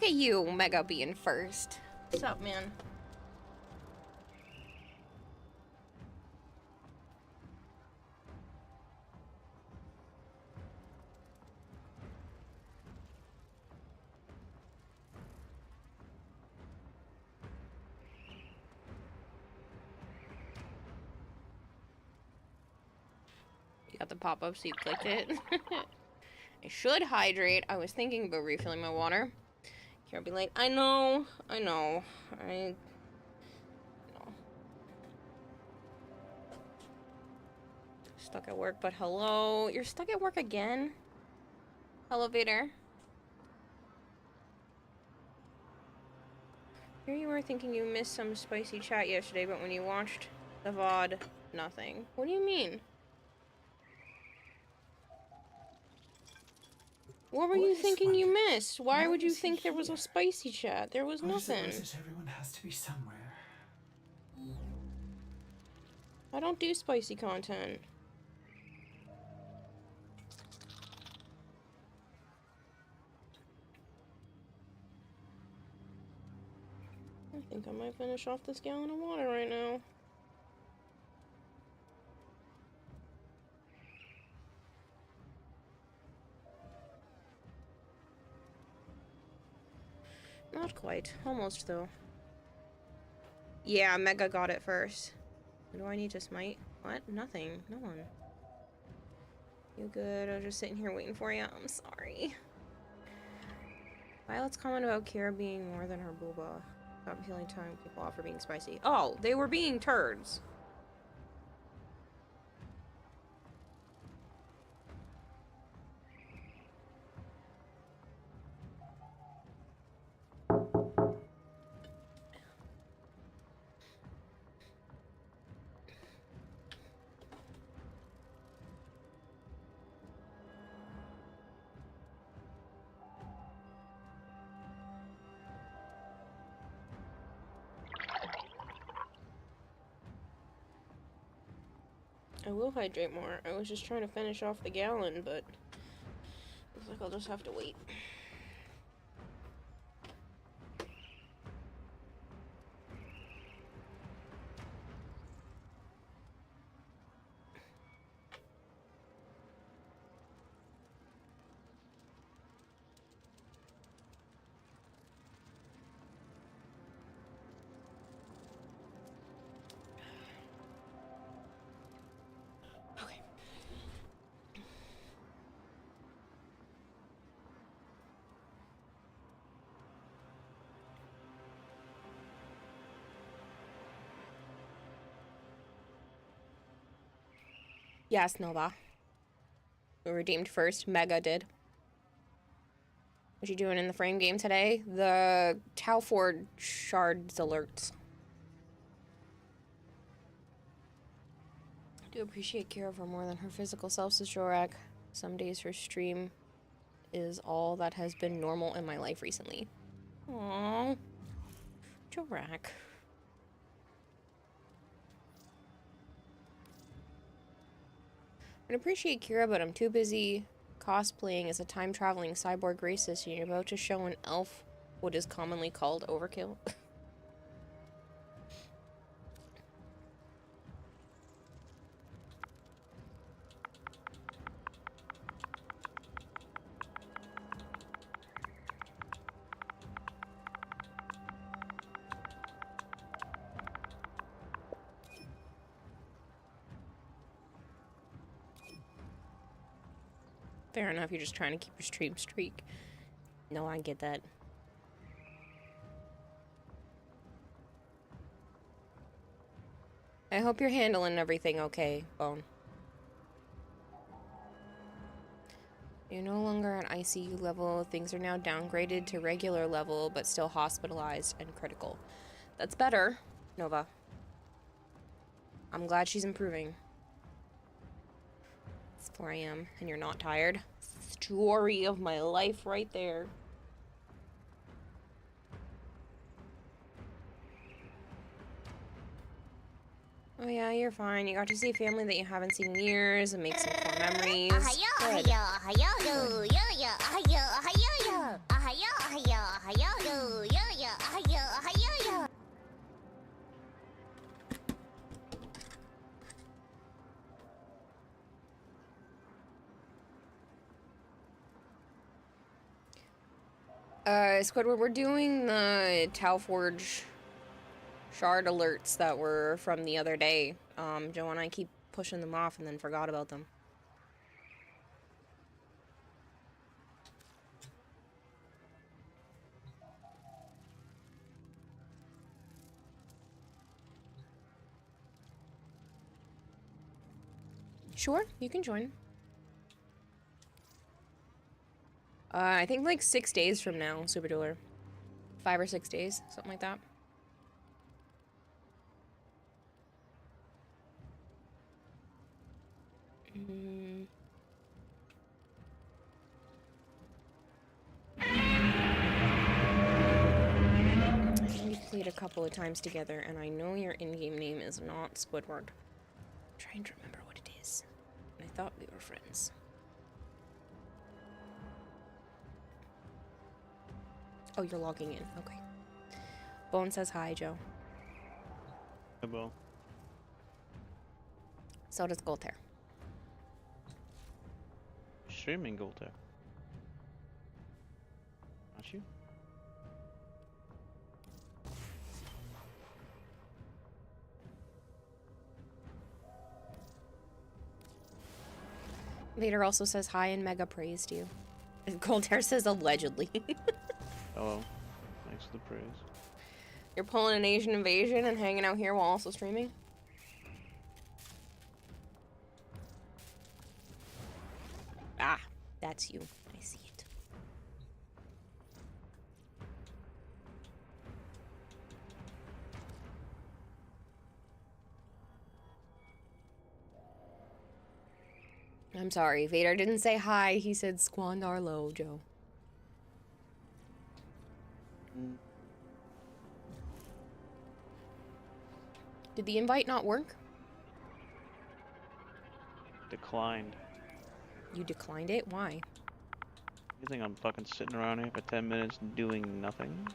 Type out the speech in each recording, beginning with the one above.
Look at you, Mega being first. What's up, man? You got the pop-up so you clicked it. I should hydrate. I was thinking about refilling my water. Kira be like, I know. Stuck at work, but hello. You're stuck at work again? Elevator. Here you were thinking you missed some spicy chat yesterday, but when you watched the VOD, nothing. What do you mean? What were you thinking you missed? Why would you think there was a spicy chat? There was nothing. Everyone has to be somewhere. I don't do spicy content. I think I might finish off this gallon of water right now. Not quite. Almost, though. Yeah, Mega got it first. Do I need to smite? What? Nothing. No one. You good? I'm just sitting here waiting for you. I'm sorry. Violet's comment about Kira being more than her booba. Stop feeling time people off for being spicy. Oh, they were being turds. I will hydrate more. I was just trying to finish off the gallon, but looks like I'll just have to wait. Yes, Nova. We redeemed first. Mega did. What you doing in the frame game today? The Talford shards alerts. I do appreciate Kira for more than her physical self, says Jorak. Some days her stream is all that has been normal in my life recently. Aww. Jorak. I appreciate Kira, but I'm too busy cosplaying as a time-traveling cyborg racist and you're about to show an elf what is commonly called overkill. Fair enough, you're just trying to keep your stream streak. No, I get that. I hope you're handling everything okay, Bone. You're no longer at ICU level. Things are now downgraded to regular level, but still hospitalized and critical. That's better, Nova. I'm glad she's improving. It's 4 AM and you're not tired. Story of my life right there. Oh yeah, you're fine. You got to see family that you haven't seen in years and make some core memories. Good. Squidward, we're doing the Tau Forge shard alerts that were from the other day. Joe and I keep pushing them off and then forgot about them. Sure, you can join. I think like 6 days from now, Super Dueler. 5 or 6 days, something like that. I think we've played a couple of times together, and I know your in-game name is not Squidward. I'm trying to remember what it is. I thought we were friends. Oh, you're logging in. Okay. Bone says hi, Joe. Hello. So does Goltair. Streaming Goltair. Aren't you? Vader also says hi and mega praised you. And Goltair says allegedly. Oh, thanks for the praise. You're pulling an Asian invasion and hanging out here while also streaming? Ah, that's you. I see it. I'm sorry, Vader didn't say hi, he said Squandar low, Joe. Did the invite not work? Declined. You declined it? Why? You think I'm fucking sitting around here for 10 minutes doing nothing?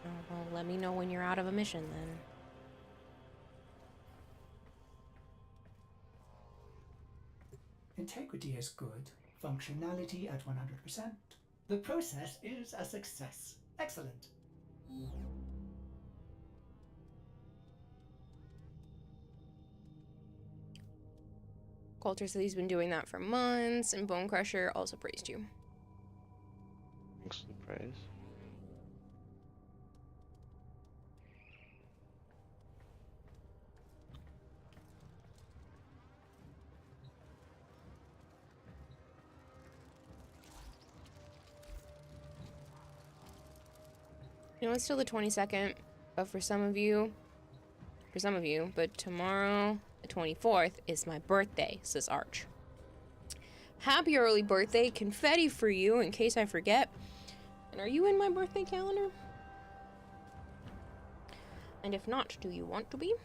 Oh, well, let me know when you're out of a mission, then. Integrity is good. Functionality at 100%. The process is a success. Excellent. Coulter said he's been doing that for months, and Bone Crusher also praised you. Thanks for the praise. You know, it's still the 22nd, but for some of you, but tomorrow, the 24th, is my birthday, says Arch. Happy early birthday, confetti for you in case I forget. And are you in my birthday calendar? And if not, do you want to be?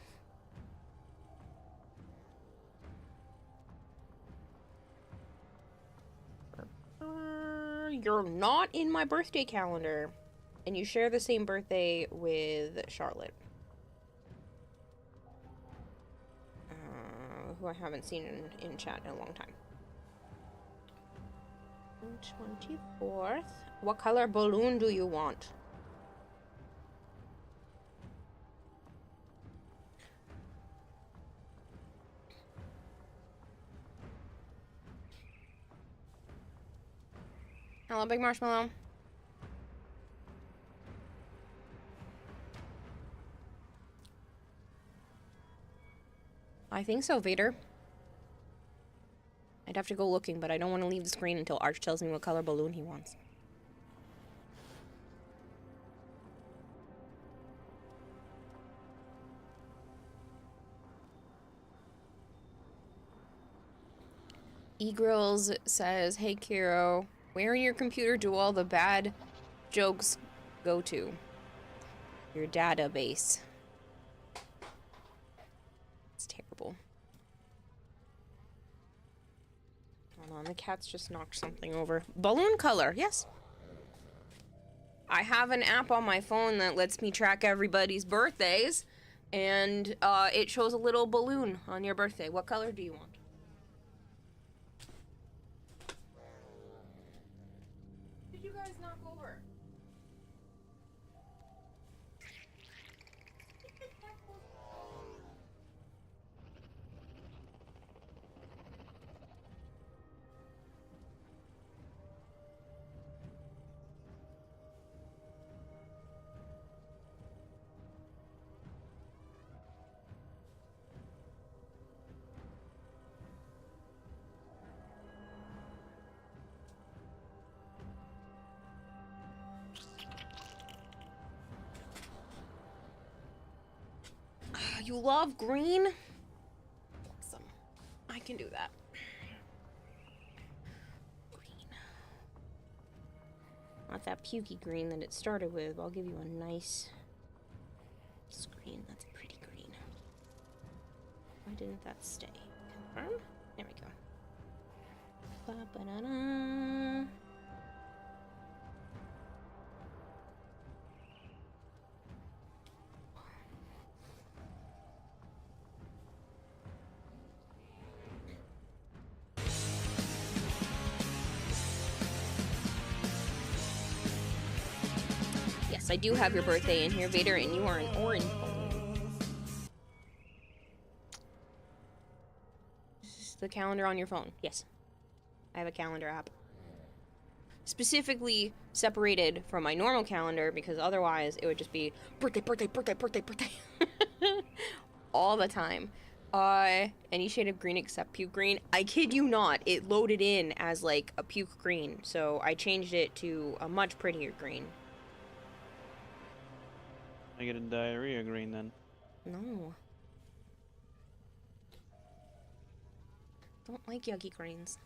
You're not in my birthday calendar. And you share the same birthday with Charlotte. Who I haven't seen in chat in a long time. 24th. What color balloon do you want? Hello, Big Marshmallow. I think so, Vader. I'd have to go looking, but I don't want to leave the screen until Arch tells me what color balloon he wants. E-Grills says, hey Kiro, where in your computer do all the bad jokes go to? Your database. It's terrible. Hold on, the cat's just knocked something over. Balloon color, yes. I have an app on my phone that lets me track everybody's birthdays, and it shows a little balloon on your birthday. What color do you want? Did you guys knock over? You love green? Awesome. I can do that. Green. Not that pukey green that it started with, but I'll give you a nice green. That's a pretty green. Why didn't that stay? Confirm? There we go. Ba-ba-da-da. Yes, I do have your birthday in here, Vader, and you are an orange balloon. This is the calendar on your phone. Yes. I have a calendar app. Specifically separated from my normal calendar, because otherwise it would just be birthday, birthday, birthday, birthday, birthday. All the time. Any shade of green except puke green. I kid you not, it loaded in as like a puke green, so I changed it to a much prettier green. I get a diarrhea green then. No. Don't like yucky greens.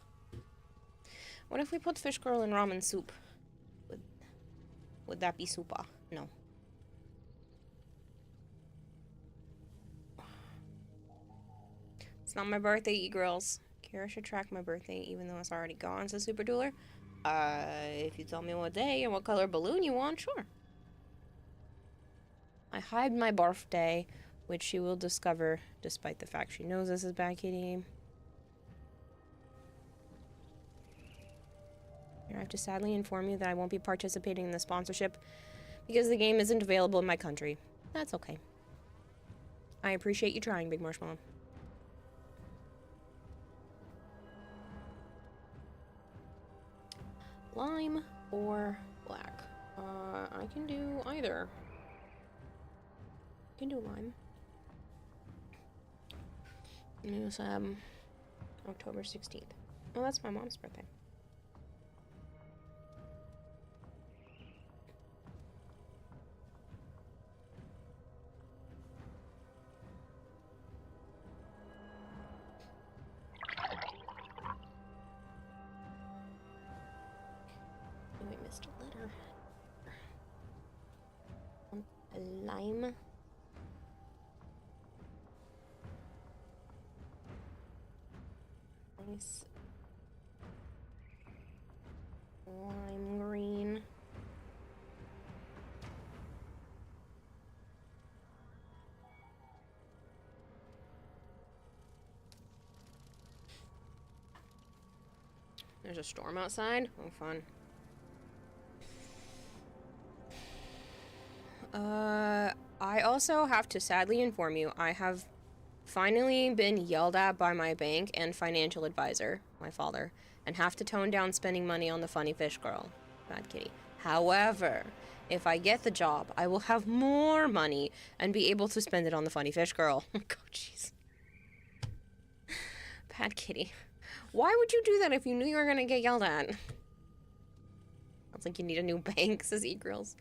What if we put fish girl in ramen soup? Would that be super? No. It's not my birthday, e-girls. Kira should track my birthday even though it's already gone, says Super Dueler. If you tell me what day and what color balloon you want, sure. I hide my birthday, which she will discover despite the fact she knows this is Bad Kitty. Here, I have to sadly inform you that I won't be participating in the sponsorship because the game isn't available in my country. That's okay. I appreciate you trying, Big Marshmallow. Lime or black? I can do either. I can do lime. It was October 16th. Oh, that's my mom's birthday. Oh, we missed a letter. A lime. Nice. Lime green. There's a storm outside. Oh, fun. I also have to sadly inform you, I have finally been yelled at by my bank and financial advisor, my father, and have to tone down spending money on the funny fish girl. Bad Kitty. However, if I get the job, I will have more money and be able to spend it on the funny fish girl. Oh, jeez. Bad Kitty. Why would you do that if you knew you were gonna get yelled at? Sounds like you need a new bank, says E-Grills.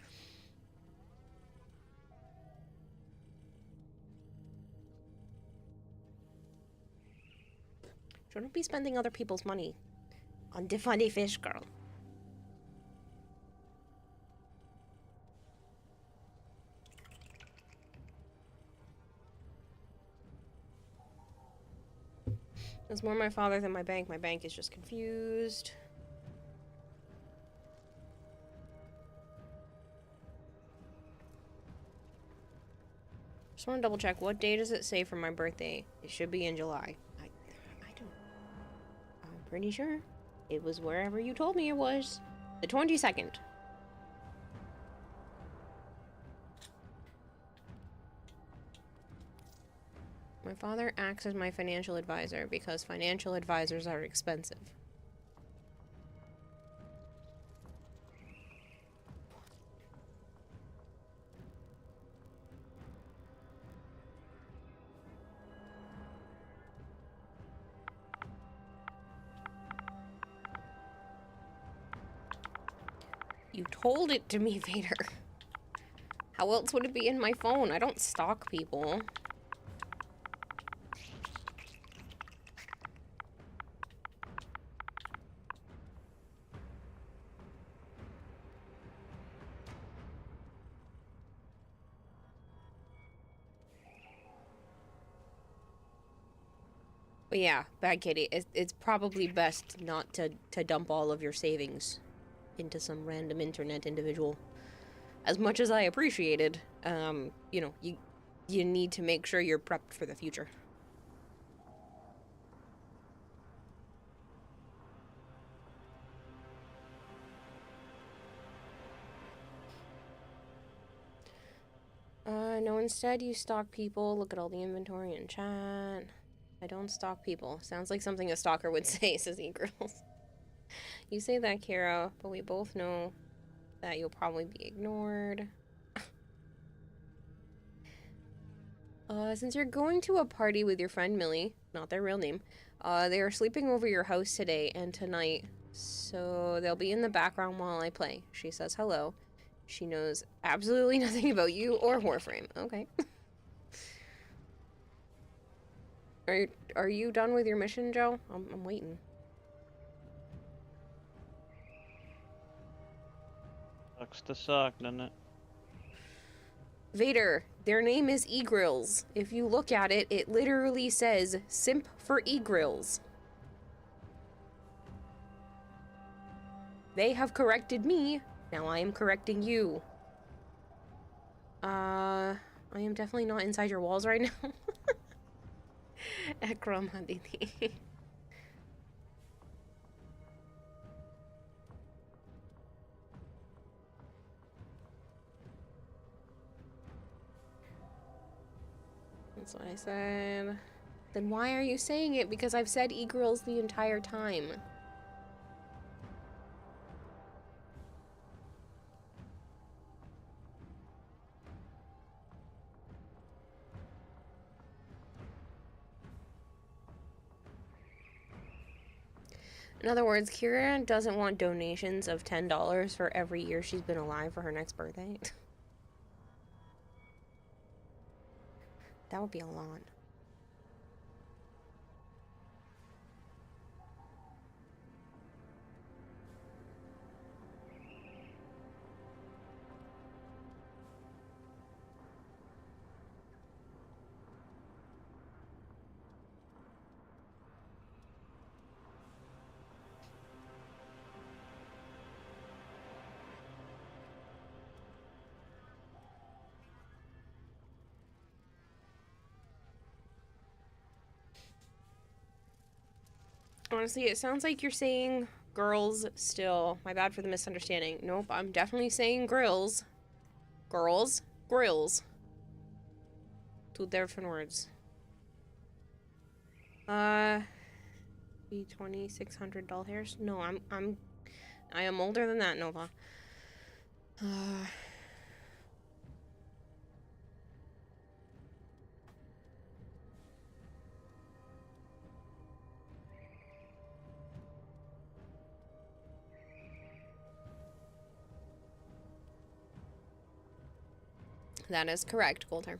Shouldn't be spending other people's money on the funny fish girl. It's more my father than my bank. My bank is just confused. Just want to double check. What day does it say for my birthday? It should be in July. I don't... I'm pretty sure it was wherever you told me it was. The 22nd. My father acts as my financial advisor because financial advisors are expensive. You told it to me, Vader. How else would it be in my phone? I don't stalk people. But yeah, bad kitty. It's probably best not to dump all of your savings into some random internet individual. As much as I appreciated, you know, you need to make sure you're prepped for the future. No, instead you stalk people. Look at all the inventory in chat. I don't stalk people. Sounds like something a stalker would say, says E-Girls. You say that, Kara, but we both know that you'll probably be ignored. Since you're going to a party with your friend Millie, not their real name, they are sleeping over your house today and tonight, so they'll be in the background while I play. She says hello. She knows absolutely nothing about you or Warframe. Okay. Are you done with your mission, Joe? I'm waiting. Sucks to suck, doesn't it? Vader, their name is E-Grills. If you look at it, it literally says Simp for E-Grills. They have corrected me. Now I am correcting you. I am definitely not inside your walls right now. Ekram Hadidi. That's what I said. Then why are you saying it? Because I've said e-girls the entire time. In other words, Kira doesn't want donations of $10 for every year she's been alive for her next birthday. That would be a lot. Honestly, it sounds like you're saying girls still. My bad for the misunderstanding. Nope, I'm definitely saying grills. Girls, grills. Two different words. Be $2,600. No, I am older than that, Nova. That is correct, Coulter.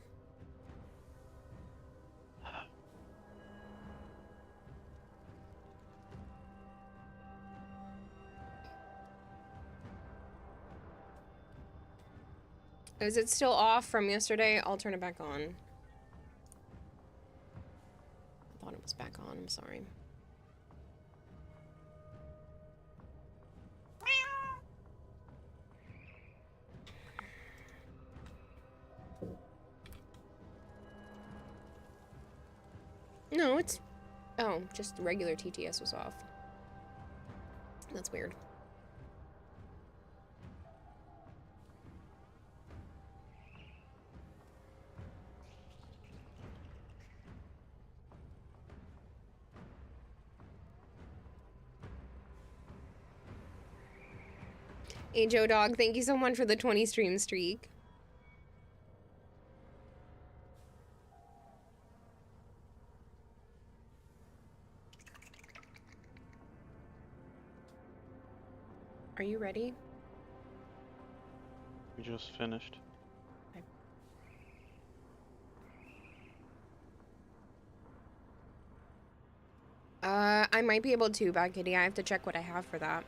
Is it still off from yesterday? I'll turn it back on. I thought it was back on. I'm sorry. No, it's... Oh, just regular TTS was off. That's weird. Hey, Joe Dog, thank you so much for the 20 stream streak. Are you ready? We just finished. Okay. I might be able to, Bad Kitty. I have to check what I have for that.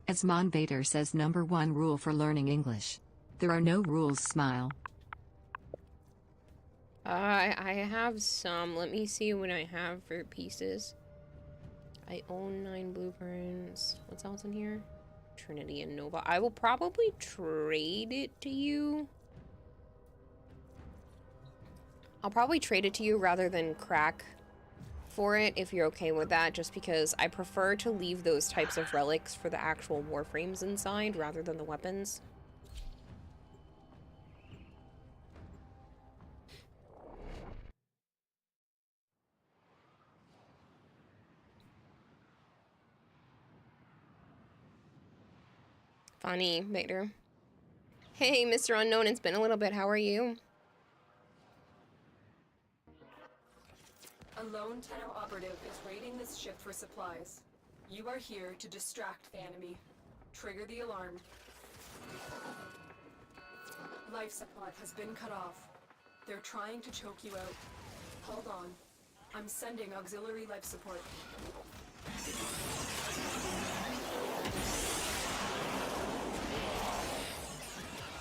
As Vader says, #1 rule for learning English. There are no rules, smile. I have some. Let me see what I have for pieces. I own 9 blueprints. What's else in here? Trinity and Nova. I will probably trade it to you. I'll probably trade it to you rather than crack for it, if you're okay with that, just because I prefer to leave those types of relics for the actual warframes inside rather than the weapons. Funny, Vader. Hey, Mr. Unknown, it's been a little bit. How are you? A lone Tenno operative is raiding this ship for supplies. You are here to distract the enemy. Trigger the alarm. Life supply has been cut off. They're trying to choke you out. Hold on. I'm sending auxiliary life support.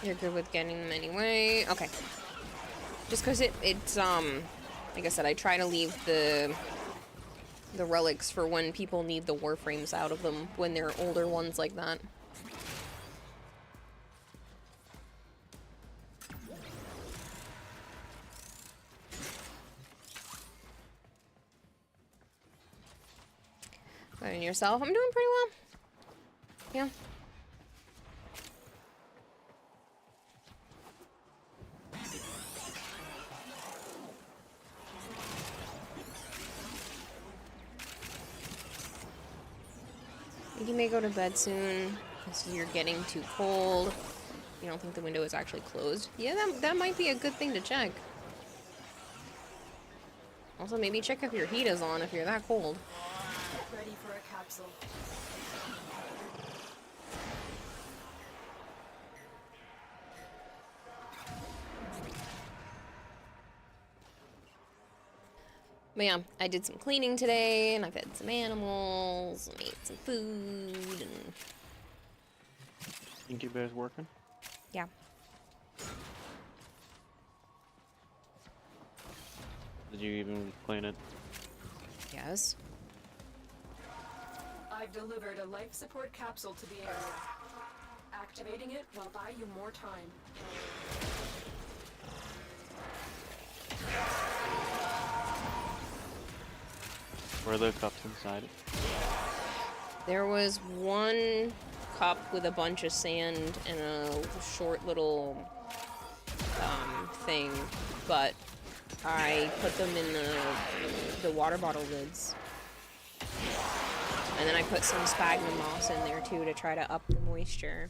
You're good with getting them anyway. Okay. Just because it's like I said, I try to leave the relics for when people need the warframes out of them, when they're older ones like that. And yourself? I'm doing pretty well. Yeah. You may go to bed soon because you're getting too cold. You don't think the window is actually closed? Yeah, that might be a good thing to check. Also, maybe check if your heat is on if you're that cold. Get ready for a capsule. But yeah, I did some cleaning today, and I fed some animals, and ate some food, and... Incubator's working? Yeah. Did you even clean it? Yes. I've delivered a life support capsule to the area. Activating it will buy you more time. Were there cups inside it? There was one cup with a bunch of sand and a short little thing, but I put them in the water bottle lids. And then I put some sphagnum moss in there too to try to up the moisture.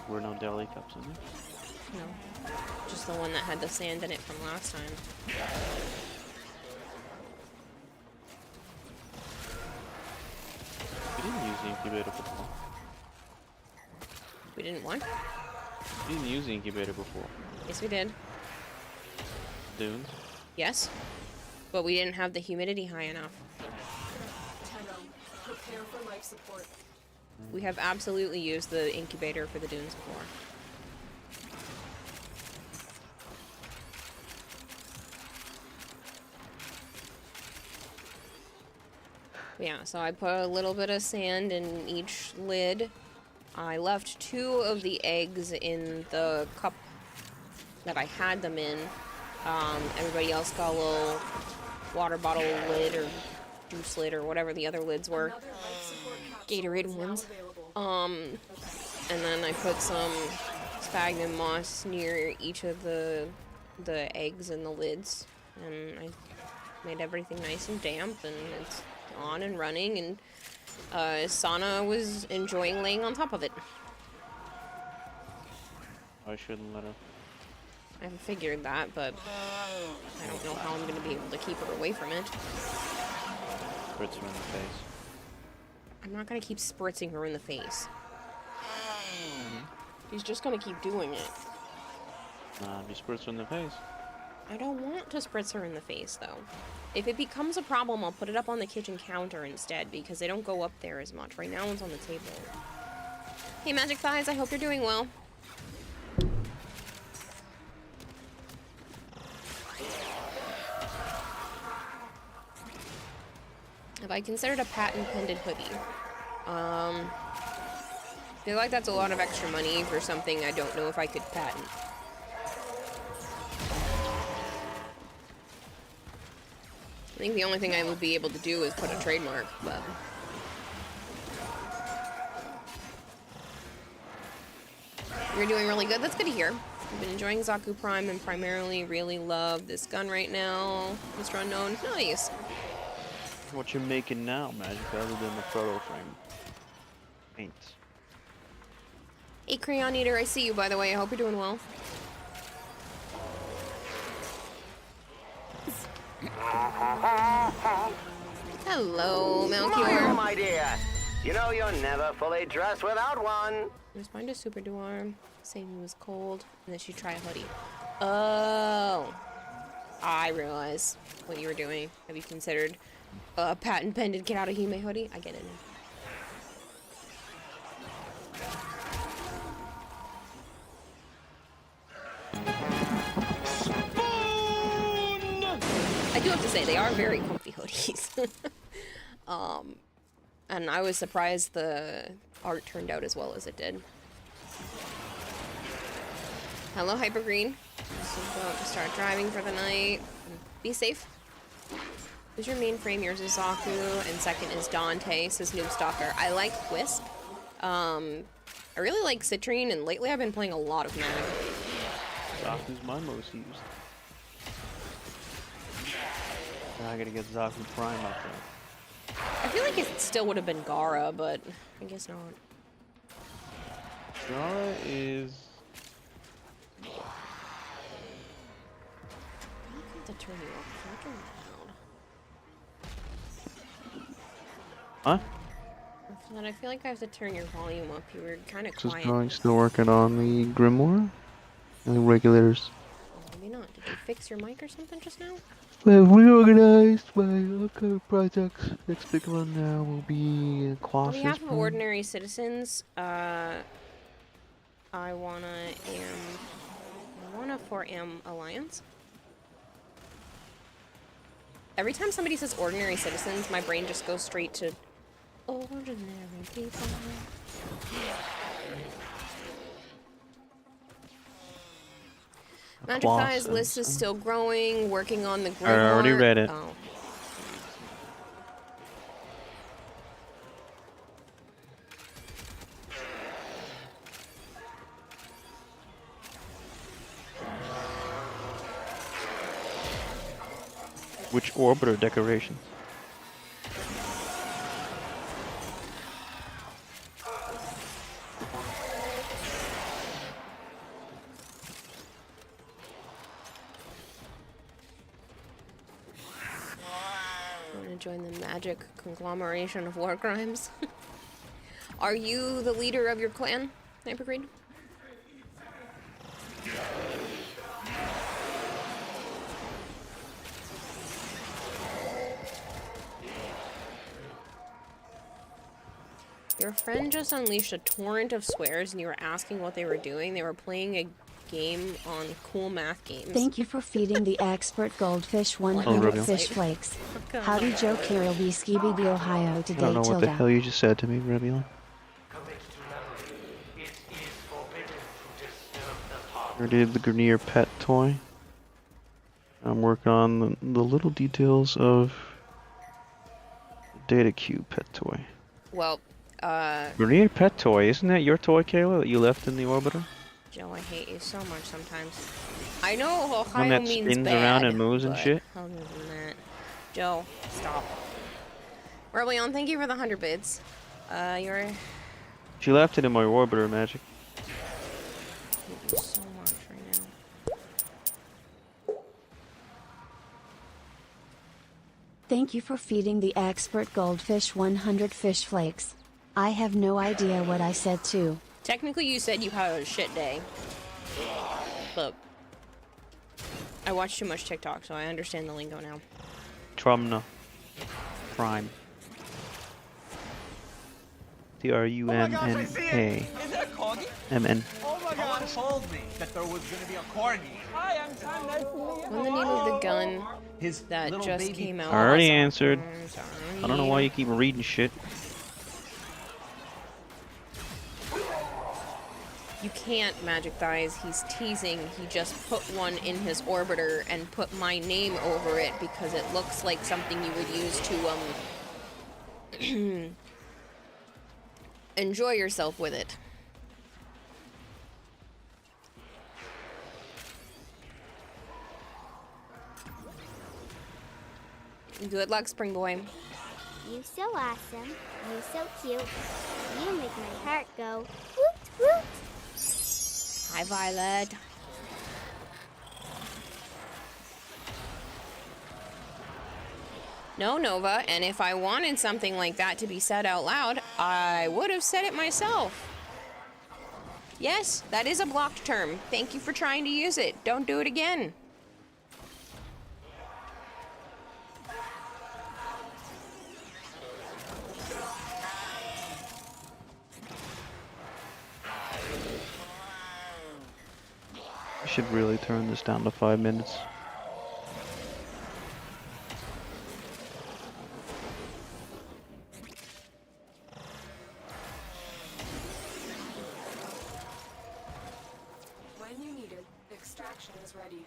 Were no deli cups in there? No. Just the one that had the sand in it from last time. We didn't use the incubator before. We didn't what? We didn't use the incubator before. Yes, we did. Dunes. Yes. But we didn't have the humidity high enough. Tenno, prepare for life support. We have absolutely used the incubator for the dunes before. Yeah, so I put a little bit of sand in each lid. I left 2 of the eggs in the cup that I had them in. Everybody else got a little water bottle lid or juice lid or whatever the other lids were. Another life support capsule Gatorade is now ones. available. And then I put some sphagnum moss near each of the eggs and the lids, and I made everything nice and damp, and it's on and running, and Sana was enjoying laying on top of it. I shouldn't let her. I figured that, but I don't know how I'm going to be able to keep her away from it. Spritz her in the face. I'm not going to keep spritzing her in the face. He's just going to keep doing it. Nah, if you spritz her in the face. I don't want to spritz her in the face, though. If it becomes a problem, I'll put it up on the kitchen counter instead, because they don't go up there as much. Right now, it's on the table. Hey, Magic Thighs, I hope you're doing well. Have I considered a patent-pending hoodie? I feel like that's a lot of extra money for something I don't know if I could patent. I think the only thing I would be able to do is put a trademark, but... You're doing really good. That's good to hear. I've been enjoying Zaku Prime and primarily really love this gun right now. Mr. Unknown. Nice. What you're making now, Magic, other than the proto frame? Paint. Hey, Crayon Eater, I see you, by the way. I hope you're doing well. Hello, Melchior. My dear, you know you're never fully dressed without one. Respond to Super Duar, saying he was cold, and then she try a hoodie. Oh. I realize what you were doing. Have you considered a patent-pending Kirarahime hoodie? I get it now. I do have to say, they are very comfy hoodies. And I was surprised the art turned out as well as it did. Hello, Hypergreen. Just about to start driving for the night. Be safe. Who's your main frame? Yours is Zaku, and second is Dante, says Noob Stalker. I like Wisp. I really like Citrine, and lately I've been playing a lot of Mag. Zaku's my most used. Now I gotta get Zaku Prime up there. I feel like it still would have been Gara, but I guess not. Gara is... I have to turn you up. You're too loud. Huh? I feel like I have to turn your volume up. You were kind of Just quiet. going, still working on the Grimoire and the regulators. Maybe not. Did you fix your mic or something just now? I've reorganized my upcoming projects. Next big one now will be On Colossus. behalf of ordinary citizens, I wanna for Alliance. Every time somebody says ordinary citizens, my brain just goes straight to ordinary people. Magic Thigh's list is still growing, working on the Grimoire. I already read it. Oh. Which orbiter decoration? Join the magic conglomeration of war crimes. Are you the leader of your clan, Hypergreen? Your friend just unleashed a torrent of swears and you were asking what they were doing. They were playing a game on cool math games. Thank you for feeding the expert goldfish Oh, 100 Rubio. fish flakes. Okay. Howdy Joe Carol B. Skibby D. Ohio I today don't know what the tilde. hell you just said to me, Revila. I did the Grenier pet toy. I'm working on the little details of the Data Cube pet toy. Well, Grenier pet toy, isn't that your toy, Kayla, that you left in the orbiter? Joe, I hate you so much sometimes. I know One Ohio that means spins bad, around and moves and but shit? other than that, Joe, stop. Rebellion, thank you for the 100 bids. You're She left it in my orbiter, Magic. thank you so much right now. Thank you for feeding the expert goldfish 100 fish flakes. I have no idea what I said too. Technically, you said you had a shit day. But I watch too much TikTok, so I understand the lingo now. Trumna. Prime. Trumna. Is that a corgi? MN. Oh my god! Someone told me that there was gonna be a corgi. Hi, I'm Sam. Nice to meet you. When the name of the gun His that little just baby came out. I already answered. I'm sorry. I don't know why you keep reading shit. You can't, Magic Thighs. He's teasing. He just put one in his orbiter and put my name over it because it looks like something you would use to, enjoy yourself with it. Good luck, Spring Boy. You so awesome. You so cute. You make my heart go woot woot. Hi, Violet. No, Nova, and if I wanted something like that to be said out loud, I would have said it myself. Yes, that is a blocked term. Thank you for trying to use it. Don't do it again. I should really turn this down to 5 minutes. When you need it, extraction is ready.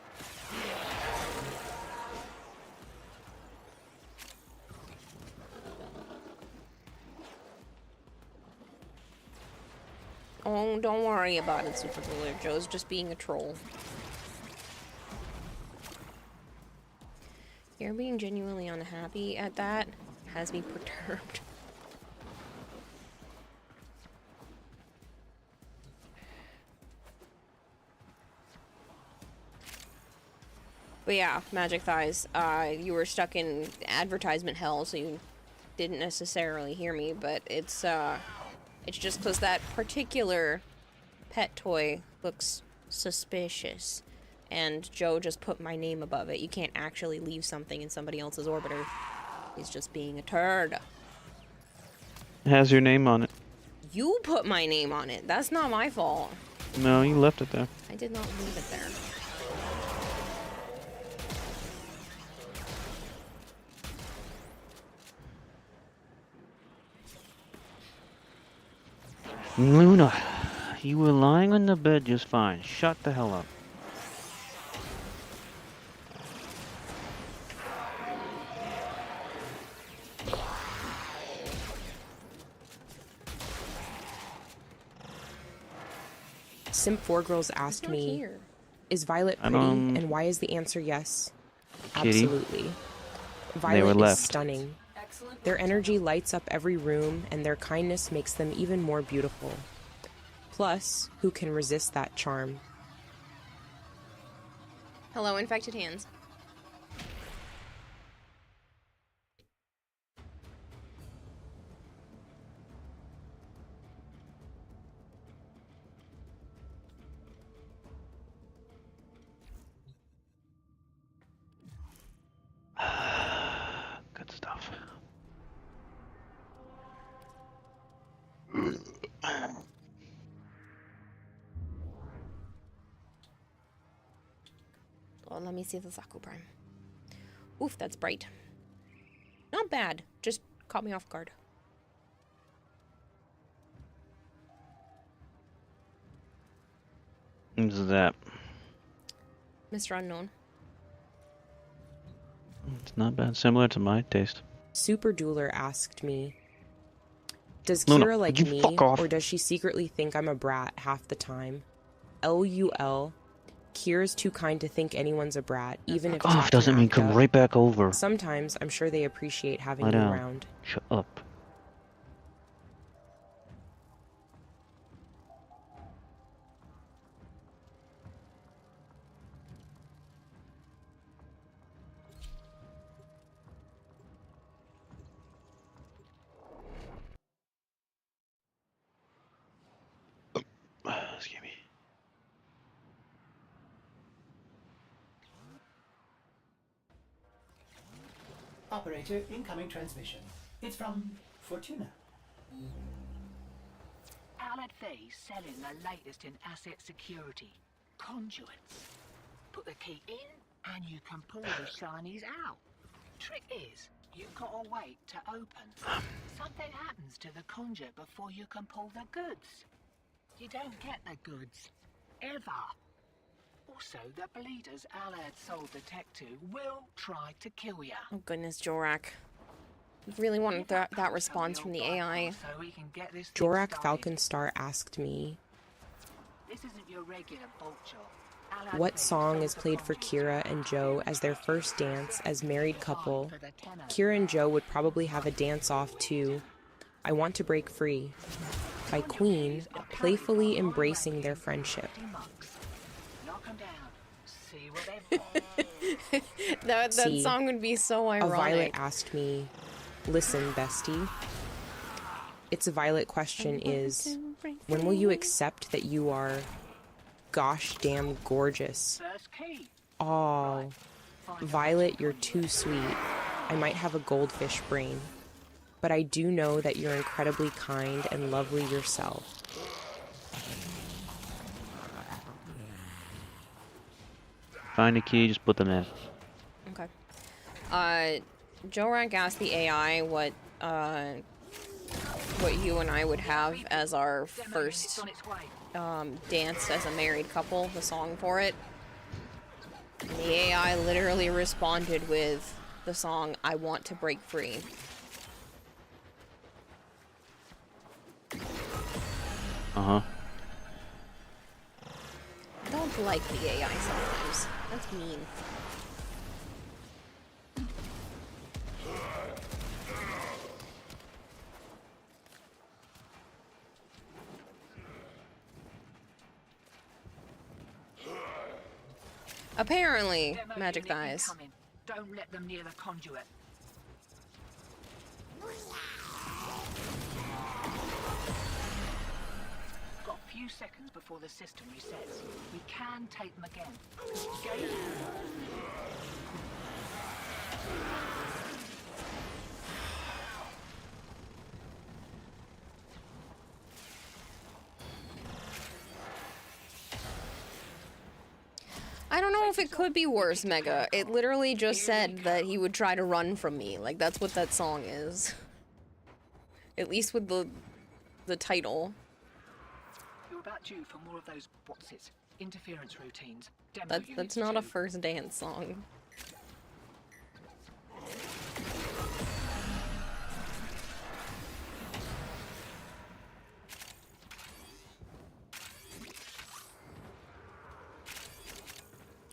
Oh, don't worry about it, Super Cooler. Joe's just being a troll. You're being genuinely unhappy at that has me perturbed. But yeah, Magic Thighs, you were stuck in advertisement hell, so you didn't necessarily hear me, but it's just because that particular pet toy looks suspicious. And Joe just put my name above it. You can't actually leave something in somebody else's orbiter. He's just being a turd. It has your name on it. You put my name on it. That's not my fault. No, you left it there. I did not leave it there. Luna, you were lying on the bed just fine. Shut the hell up. Simp4Girls asked me, Here. is Violet I pretty, don't- and why is the answer yes? Kitty. Absolutely. were Violet is left. stunning. Excellent. Their energy lights up every room, and their kindness makes them even more beautiful. Plus, who can resist that charm? Hello, infected hands. Good stuff. Oh, let me see the Zaku Prime. Oof, that's bright. Not bad. Just caught me off guard. What's that? Mr. Unknown. It's not bad. Similar to my taste. Super Dueler asked me, does Luna, Kira like would you me, fuck off? or does she secretly think I'm a brat half the time? LUL. Kira's too kind to think anyone's a brat, even if Off chat doesn't can mean act come up. right back over. Sometimes I'm sure they appreciate having Lie you down. around. Shut up. Excuse me. Operator, incoming transmission. It's from Fortuna. Allied Faye's selling the latest in asset security. Conduits. Put the key in and you can pull the shinies out. Trick is, you've got to wait to open. Something happens to the conduit before you can pull the goods. You don't get the goods. Ever. Also, the bleeders Allied sold the tech to will try to kill ya. Oh goodness, Jorak. Really wanted that response from the AI. So we can get this Jorak started. Falconstar asked me, This isn't your regular bolt job. what song is played for Kira and Joe as their first dance as married couple? Kira and Joe would probably have a dance-off to I Want to Break Free by Queen, playfully embracing their friendship. That See, song would be so A ironic. Violet asked me, listen, bestie. Its a Violet question is, when will you accept that you are gosh damn gorgeous? Aw, Violet, you're too sweet. I might have a goldfish brain. But I do know that you're incredibly kind and lovely yourself. Find a key, just put them in. Okay. Jorak asked the AI what you and I would have as our first dance as a married couple, the song for it. And the AI literally responded with the song I Want to Break Free. Uh-huh. I don't like the AI sometimes. That's mean. Apparently, Magic Thighs. Don't let them near the conduit. Got a few seconds before the system resets. We can take them again. I don't know if it could be worse, Mega. It literally just said that he would try to run from me. Like, that's what that song is. At least with the title. You're about due for more of those what's-its, interference routines. That's not a first dance song.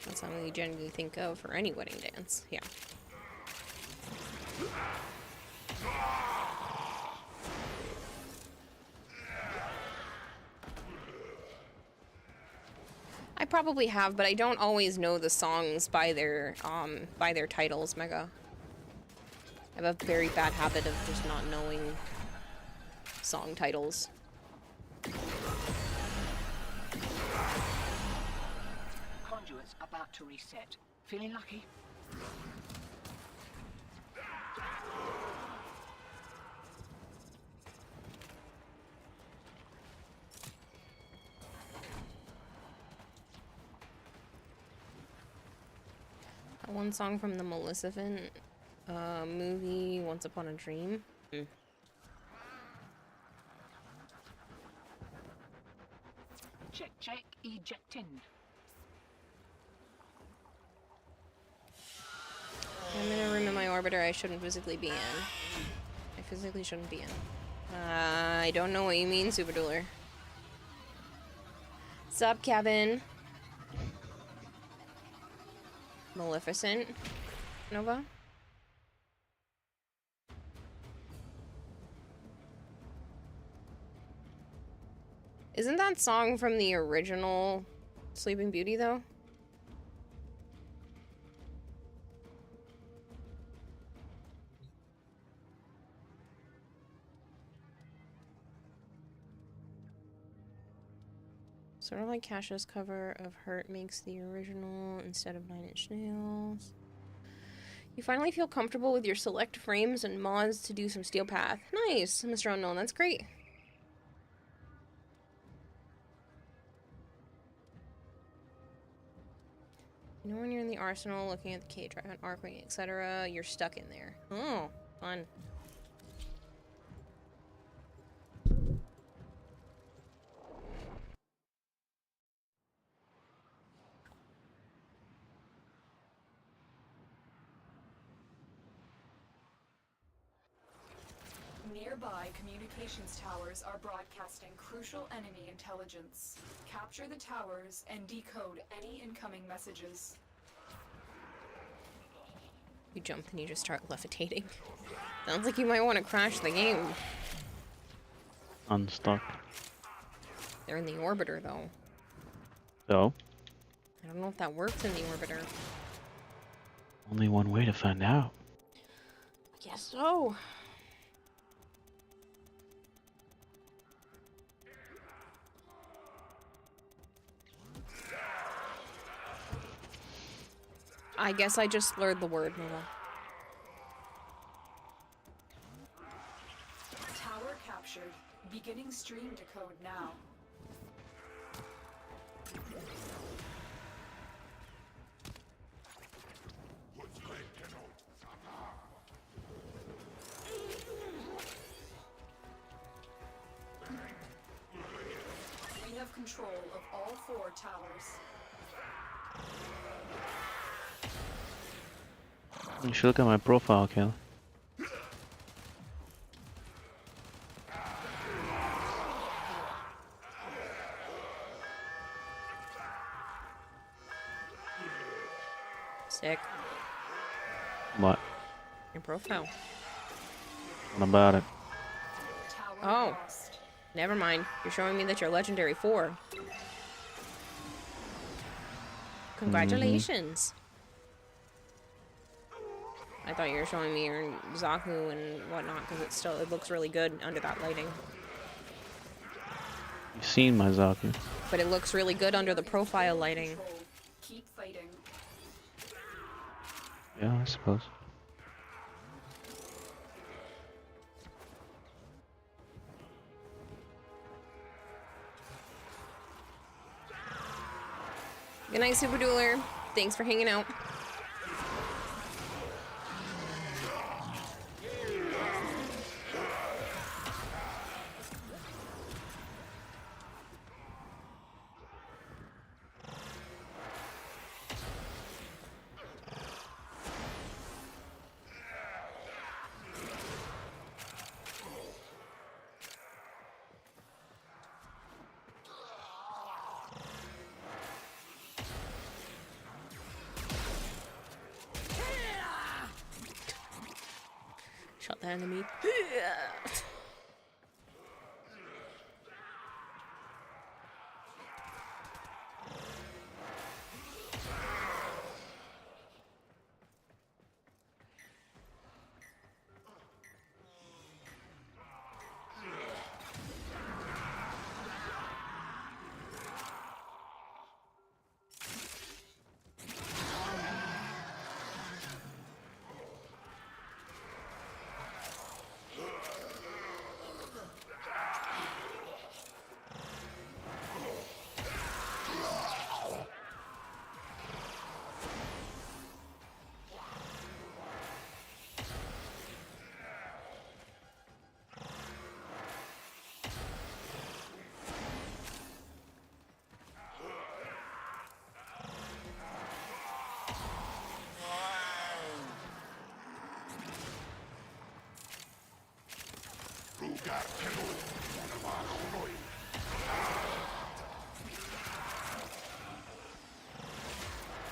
That's something you generally think of for any wedding dance. Yeah. I probably have, but I don't always know the songs by their titles, Mega. I have a very bad habit of just not knowing song titles. Conduits about to reset. Feeling lucky? One song from the Maleficent movie, Once Upon a Dream. Check, check, ejecting. I'm in a room in my orbiter I shouldn't physically be in. I physically shouldn't be in. I don't know what you mean, Super Dueler. Sup, Kevin? Maleficent? Nova? Isn't that song from the original Sleeping Beauty, though? Sort of like Cash's cover of Hurt makes the original instead of 9 Inch Nails. You finally feel comfortable with your select frames and mods to do some Steel Path. Nice, Mr. Unknown, that's great. You know when you're in the arsenal looking at the K-Drive and Arcwing, etc., you're stuck in there. Oh, fun. Nearby communications towers are broadcasting crucial enemy intelligence. Capture the towers and decode any incoming messages. You jump and you just start levitating. Sounds like you might want to crash the game. Unstuck. They're in the orbiter, though. So? I don't know if that works in the orbiter. Only one way to find out. I guess so. I guess I just slurred the word, Nova. Tower captured. Beginning stream decode now. We have control of all 4 towers. You should look at my profile, Kayla. Sick. What? Your profile. What about it? Oh. Never mind. You're showing me that you're legendary 4. Congratulations. I thought you were showing me your Zaku and whatnot because it looks really good under that lighting. You've seen my Zaku. But it looks really good under the profile lighting. Keep fighting. Yeah, I suppose. Good night, Super Dueler. Thanks for hanging out. Shot the enemy.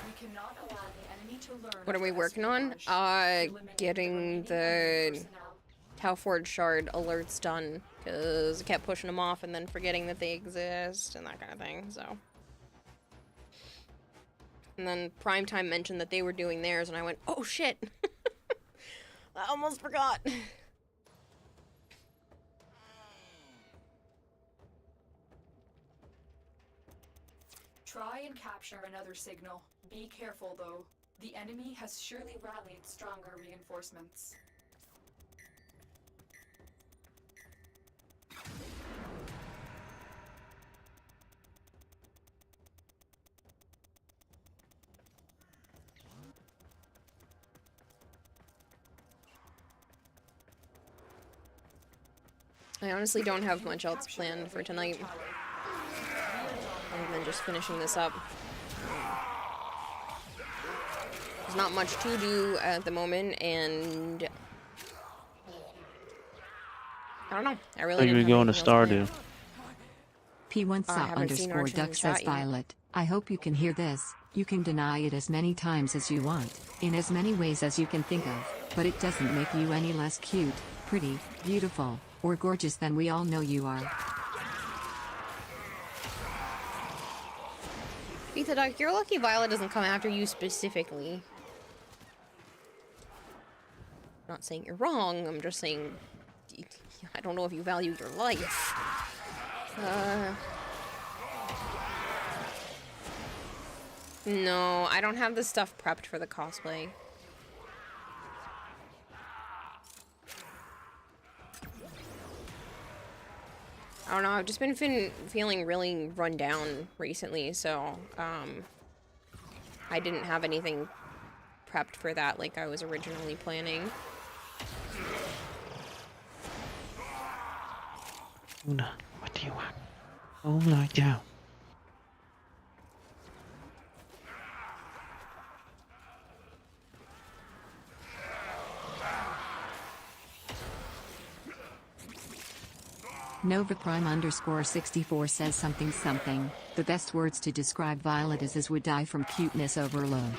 We cannot allow the enemy to learn. What are we working on? Getting the Talforge Shard alerts done, because I kept pushing them off and then forgetting that they exist and that kind of thing, so. And then Primetime mentioned that they were doing theirs, and I went, oh shit! I almost forgot! Try and capture another signal. Be careful, though. The enemy has surely rallied stronger reinforcements. I honestly don't have much else planned for tonight. Other than just finishing this up. There's not much to do at the moment, and I don't know. I really You're didn't have going to anything else Stardew. P1 I saw haven't seen underscore Archie in duck the says chat yet. Violet. I hope you can hear this. You can deny it as many times as you want, in as many ways as you can think of, but it doesn't make you any less cute, pretty, beautiful, or gorgeous than we all know you are. Pizza Duck, you're lucky Violet doesn't come after you specifically. I'm not saying you're wrong, I'm just saying I don't know if you value your life. No, I don't have the stuff prepped for the cosplay. I don't know, I've just been feeling really run down recently, so, I didn't have anything prepped for that like I was originally planning. Una, what do you want? Oh my God. Nova Prime underscore 64 says something. The best words to describe Violet is would die from cuteness overload.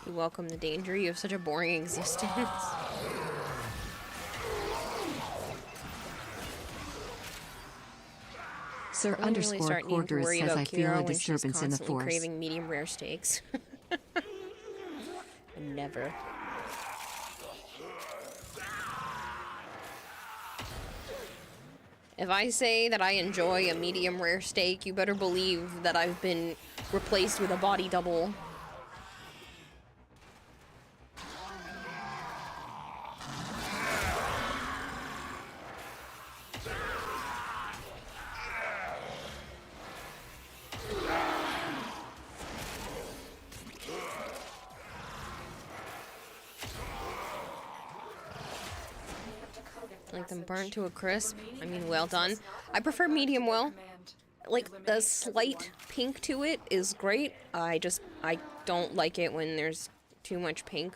You welcome the danger, you have such a boring existence. Sir I really underscore start needing to quarters worry says about I feel Kira a when she's disturbance in the constantly force. craving medium rare steaks. Never. If I say that I enjoy a medium rare steak, you better believe that I've been replaced with a body double. Like them burnt to a crisp. I mean, well done. I prefer medium well. Like, the slight pink to it is great. I don't like it when there's too much pink.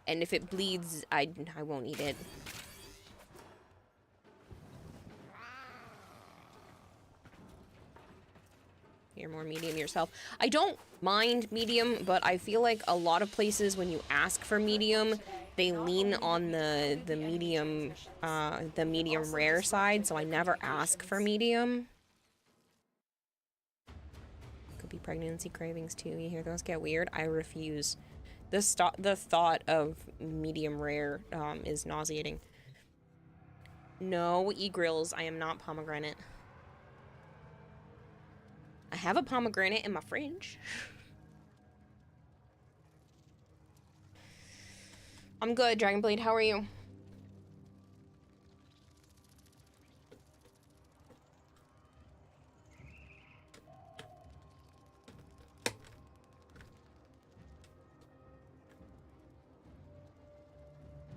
And if it bleeds, I won't eat it. You're more medium yourself. I don't mind medium, but I feel like a lot of places when you ask for medium, they lean on the medium rare side, so I never ask for medium. Could be pregnancy cravings too. You hear those get weird? I refuse. The thought of medium rare is nauseating. No, e-grills. I am not pomegranate. I have a pomegranate in my fridge. I'm good, Dragonblade. How are you?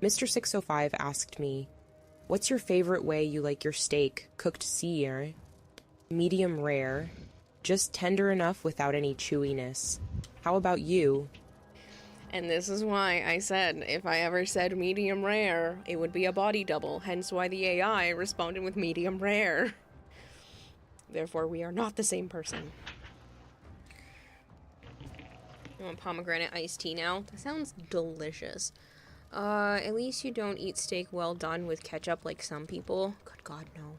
Mr. 605 asked me, what's your favorite way you like your steak cooked sear? Medium rare, just tender enough without any chewiness. How about you? And this is why I said if I ever said medium rare, it would be a body double, hence why the AI responded with medium rare. Therefore, we are not the same person. I want pomegranate iced tea now. That sounds delicious. At least you don't eat steak well done with ketchup like some people. Good God, no.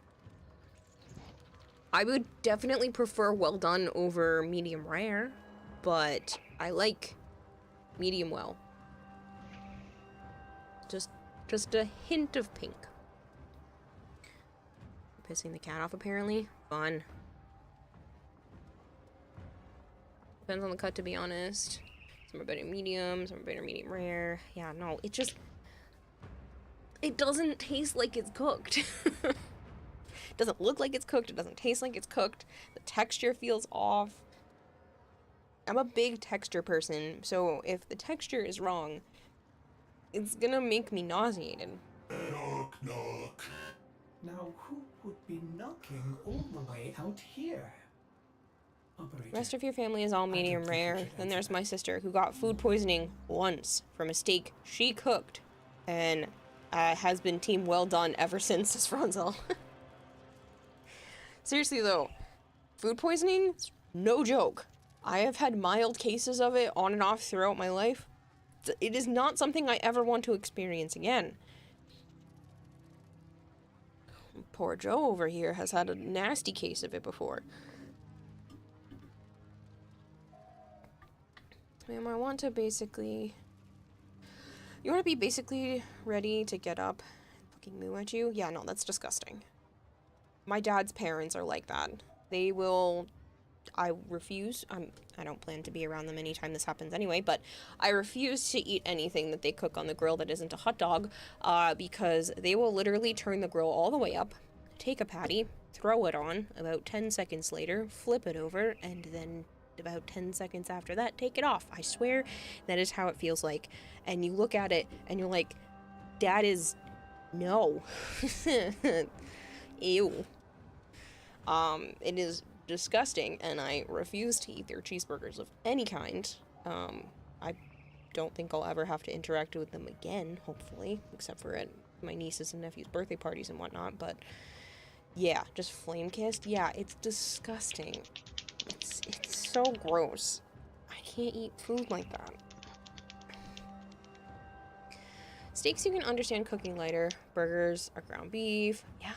I would definitely prefer well done over medium rare, but I like medium well. Just a hint of pink. Pissing the cat off, apparently. Fun. Depends on the cut, to be honest. Some are better medium, some are better medium rare. Yeah, no, it just... It doesn't taste like it's cooked. It doesn't look like it's cooked, it doesn't taste like it's cooked. The texture feels off. I'm a big texture person, so if the texture is wrong, it's gonna make me nauseated. Knock, knock. Now, who would be knocking all the way out here? Operator. The rest of your family is all medium rare. Then there's my sister, who got food poisoning once from a steak she cooked, and has been team well done ever since, says Franzel. Seriously though, food poisoning, no joke. I have had mild cases of it on and off throughout my life. It is not something I ever want to experience again. Poor Joe over here has had a nasty case of it before. Ma'am, I want to basically... You want to be basically ready to get up and fucking moo at you? Yeah, no, that's disgusting. My dad's parents are like that. They will... I refuse. I don't plan to be around them anytime this happens anyway, but I refuse to eat anything that they cook on the grill that isn't a hot dog, because they will literally turn the grill all the way up, take a patty, throw it on, about 10 seconds later, flip it over, and then about 10 seconds after that, take it off. I swear that is how it feels like. And you look at it, and you're like, that is... no. Ew. It is disgusting, and I refuse to eat their cheeseburgers of any kind. I don't think I'll ever have to interact with them again, hopefully, except for at my nieces and nephews' birthday parties and whatnot, but yeah, just flame-kissed? Yeah, it's disgusting. It's so gross. I can't eat food like that. Steaks you can understand cooking lighter. Burgers are ground beef. Yeah,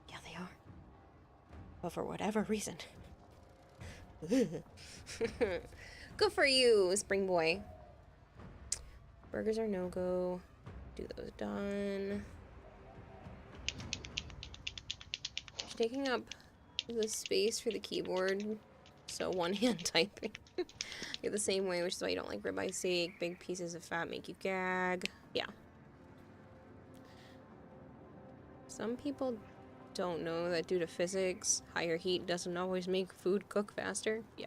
they are. But for whatever reason. Good for you, Spring Boy. Burgers are no-go. Do those done. Taking up the space for the keyboard, so one-hand typing. You're the same way, which is why you don't like ribeye steak. Big pieces of fat make you gag. Yeah. Some people don't know that due to physics, higher heat doesn't always make food cook faster. Yeah.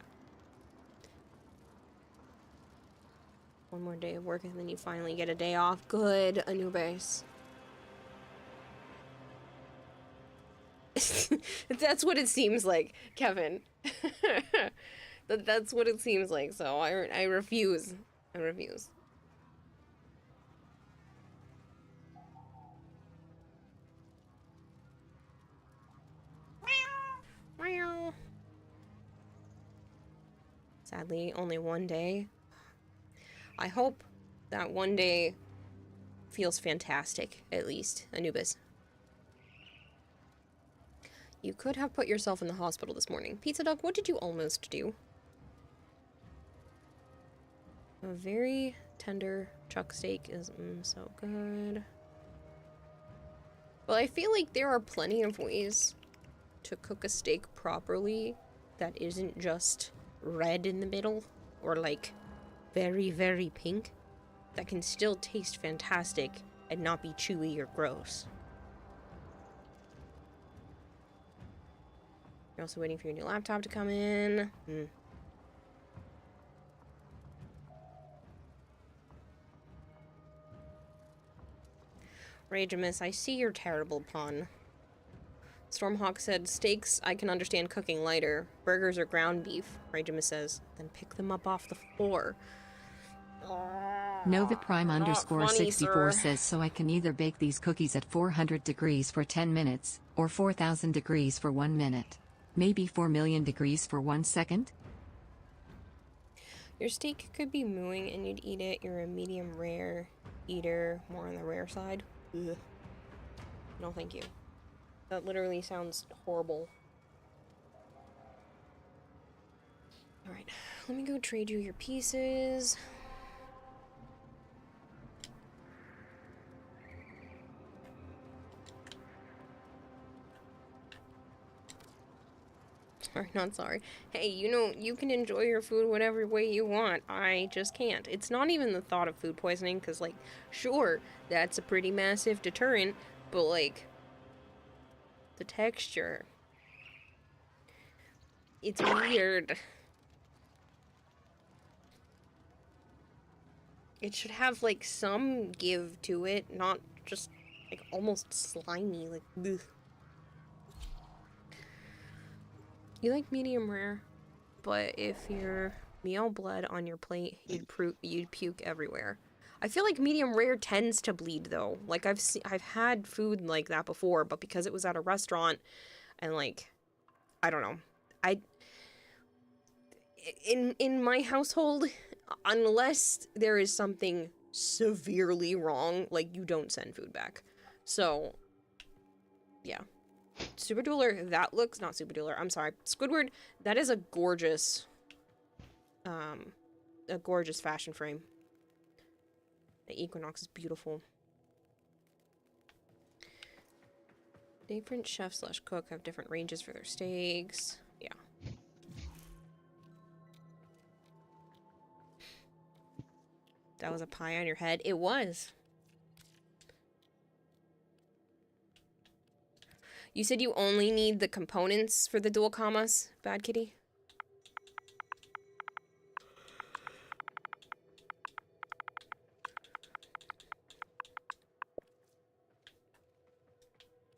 One more day of work and then you finally get a day off. Good, Anubis. That's what it seems like, Kevin. That's what it seems like, so I refuse. I refuse. Sadly, only one day. I hope that one day feels fantastic, at least, Anubis. You could have put yourself in the hospital this morning. Pizza Dog, what did you almost do? A very tender chuck steak is so good. Well, I feel like there are plenty of ways to cook a steak properly that isn't just red in the middle or like very, very pink. that can still taste fantastic and not be chewy or gross. You're also waiting for your new laptop to come in. Ragemus, I see your terrible pun. Stormhawk said, steaks I can understand cooking lighter. Burgers or ground beef, Ragemus says. Then pick them up off the floor. Nova Prime Not underscore funny, 64 sir. says, so I can either bake these cookies at 400 degrees for 10 minutes, or 4000 degrees for 1 minute. Maybe 4 million degrees for 1 second? Your steak could be mooing and you'd eat it. You're a medium rare eater, more on the rare side. Ugh. No, thank you. That literally sounds horrible. Alright, let me go trade you your pieces. Sorry, not sorry. Hey, you know, you can enjoy your food whatever way you want. I just can't. It's not even the thought of food poisoning, because, like, sure, that's a pretty massive deterrent, but, like, the texture. It's weird. It should have, like, some give to it, not just, like, almost slimy, like, ugh. You like medium rare, but if you're meal blood on your plate, you'd puke everywhere. I feel like medium rare tends to bleed though. Like I've had food like that before, but because it was at a restaurant and like I don't know. In my household, unless there is something severely wrong, like you don't send food back. So yeah. Super Dueler, that looks not Super Dueler. I'm sorry, Squidward. That is a gorgeous fashion frame. The Equinox is beautiful. Different chef / cook have different ranges for their steaks. Yeah. That was a pie on your head. It was. You said you only need the components for the dual commas, Bad Kitty?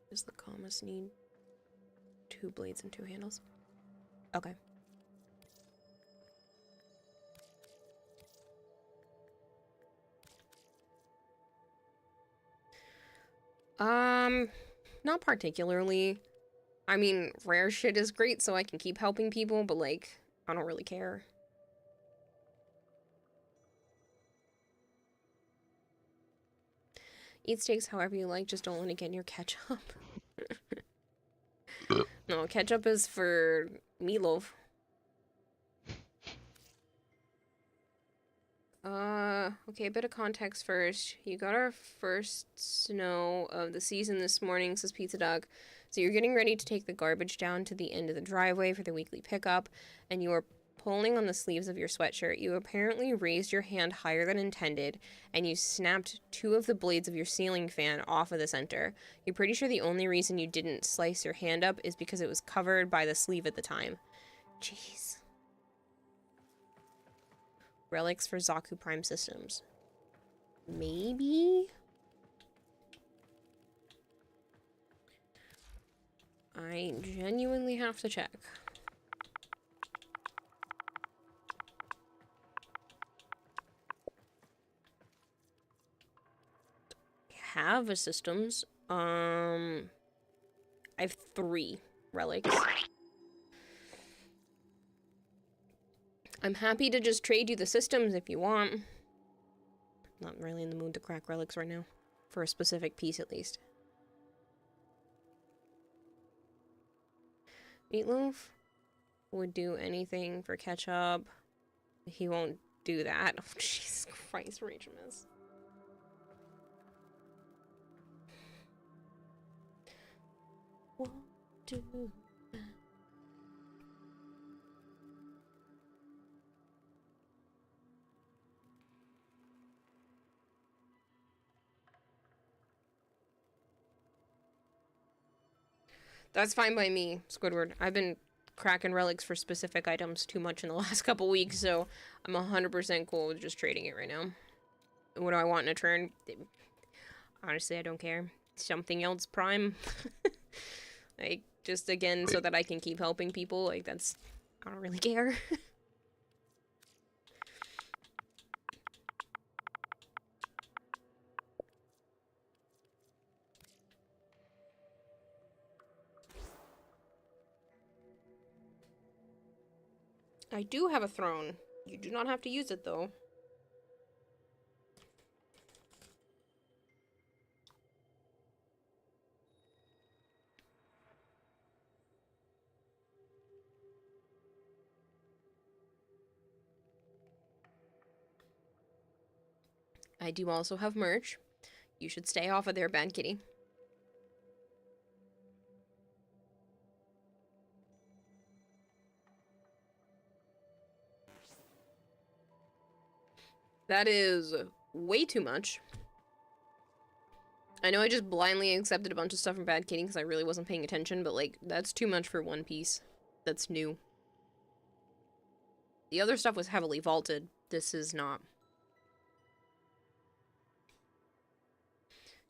Does the commas need 2 blades and 2 handles? Okay. Not particularly. I mean, rare shit is great so I can keep helping people, but like, I don't really care. Eat steaks however you like, just don't let it get near ketchup. No, ketchup is for meatloaf. Okay, a bit of context first. You got our first snow of the season this morning, says Pizza Dog. So you're getting ready to take the garbage down to the end of the driveway for the weekly pickup, and you are pulling on the sleeves of your sweatshirt. You apparently raised your hand higher than intended, and you snapped 2 of the blades of your ceiling fan off of the center. You're pretty sure the only reason you didn't slice your hand up is because it was covered by the sleeve at the time. Jeez. Relics for Zaku Prime systems. Maybe? I genuinely have to check. Have a systems. I have 3 relics. I'm happy to just trade you the systems if you want. Not really in the mood to crack relics right now. For a specific piece, at least. Meatloaf would do anything for ketchup. He won't do that. Oh, Jesus Christ, Ragemus. Won't do that. That's fine by me, Squidward. I've been cracking relics for specific items too much in the last couple weeks, so I'm 100% cool with just trading it right now. What do I want in a turn? Honestly, I don't care. Something else prime. Like, just again, so that I can keep helping people. Like, that's... I don't really care. I do have a throne. You do not have to use it, though. I do also have merch. You should stay off of there, Bad Kitty. That is way too much. I know I just blindly accepted a bunch of stuff from Bad Kitty because I really wasn't paying attention, but, like, that's too much for one piece that's new. The other stuff was heavily vaulted. This is not.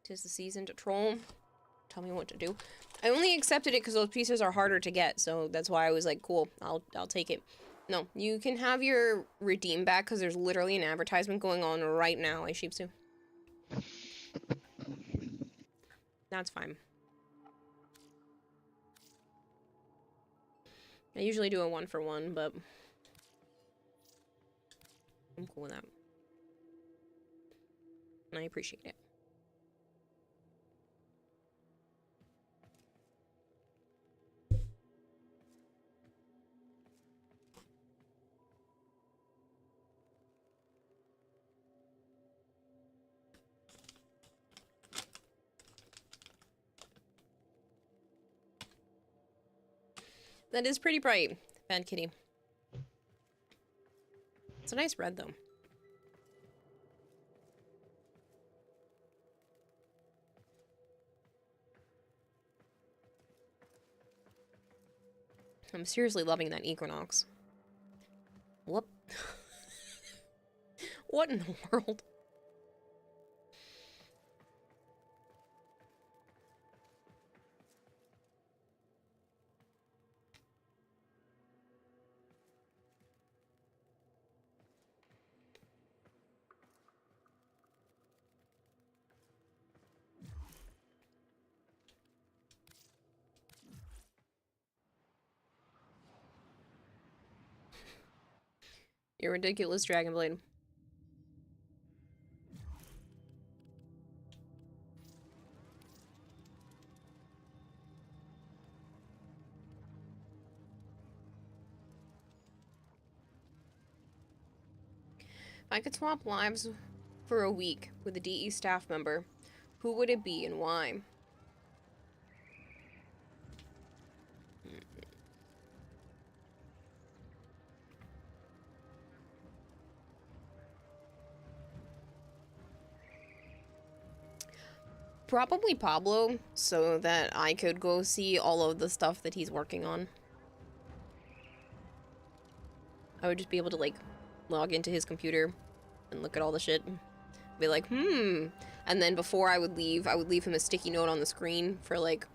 'Tis the season to troll. Tell me what to do. I only accepted it because those pieces are harder to get, so that's why I was like, cool, I'll take it. No, you can have your redeem back because there's literally an advertisement going on right now, Aishipsu. That's fine. I usually do a 1-for-1, but I'm cool with that. And I appreciate it. That is pretty bright, Bad Kitty. It's a nice red, though. I'm seriously loving that Equinox. Whoop. What in the world? You're ridiculous, Dragonblade. If I could swap lives for a week with a DE staff member, who would it be and why? Probably Pablo, so that I could go see all of the stuff that he's working on. I would just be able to, like, log into his computer and look at all the shit. Be like, And then before I would leave him a sticky note on the screen for, like,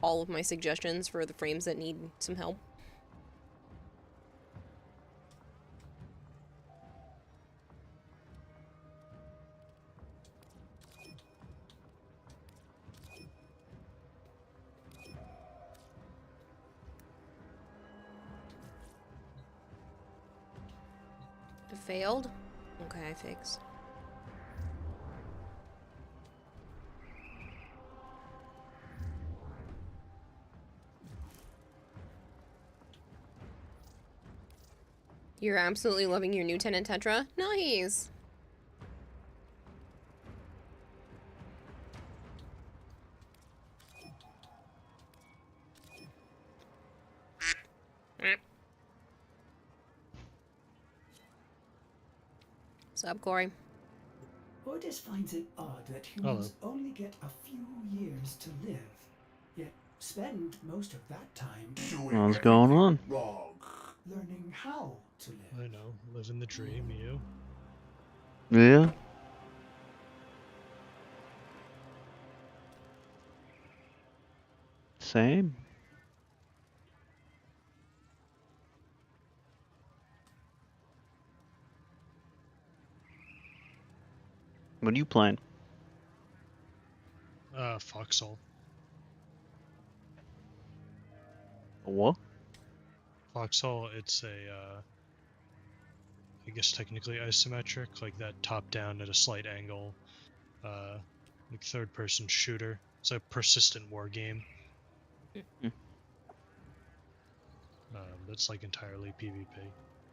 all of my suggestions for the frames that need some help. It failed? Okay, I fixed. You're absolutely loving your new tenant Tetra? Nice! What's up, Corey? Otis finds it odd that humans only get a few years to live. Yet spend most of that time What's going on? wrong, learning how to live. I know, living the dream, you. Yeah. Same. What are you playing? Foxhole. What? Foxhole, it's a, I guess technically isometric, like that top down at a slight angle, like third person shooter. It's a persistent war game. That's like entirely PvP.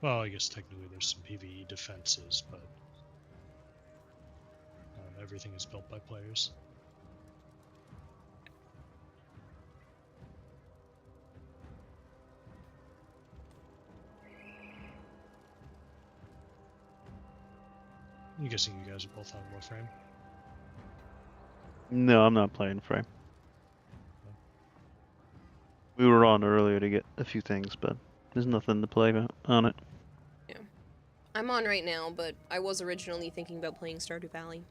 Well, I guess technically there's some PvE defenses, but everything is built by players. I'm guessing you guys are both on Warframe. No, I'm not playing Frame. We were on earlier to get a few things, but there's nothing to play on it. Yeah. I'm on right now, but I was originally thinking about playing Stardew Valley.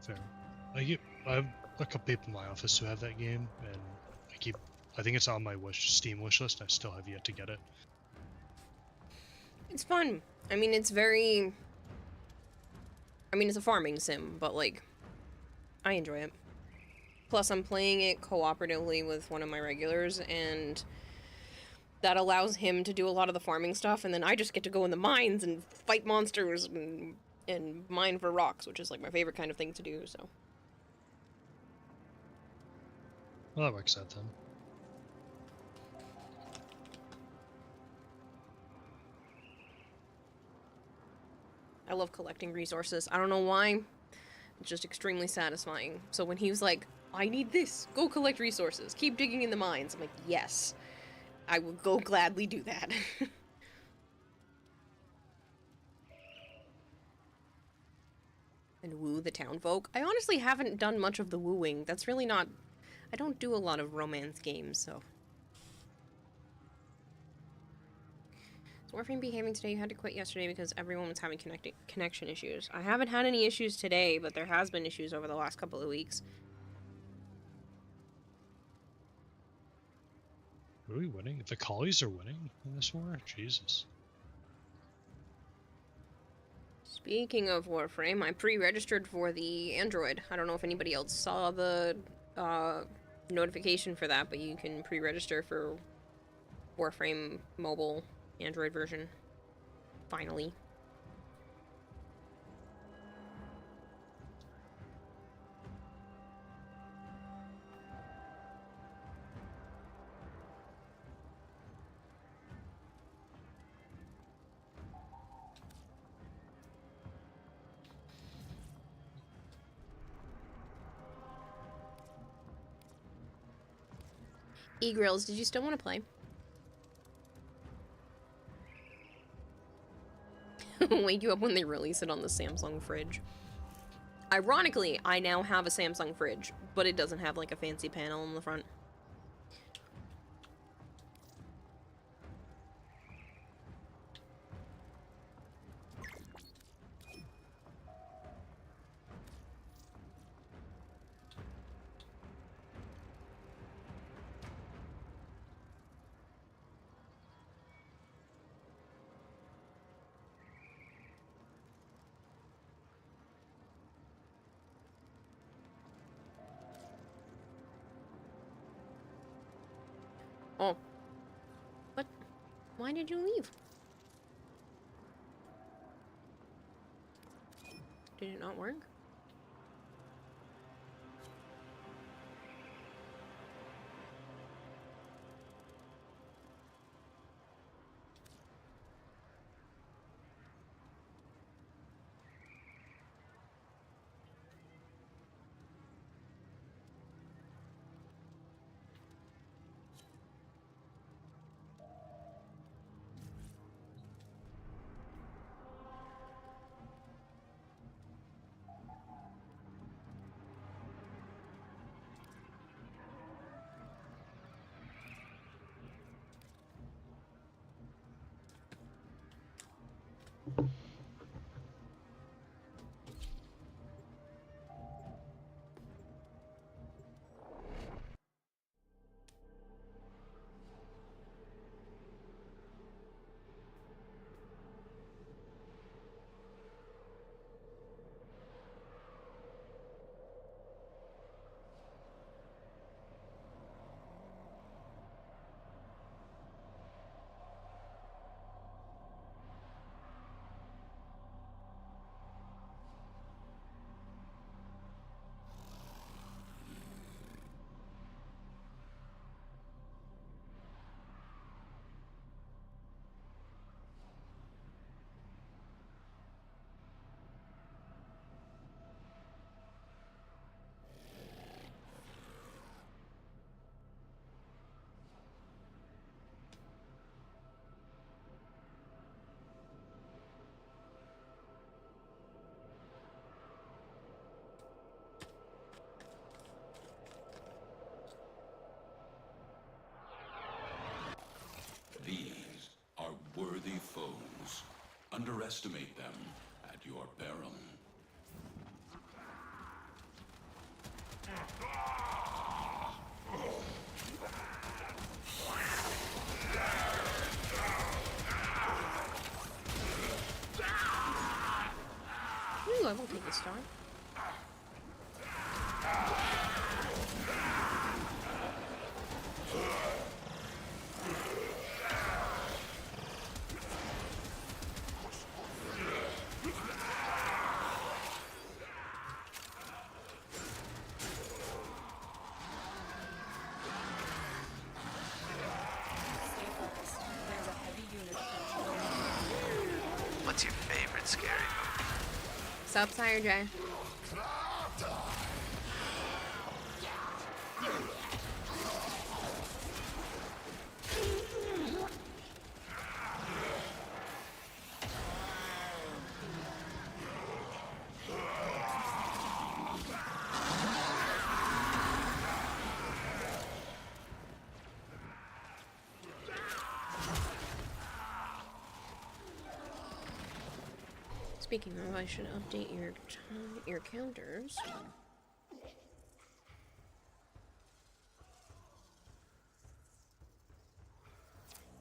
Fair. I have a couple people in my office who have that game, and I think it's on my Steam wish list. I still have yet to get it. It's fun. I mean, it's a farming sim, but like, I enjoy it. Plus, I'm playing it cooperatively with one of my regulars, and that allows him to do a lot of the farming stuff, and then I just get to go in the mines and fight monsters and mine for rocks, which is like my favorite kind of thing to do, so. Well, that works out then. I love collecting resources. I don't know why. It's just extremely satisfying. So when he was like, I need this, go collect resources, keep digging in the mines, I'm like, yes, I will go gladly do that. And woo the town folk. I honestly haven't done much of the wooing. That's really not... I don't do a lot of romance games, so... Is Warframe behaving today? You had to quit yesterday because everyone was having connection issues. I haven't had any issues today, but there has been issues over the last couple of weeks. Are we winning? The collies are winning in this war? Jesus. Speaking of Warframe, I pre-registered for the Android. I don't know if anybody else saw the notification for that, but you can pre-register for Warframe mobile Android version. Finally. E-Grills, did you still want to play? Wake you up when they release it on the Samsung fridge. Ironically, I now have a Samsung fridge, but it doesn't have like a fancy panel on the front. Oh. What? Why did you leave? Did it not work? Underestimate them at your peril. Ooh, I will take this star. What's your favorite scary movie? Sup, Sire J? Speaking of, I should update your counters.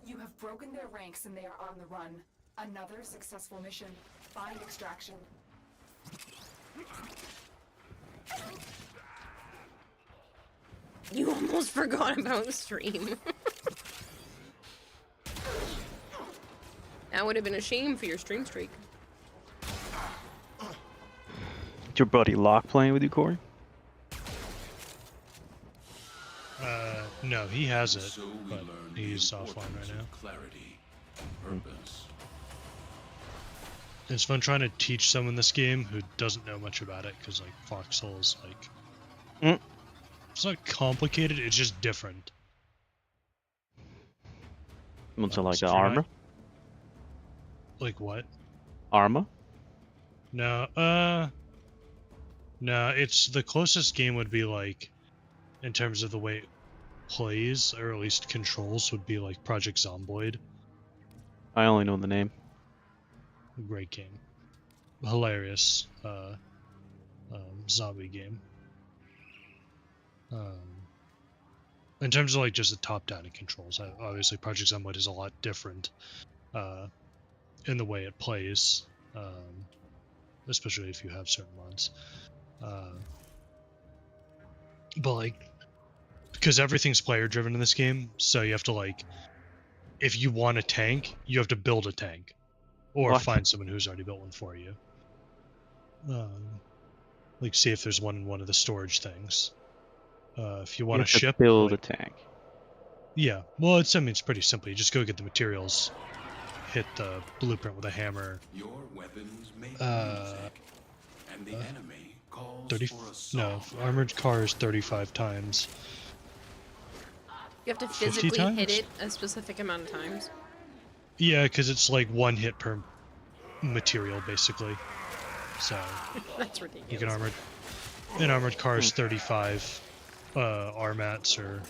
You have broken their ranks and they are on the run. Another successful mission. Find extraction. You almost forgot about the stream. That would have been a shame for your stream streak. Is your buddy Locke playing with you, Corey? No, he has it, but he's offline right now. Clarity, purpose. It's fun trying to teach someone this game who doesn't know much about it, because like Foxhole is like, it's not complicated. It's just different. What's it like the armor? Like what? Armor? No, no. It's the closest game would be like, in terms of the way it plays, or at least controls, would be like Project Zomboid. I only know the name. Great game, hilarious zombie game. In terms of like just the top-down controls, obviously Project Zomboid is a lot different in the way it plays, especially if you have certain mods. But like, because everything's player-driven in this game, so you have to like, if you want a tank, you have to build a tank. Or find someone who's already built one for you. Like, see if there's one in one of the storage things. If you want a ship, build a tank. Yeah, well, I mean, it's pretty simple. You just go get the materials, hit the blueprint with a hammer. Your weapons make music, and the enemy calls 30. For a song. No, armored car is 35 times. You have to 50 physically times? hit it a specific amount of times. Yeah, because it's like one hit per material, basically. So That's ridiculous. you can an armored car is 35 RMATs or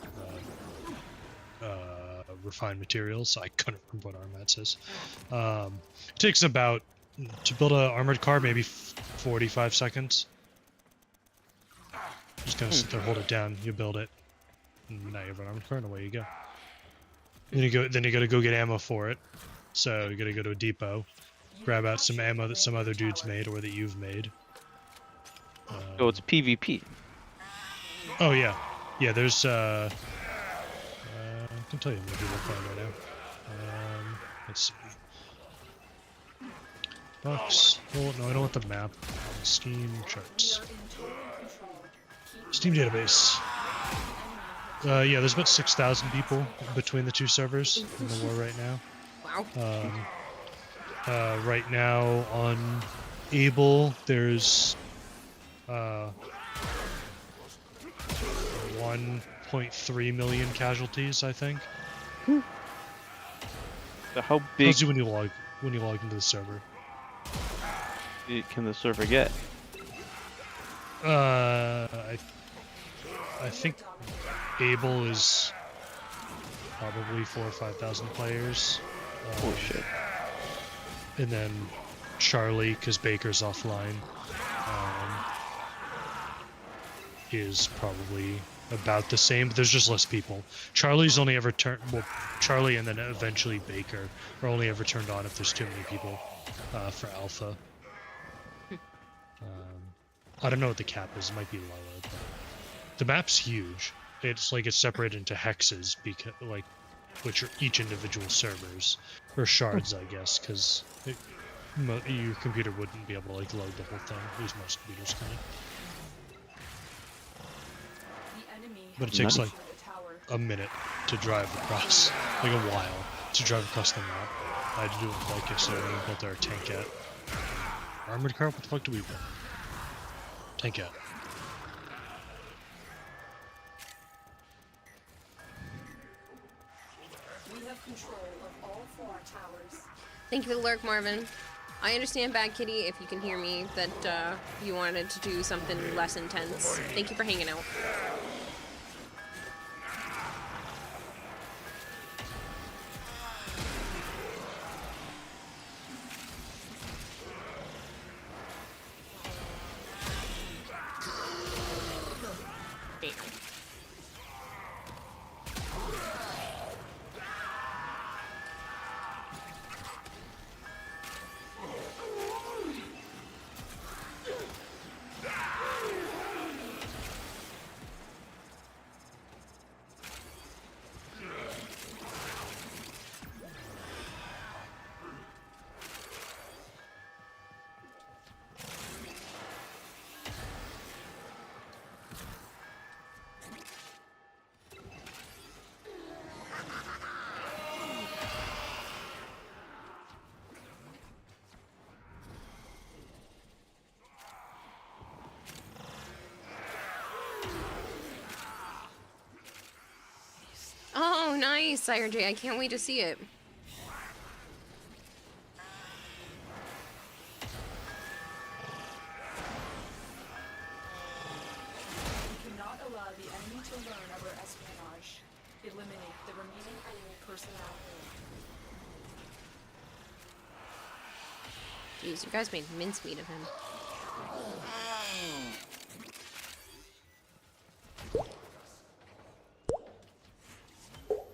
refined materials. I couldn't remember what RMATs is. It takes about, to build an armored car, maybe 45 seconds. Just gonna sit there, hold it down, you build it, and now you have an armored car, and away you go. Then you gotta go get ammo for it. So you gotta go to a depot, grab out some ammo that some other dudes made or that you've made. Oh, it's PvP. Oh yeah, yeah. There's I can tell you what people are playing right now. Let's see. Box. Oh no, I don't want the map. Steam charts. Steam database. Yeah, there's about 6,000 people between the two servers in the war right now. Wow. Right now on Able, there's 1.3 million casualties, I think. So how big when you log into the server? Can the server get? I think Able is probably 4,000 or 5,000 players. Oh shit. And then Charlie, because Baker's offline, is probably about the same, but there's just less people. Charlie's only ever turned, well, Charlie and then eventually Baker are only ever turned on if there's too many people for Alpha. I don't know what the cap is, it might be lower, but the map's huge. It's like it's separated into hexes, because like, which are each individual servers, or shards, I guess, because your computer wouldn't be able to like load the whole thing. At least most computers can't. But it takes like a minute to drive across, like a while, to drive across the map. I had to do it with like yesterday when we built our tankette. Armored car? What the fuck do we build? Tankette. We have control of all 4 towers. Thank you for the lurk, Marvin. I understand, Bad Kitty, if you can hear me, that you wanted to do something less intense. Thank you for hanging out. Oh, nice, Sire J. I can't wait to see it. We cannot allow the enemy to learn of our espionage. Eliminate the remaining enemy personnel. Jeez, you guys made mincemeat of him.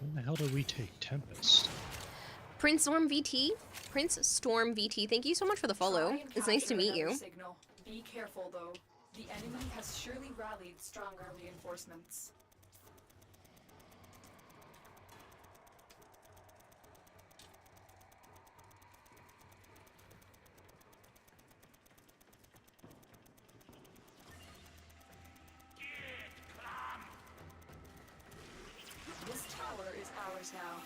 When the hell did we take Tempest? Prince Storm VT? Prince Storm VT, thank you so much for the follow. It's nice to meet you. Signal. Be careful, though. The enemy has surely rallied stronger reinforcements. This tower is ours now.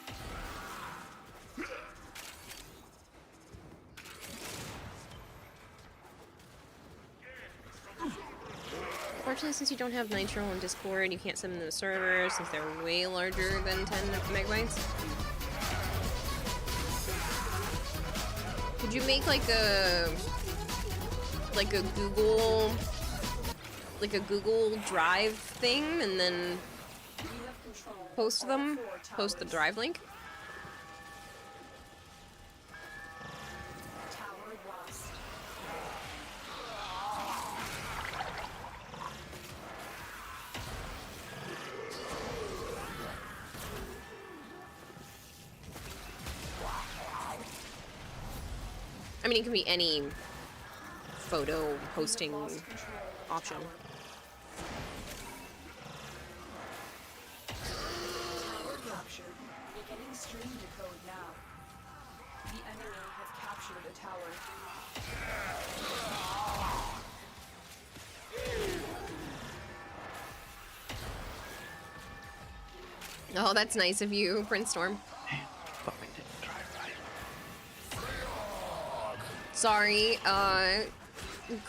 Fortunately, since you don't have Nitro on Discord, you can't send them to the server since they're way larger than 10 megabytes. Could you make like a Google Drive thing and then post the Drive link? I mean, it can be any photo hosting option. Tower captured. Beginning stream decode now. The enemy have captured a tower. Oh, that's nice of you, Prince Storm. Sorry,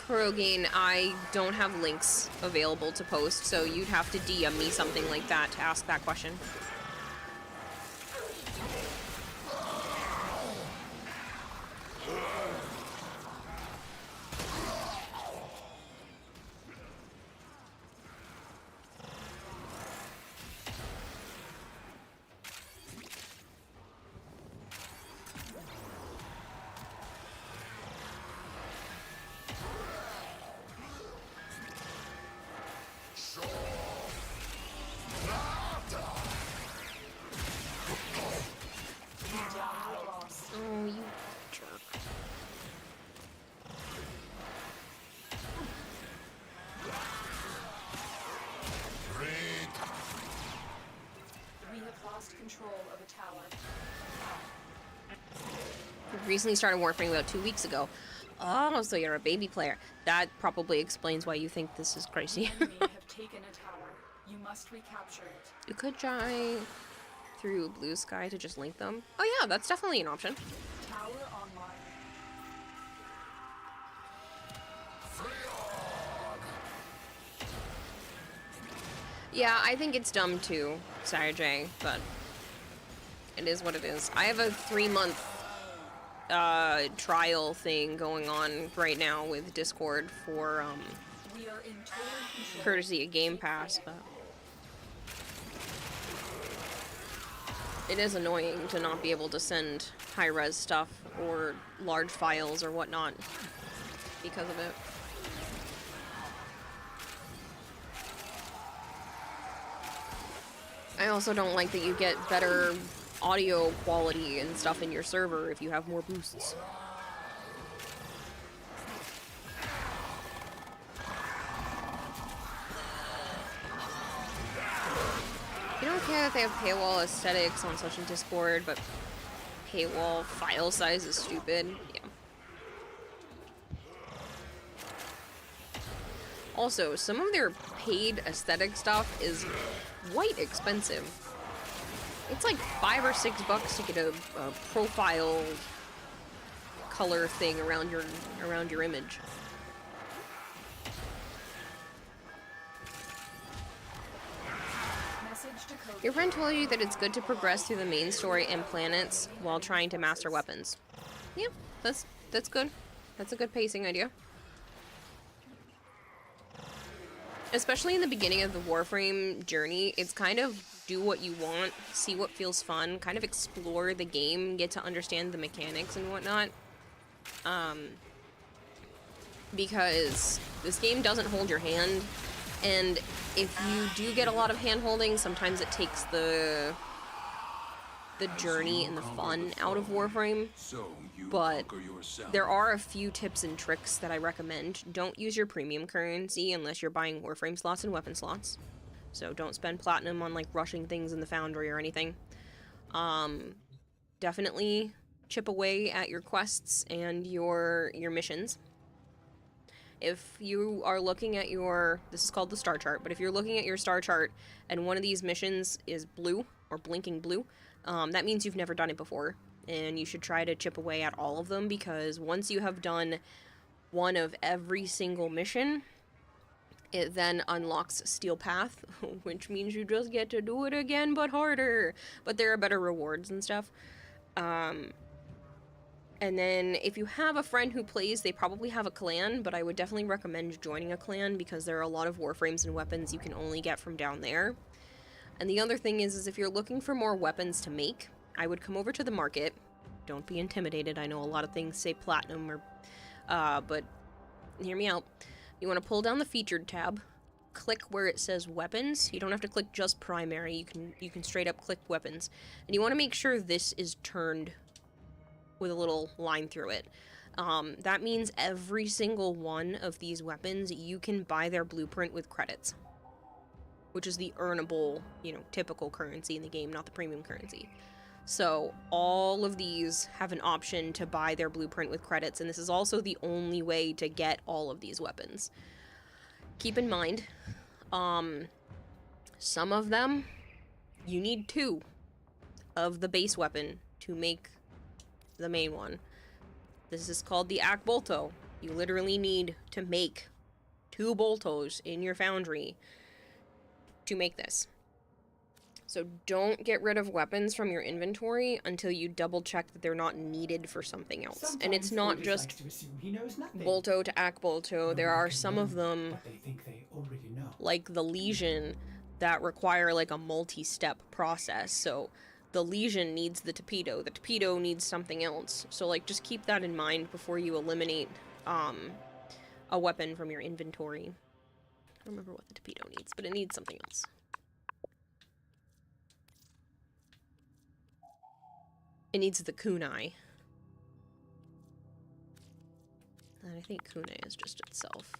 Kurogane, I don't have links available to post, so you'd have to DM me something like that to ask that question. recently started Warframe about 2 weeks ago. Oh, so you're a baby player. That probably explains why you think this is crazy. The enemy have taken a tower. You must recapture it. You could try through Blue Sky to just link them. Oh yeah, that's definitely an option. Tower online. Yeah, I think it's dumb too, Sire J, but it is what it is. I have a 3-month trial thing going on right now with Discord for We are in total control. courtesy of Game Pass, but it is annoying to not be able to send high-res stuff or large files or whatnot because of it. I also don't like that you get better audio quality and stuff in your server if you have more boosts. You don't care that they have paywall aesthetics on such a Discord, but paywall file size is stupid. Yeah. Also, some of their paid aesthetic stuff is quite expensive. It's like $5 or $6 to get a profile color thing around your image. Your friend told you that it's good to progress through the main story and planets while trying to master weapons. Yeah, that's good. That's a good pacing idea. Especially in the beginning of the Warframe journey, it's kind of do what you want, see what feels fun, kind of explore the game, get to understand the mechanics and whatnot. Because this game doesn't hold your hand, and if you do get a lot of hand-holding, sometimes it takes the journey and the fun out of Warframe. But there are a few tips and tricks that I recommend. Don't use your premium currency unless you're buying Warframe slots and weapon slots. So don't spend platinum on like rushing things in the foundry or anything. Definitely chip away at your quests and your missions. If you are looking at your, this is called the star chart, but if you're looking at your star chart and one of these missions is blue or blinking blue, that means you've never done it before, and you should try to chip away at all of them, because once you have done one of every single mission, it then unlocks Steel Path, which means you just get to do it again, but harder. But there are better rewards and stuff. And then if you have a friend who plays, they probably have a clan, but I would definitely recommend joining a clan because there are a lot of Warframes and weapons you can only get from down there. And the other thing is if you're looking for more weapons to make, I would come over to the market. Don't be intimidated. I know a lot of things say platinum or, but hear me out. You want to pull down the featured tab, click where it says weapons. You don't have to click just primary. You can straight up click weapons. And you want to make sure this is turned with a little line through it. That means every single one of these weapons, you can buy their blueprint with credits, which is the earnable, typical currency in the game, not the premium currency. So all of these have an option to buy their blueprint with credits, and this is also the only way to get all of these weapons. Keep in mind, some of them, you need 2 of the base weapon to make the main one. This is called the Ak Bolto. You literally need to make 2 Boltos in your foundry to make this. So don't get rid of weapons from your inventory until you double check that they're not needed for something else. Sometimes And it's not Fortis just likes to assume he knows nothing. Bolto to Ak Bolto. There are some of them, But they think they already know. like the Legion, that require like a multi-step process. So the Legion needs the torpedo needs something else. So like just keep that in mind before you eliminate a weapon from your inventory. I don't remember what the torpedo needs, but it needs something else. It needs the kunai. And I think kunai is just itself.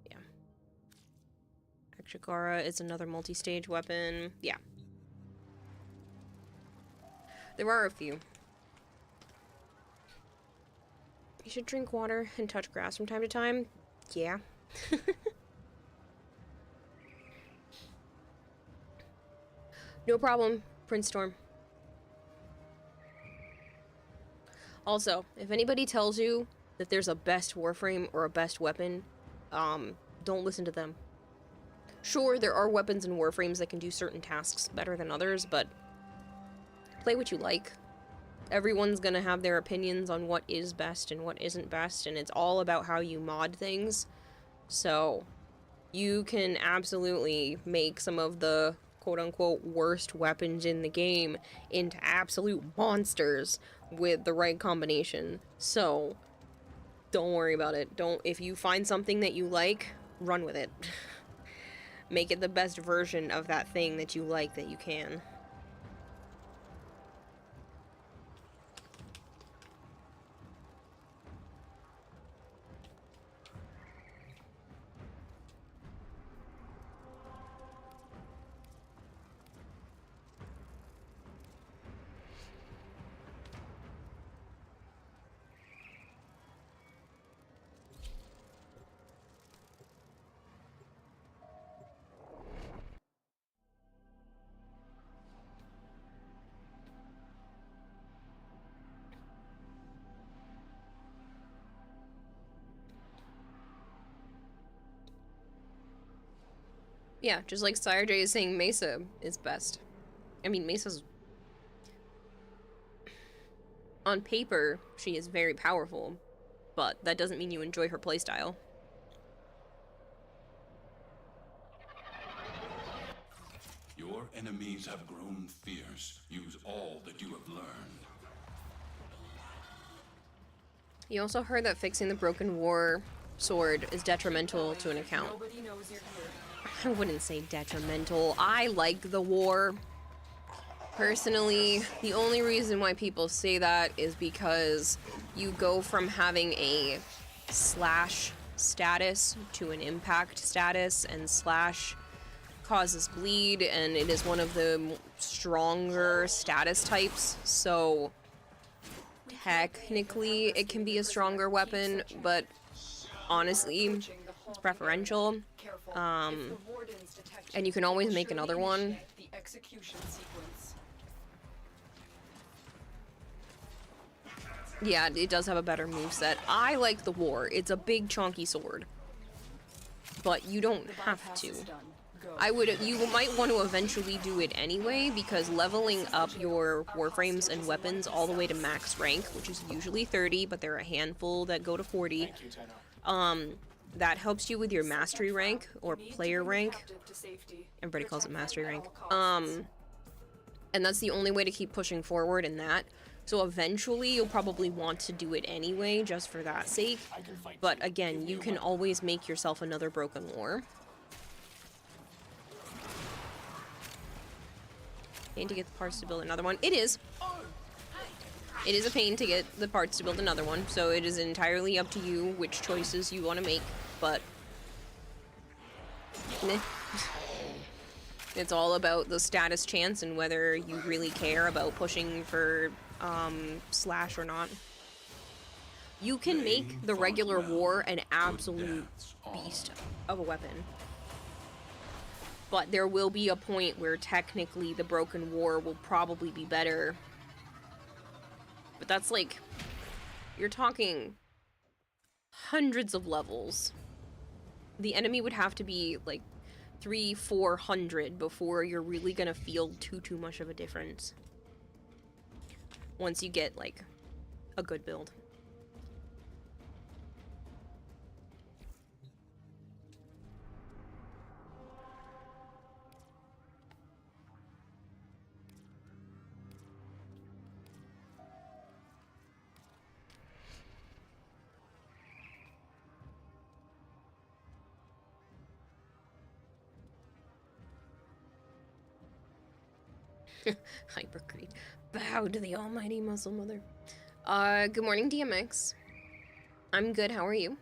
Yeah. Akshakara is another multi-stage weapon. Yeah. There are a few. You should drink water and touch grass from time to time. Yeah. No problem, Prince Storm. Also, if anybody tells you that there's a best warframe or a best weapon, don't listen to them. Sure, there are weapons and warframes that can do certain tasks better than others, but play what you like. Everyone's gonna have their opinions on what is best and what isn't best, and it's all about how you mod things. So, you can absolutely make some of the quote-unquote worst weapons in the game into absolute monsters with the right combination. So, don't worry about it. If you find something that you like, run with it. Make it the best version of that thing that you like that you can. Yeah, just like Sire J is saying Mesa is best. I mean, Mesa's... On paper, she is very powerful, but that doesn't mean you enjoy her playstyle. Your enemies have grown fierce. Use all that you have learned. You also heard that fixing the broken war sword is detrimental to an account. I wouldn't say detrimental. I like the war. Personally, the only reason why people say that is because you go from having a slash status to an impact status, and slash causes bleed, and it is one of the stronger status types, so technically it can be a stronger weapon, but honestly, it's preferential. And you can always make another one. Yeah, it does have a better moveset. I like the war. It's a big chunky sword. But you don't have to. You might want to eventually do it anyway, because leveling up your warframes and weapons all the way to max rank, which is usually 30, but there are a handful that go to 40, that helps you with your mastery rank, or player rank. Everybody calls it mastery rank. And that's the only way to keep pushing forward in that. So eventually you'll probably want to do it anyway, just for that sake. But again, you can always make yourself another Broken War. Pain to get the parts to build another one. It is. It is a pain to get the parts to build another one, so it is entirely up to you which choices you want to make, but... meh. It's all about the status chance and whether you really care about pushing for slash or not. You can make the regular war an absolute beast of a weapon. But there will be a point where technically the Broken War will probably be better. But that's like, you're talking hundreds of levels. The enemy would have to be like 300-400 before you're really gonna feel too much of a difference. Once you get like a good build. Hypercrete. Bow to the almighty muscle mother. Good morning, DMX. I'm good, how are you?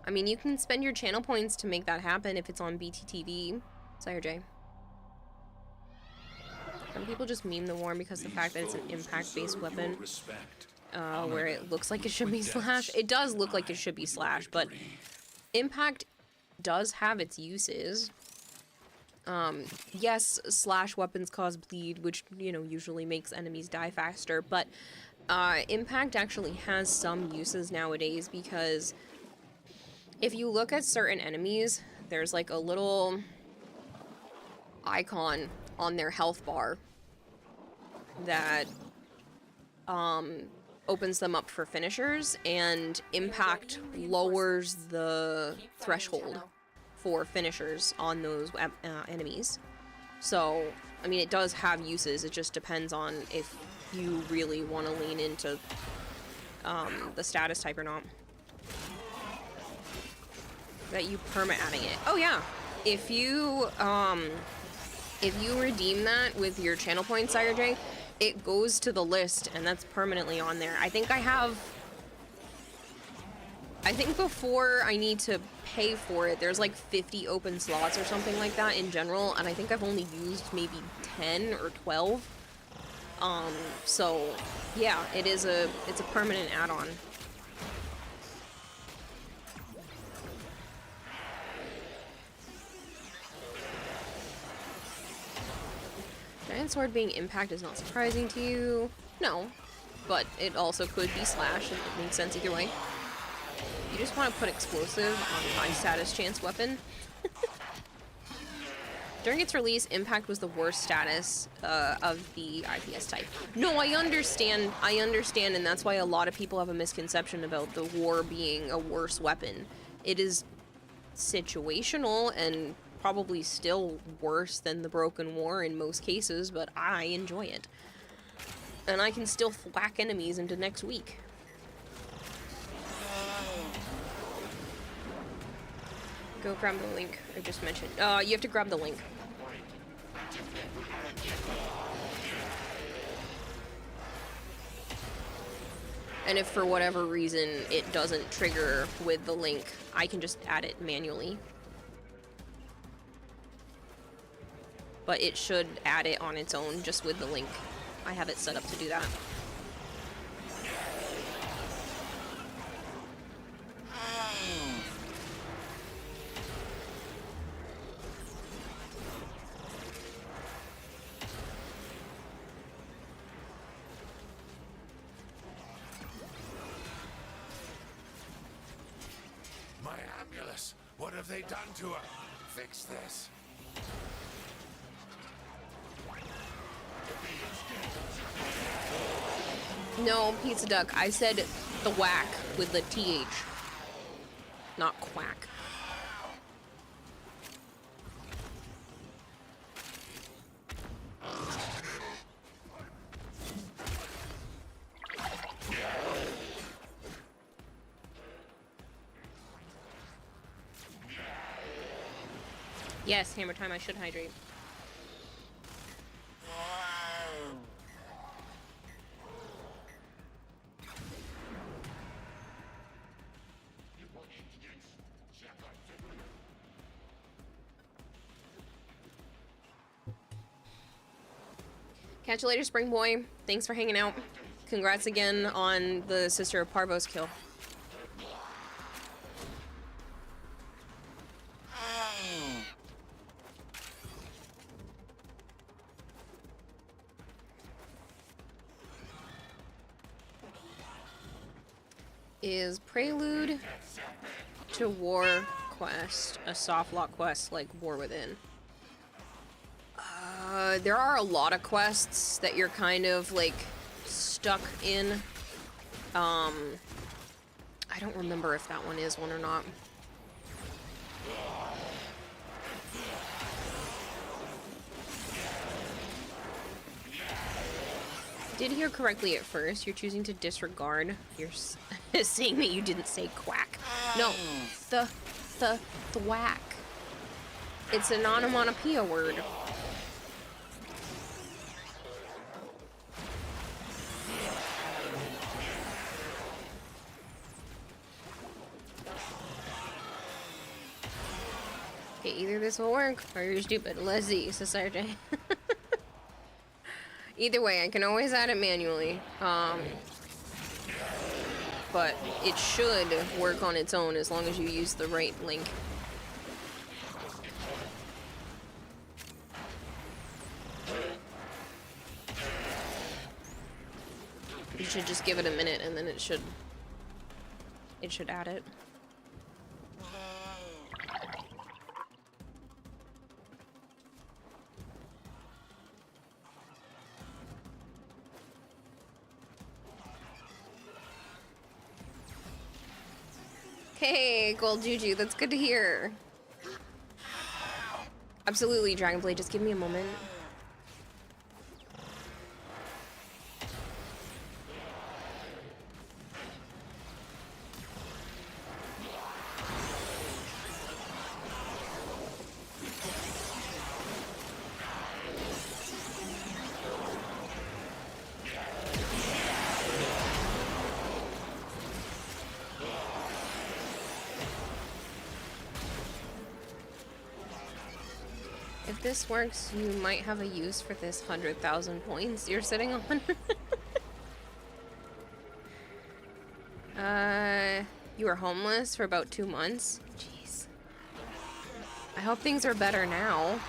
I mean, you can spend your channel points to make that happen if it's on BTTV. Sire J. Some people just meme the worm because of the fact that it's an impact-based weapon. Where it looks like it should be slash. It does look like it should be slash, but impact does have its uses. Yes, slash weapons cause bleed, which, you know, usually makes enemies die faster, but impact actually has some uses nowadays, because if you look at certain enemies, there's like a little icon on their health bar that opens them up for finishers, and impact lowers the threshold for finishers on those enemies. So, I mean, it does have uses, it just depends on if you really want to lean into the status type or not. That you perma-adding it. Oh yeah, if you redeem that with your channel points, Sire J, it goes to the list, and that's permanently on there. I think before I need to pay for it, there's like 50 open slots or something like that in general, and I think I've only used maybe 10 or 12. So yeah, it's a permanent add-on. Giant sword being impact is not surprising to you. No, but it also could be slash, and it makes sense either way. You just want to put explosive on high status chance weapon. During its release, impact was the worst status of the IPS type. No, I understand, and that's why a lot of people have a misconception about the war being a worse weapon. It is situational and probably still worse than the Broken War in most cases, but I enjoy it. And I can still thwack enemies into next week. Go grab the link I just mentioned. You have to grab the link. And if for whatever reason it doesn't trigger with the link, I can just add it manually. But it should add it on its own just with the link. I have it set up to do that. My ambulance! What have they done to her? Fix this. No, Pizza Duck, I said the whack with the TH, not quack. Yes, hammer time, I should hydrate. Catch you later, Spring Boy. Thanks for hanging out. Congrats again on the Sister of Parvos kill. Is Prelude to War quest a soft lock quest like War Within? There are a lot of quests that you're kind of like stuck in. I don't remember if that one is one or not. Did hear correctly at first. You're choosing to disregard. You're saying that you didn't say quack. No, the thwack. It's an onomatopoeia word. Okay, either this will work or you're stupid. Let's see, Society. Either way, I can always add it manually. But it should work on its own as long as you use the right link. You should just give it a minute and then it should add it. Hey, Gold Juju, that's good to hear. Absolutely, Dragonblade, just give me a moment. If this works, you might have a use for this 100,000 points you're sitting on. You were homeless for about 2 months? Jeez. I hope things are better now.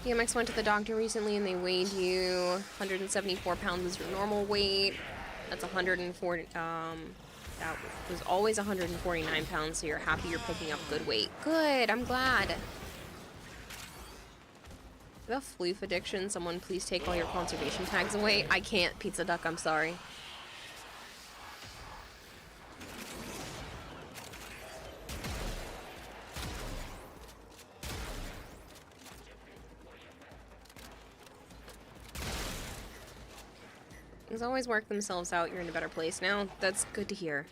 DMX went to the doctor recently and they weighed you. 174 pounds is your normal weight. That's 140, that was always 149 pounds, so you're happy you're picking up good weight. Good, I'm glad. The floof addiction, someone please take all your conservation tags away. I can't, Pizza Duck, I'm sorry. Things always work themselves out. You're in a better place now. That's good to hear.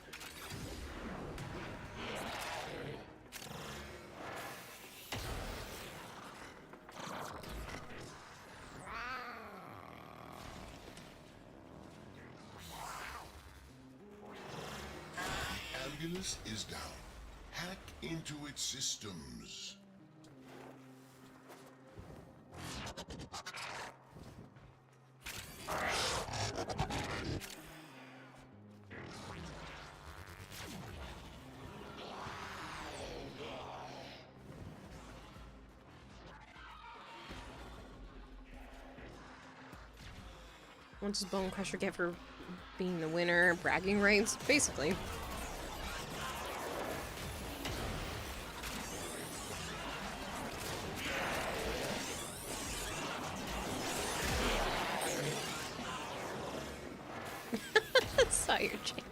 Ambulance is down. Hack into its systems. What does Bone Crusher get for being the winner? Bragging rights? Basically. Sire Jamie.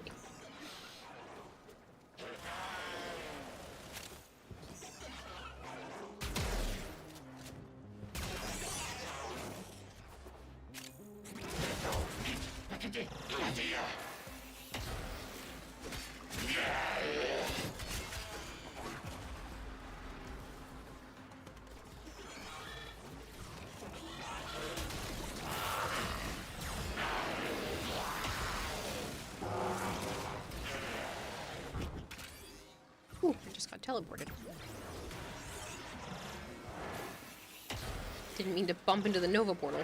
Ooh, I just got teleported. Didn't mean to bump into the Nova portal.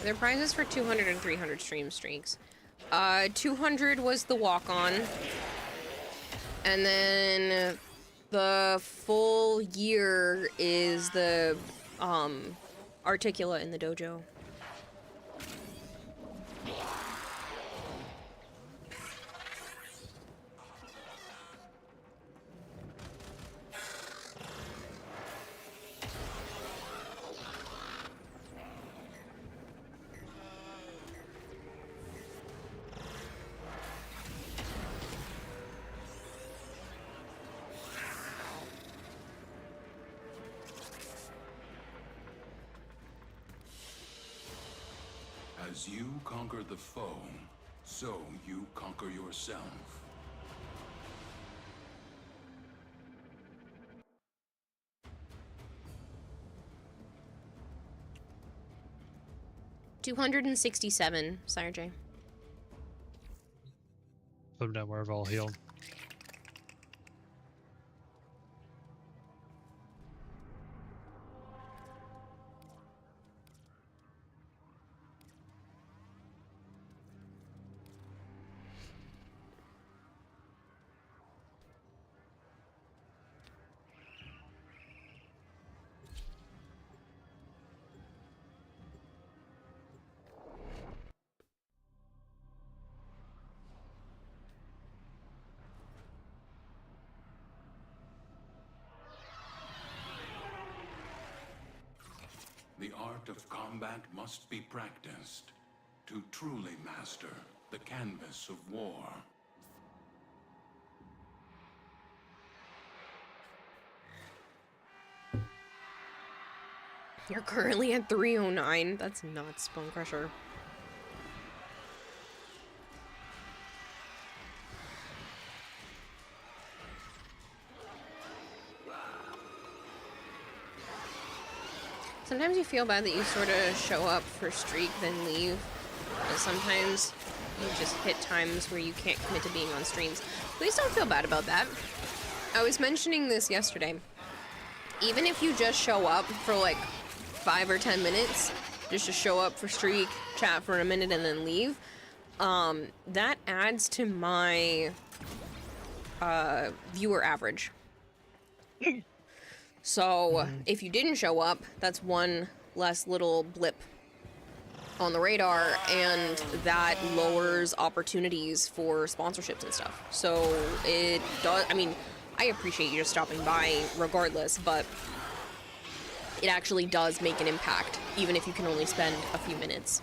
There are prizes for 200 and 300 stream streaks. 200 was the walk-on. And then the full year is the Articulate in the dojo. As you conquer the foe, so you conquer yourself. 267, Sire J. Put them down where I've all healed. The art of combat must be practiced to truly master the canvas of war. You're currently at 309. That's nuts, Bone Crusher. Sometimes you feel bad that you sort of show up for streak, then leave. But sometimes you just hit times where you can't commit to being on streams. Please don't feel bad about that. I was mentioning this yesterday. Even if you just show up for like 5 or 10 minutes, just to show up for streak, chat for a minute, and then leave, that adds to my viewer average. So if you didn't show up, that's one less little blip on the radar, and that lowers opportunities for sponsorships and stuff. So it does, I mean, I appreciate you just stopping by regardless, but it actually does make an impact, even if you can only spend a few minutes.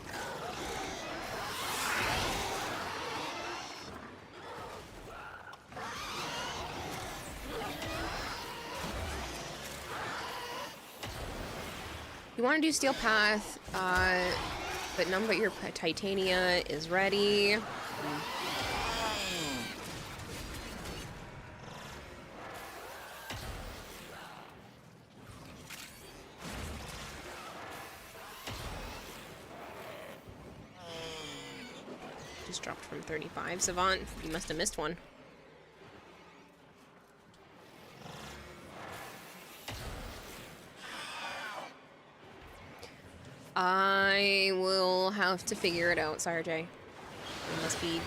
You want to do Steel Path, but none but your Titania is ready. Just dropped from 35. Savant, you must have missed one. I will have to figure it out, Sire J. It must be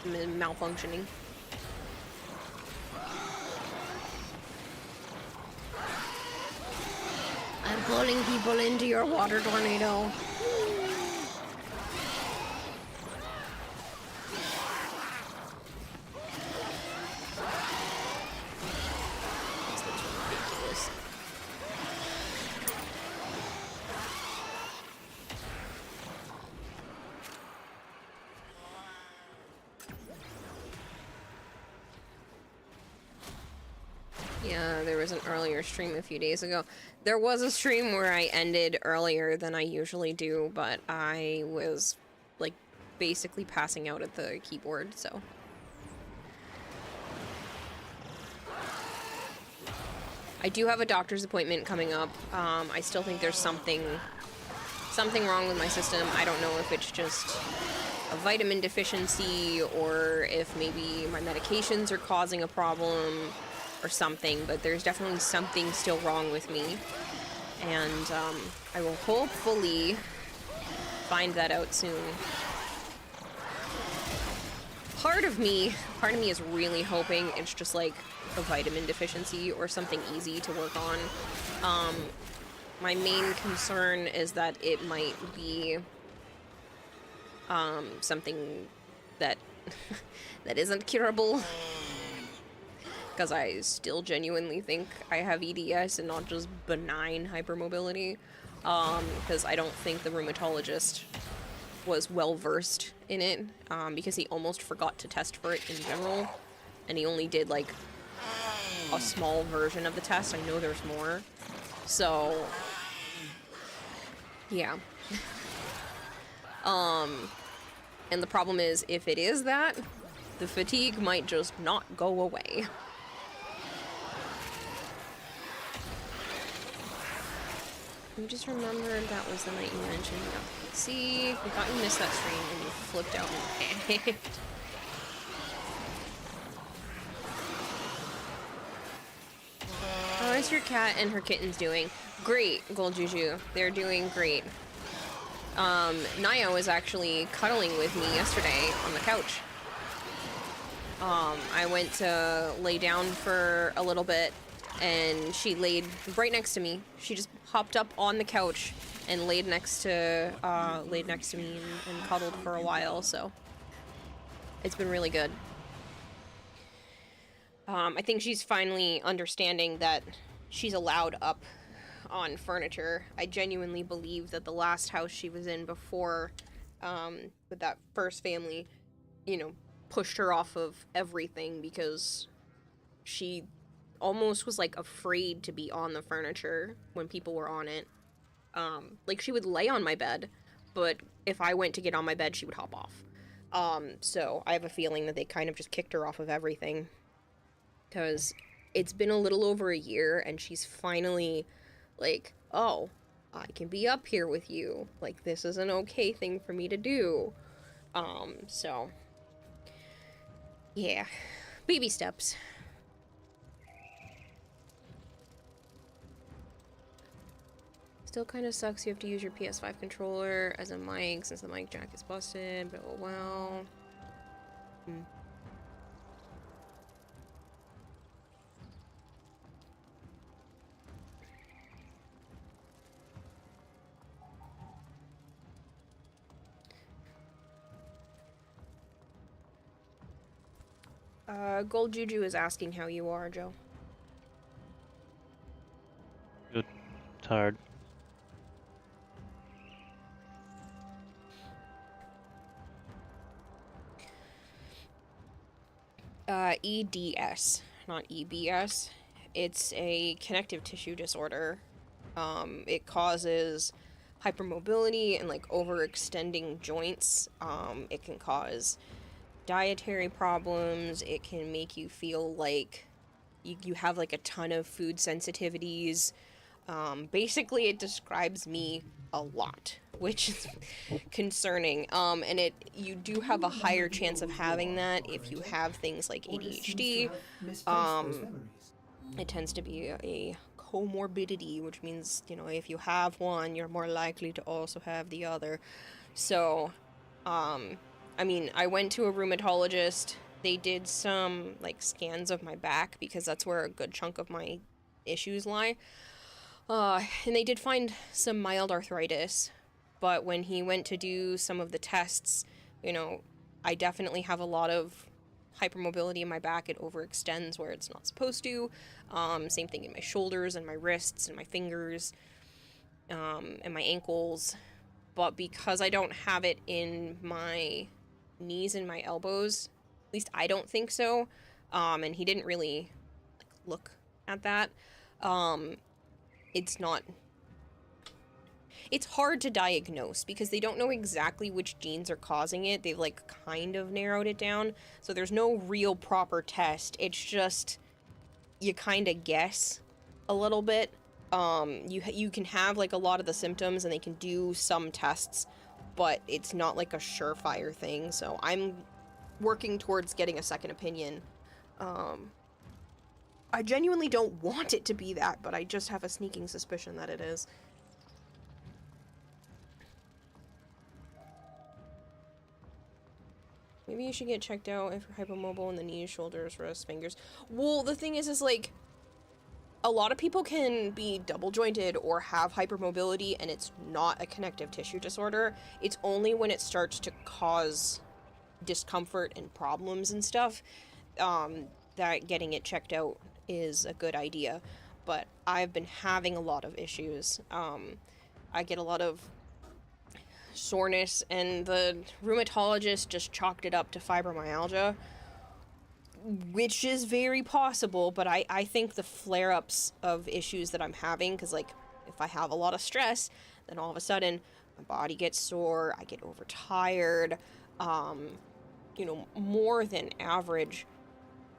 malfunctioning. I'm pulling people into your water tornado. This looks ridiculous. Yeah, there was an earlier stream a few days ago. There was a stream where I ended earlier than I usually do, but I was, like, basically passing out at the keyboard, so. I do have a doctor's appointment coming up. I still think there's something wrong with my system. I don't know if it's just a vitamin deficiency or if maybe my medications are causing a problem or something, but there's definitely something still wrong with me, and I will hopefully find that out soon. Part of me is really hoping it's just like a vitamin deficiency or something easy to work on. My main concern is that it might be something that that isn't curable. Because I still genuinely think I have EDS and not just benign hypermobility. Because I don't think the rheumatologist was well versed in it, because he almost forgot to test for it in general, and he only did like a small version of the test. I know there's more. So yeah. And the problem is, if it is that, the fatigue might just not go away. You just remembered that was the night you mentioned. Yeah. See, we thought you missed that stream and you flipped out and panicked. How is your cat and her kittens doing? Great, Gold Juju. They're doing great. Naya was actually cuddling with me yesterday on the couch. I went to lay down for a little bit and she laid right next to me. She just hopped up on the couch and laid next to me and cuddled for a while, so it's been really good. I think she's finally understanding that she's allowed up on furniture. I genuinely believe that the last house she was in before, with that first family, you know, pushed her off of everything because she almost was like afraid to be on the furniture when people were on it. Like she would lay on my bed, but if I went to get on my bed, she would hop off. So I have a feeling that they kind of just kicked her off of everything, because it's been a little over a year and she's finally like, oh, I can be up here with you. Like, this is an okay thing for me to do. So yeah, baby steps. Still kind of sucks you have to use your PS5 controller as a mic since the mic jack is busted, but oh well. Gold Juju is asking how you are, Joe. Good. Tired. EDS, not EBS. It's a connective tissue disorder. It causes hypermobility and like overextending joints. It can cause dietary problems. It can make you feel like you have like a ton of food sensitivities. Basically it describes me a lot, which is concerning. And you do have a higher chance of having that if you have things like ADHD. It tends to be a comorbidity, which means, you know, if you have one, you're more likely to also have the other. So, I mean, I went to a rheumatologist. They did some, like, scans of my back because that's where a good chunk of my issues lie. And they did find some mild arthritis, but when he went to do some of the tests, you know, I definitely have a lot of hypermobility in my back. It overextends where it's not supposed to. Same thing in my shoulders and my wrists and my fingers, and my ankles. But because I don't have it in my knees and my elbows, at least I don't think so, and he didn't really look at that, it's hard to diagnose because they don't know exactly which genes are causing it. They've like kind of narrowed it down, so there's no real proper test. It's just you kind of guess a little bit. You can have like a lot of the symptoms and they can do some tests, but it's not like a surefire thing. So I'm working towards getting a second opinion. I genuinely don't want it to be that, but I just have a sneaking suspicion that it is. Maybe you should get checked out if you're hypermobile in the knees, shoulders, wrists, fingers. Well, the thing is like, a lot of people can be double jointed or have hypermobility and it's not a connective tissue disorder. It's only when it starts to cause discomfort and problems and stuff, that getting it checked out is a good idea. But I've been having a lot of issues. I get a lot of soreness, and the rheumatologist just chalked it up to fibromyalgia, which is very possible, but I think the flare-ups of issues that I'm having, because like if I have a lot of stress, then all of a sudden my body gets sore, I get overtired, you know, more than average.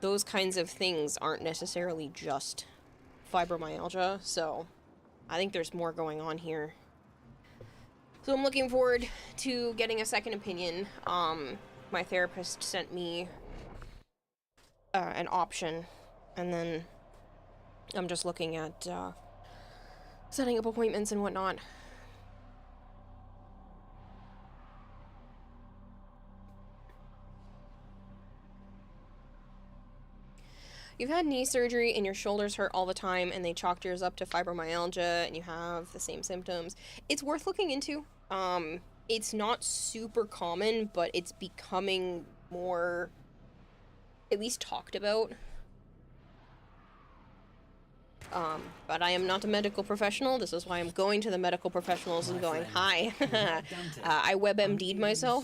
Those kinds of things aren't necessarily just fibromyalgia, so I think there's more going on here. So I'm looking forward to getting a second opinion. My therapist sent me an option, and then I'm just looking at setting up appointments and whatnot. You've had knee surgery and your shoulders hurt all the time and they chalked yours up to fibromyalgia and you have the same symptoms. It's worth looking into. It's not super common, but it's becoming more, at least talked about. But I am not a medical professional. This is why I'm going to the medical professionals and going, hi, I WebMD'd myself.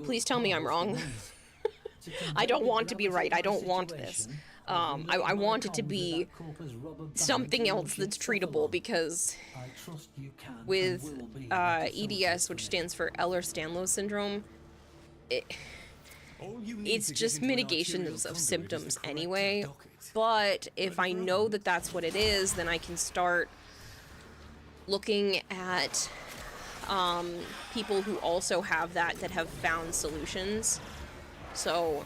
Please tell me I'm wrong. I don't want to be right. I don't want this. I want it to be something else that's treatable, because with EDS, which stands for Ehlers-Danlos syndrome, it's just mitigation of symptoms anyway. But if I know that that's what it is, then I can start looking at people who also have that have found solutions. So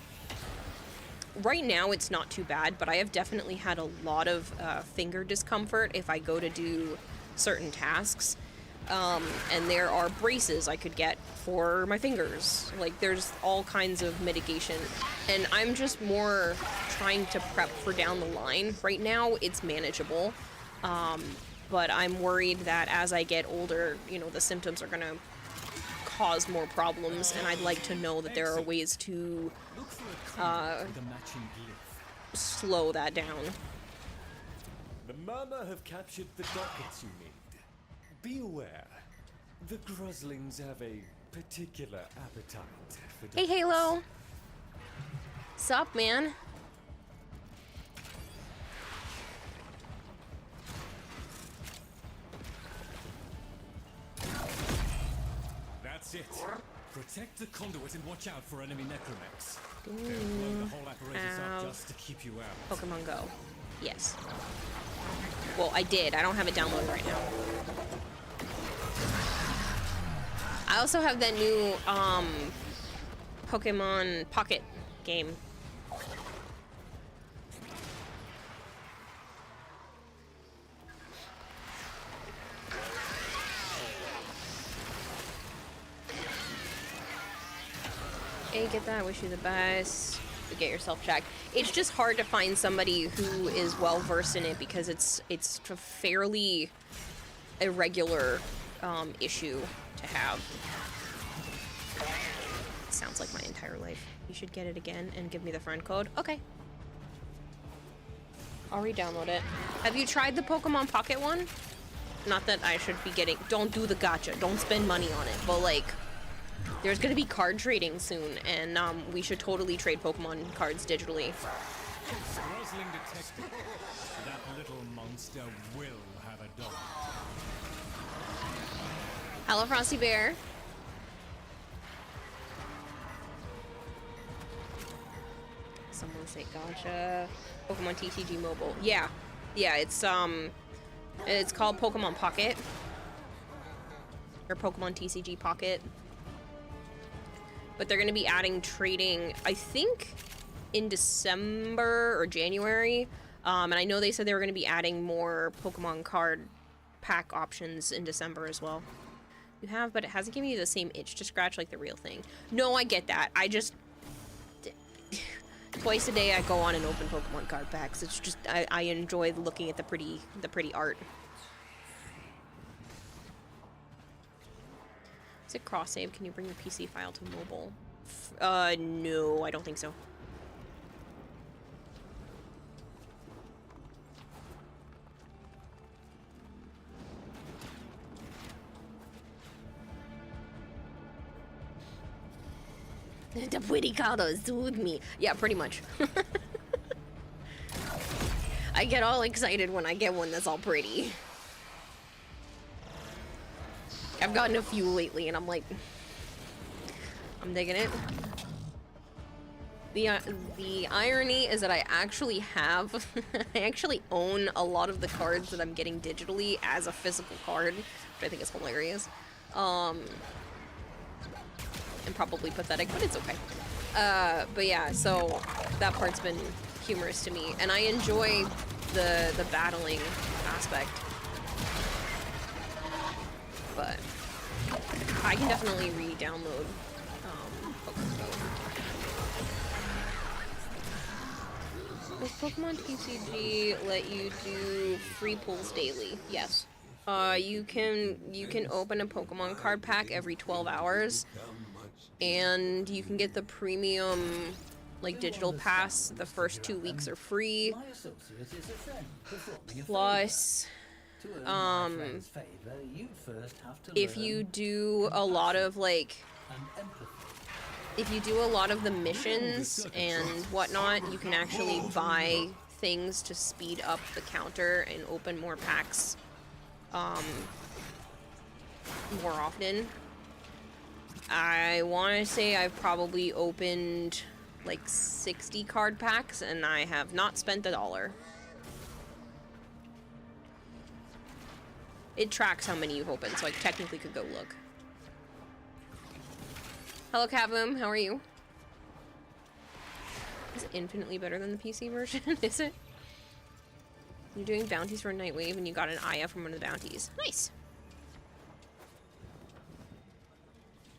right now it's not too bad, but I have definitely had a lot of finger discomfort if I go to do certain tasks. And there are braces I could get for my fingers. Like, there's all kinds of mitigation. And I'm just more trying to prep for down the line. Right now it's manageable. But I'm worried that as I get older, you know, the symptoms are gonna cause more problems, and I'd like to know that there are ways to slow that down. The Mama have captured the dockets you need. Be aware, the Groslings have a particular appetite for dockets. Hey, Halo! Sup, man? That's it. Protect the conduit and watch out for enemy necromechs. They'll blow the whole apparatus up just to keep you out. Pokemon Go. Yes. Well, I did. I don't have it downloaded right now. I also have that new Pokemon Pocket game. Hey, get that. Wish you the best. Get yourself checked. It's just hard to find somebody who is well versed in it, because it's a fairly irregular issue to have. It sounds like my entire life. You should get it again and give me the friend code. Okay. I'll re-download it. Have you tried the Pokemon Pocket one? Not that I should be getting... Don't do the gacha. Don't spend money on it. But, like, there's gonna be card trading soon, and we should totally trade Pokemon cards digitally. Grosling detected. That little monster will have a dog. Hello, Frosty Bear. Someone say gotcha. Pokemon TCG Mobile. Yeah. Yeah, it's called Pokemon Pocket. Or Pokemon TCG Pocket. But they're gonna be adding trading, I think, in December or January. And I know they said they were gonna be adding more Pokemon card pack options in December as well. You have, but it hasn't given you the same itch to scratch like the real thing. No, I get that. I just... Twice a day I go on and open Pokemon card packs. It's just, I enjoy looking at the pretty art. Is it cross-save? Can you bring your PC file to mobile? No, I don't think so. The pretty colors soothe me. Yeah, pretty much. I get all excited when I get one that's all pretty. I've gotten a few lately and I'm like, I'm digging it. The irony is that I actually have, I actually own a lot of the cards that I'm getting digitally as a physical card, which I think is hilarious. And probably pathetic, but it's okay. But yeah, so that part's been humorous to me, and I enjoy the battling aspect. But I can definitely re-download Pokemon Go. Does Pokemon TCG let you do free pulls daily? Yes. You can open a Pokemon card pack every 12 hours, and you can get the premium, like, digital pass. The first 2 weeks are free. Plus, if you do a lot of, like, if you do a lot of the missions and whatnot, you can actually buy things to speed up the counter and open more packs more often. I want to say I've probably opened like 60 card packs, and I have not spent $1. It tracks how many you've opened, so I technically could go look. Hello, Catboom. How are you? Is it infinitely better than the PC version? Is it? You're doing bounties for a Nightwave, and you got an Aya from one of the bounties. Nice.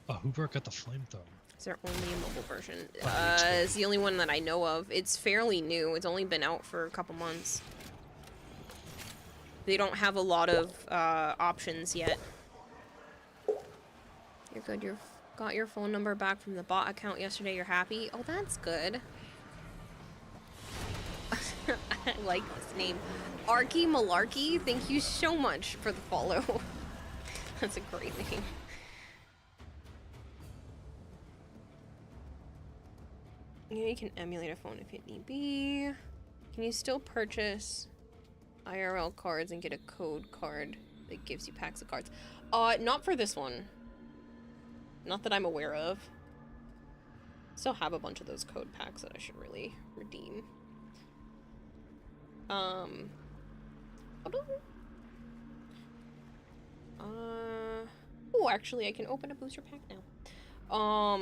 Oh, who broke out the flamethrower? Is there only a mobile version? It's the only one that I know of. It's fairly new. It's only been out for a couple months. They don't have a lot of options yet. You're good. You got your phone number back from the bot account yesterday. You're happy? Oh, that's good. I like this name. Arky Malarkey, thank you so much for the follow. That's a great name. You can emulate a phone if it need be. Can you still purchase IRL cards and get a code card that gives you packs of cards? Not for this one. Not that I'm aware of. Still have a bunch of those code packs that I should really redeem. Oh, actually, I can open a booster pack now.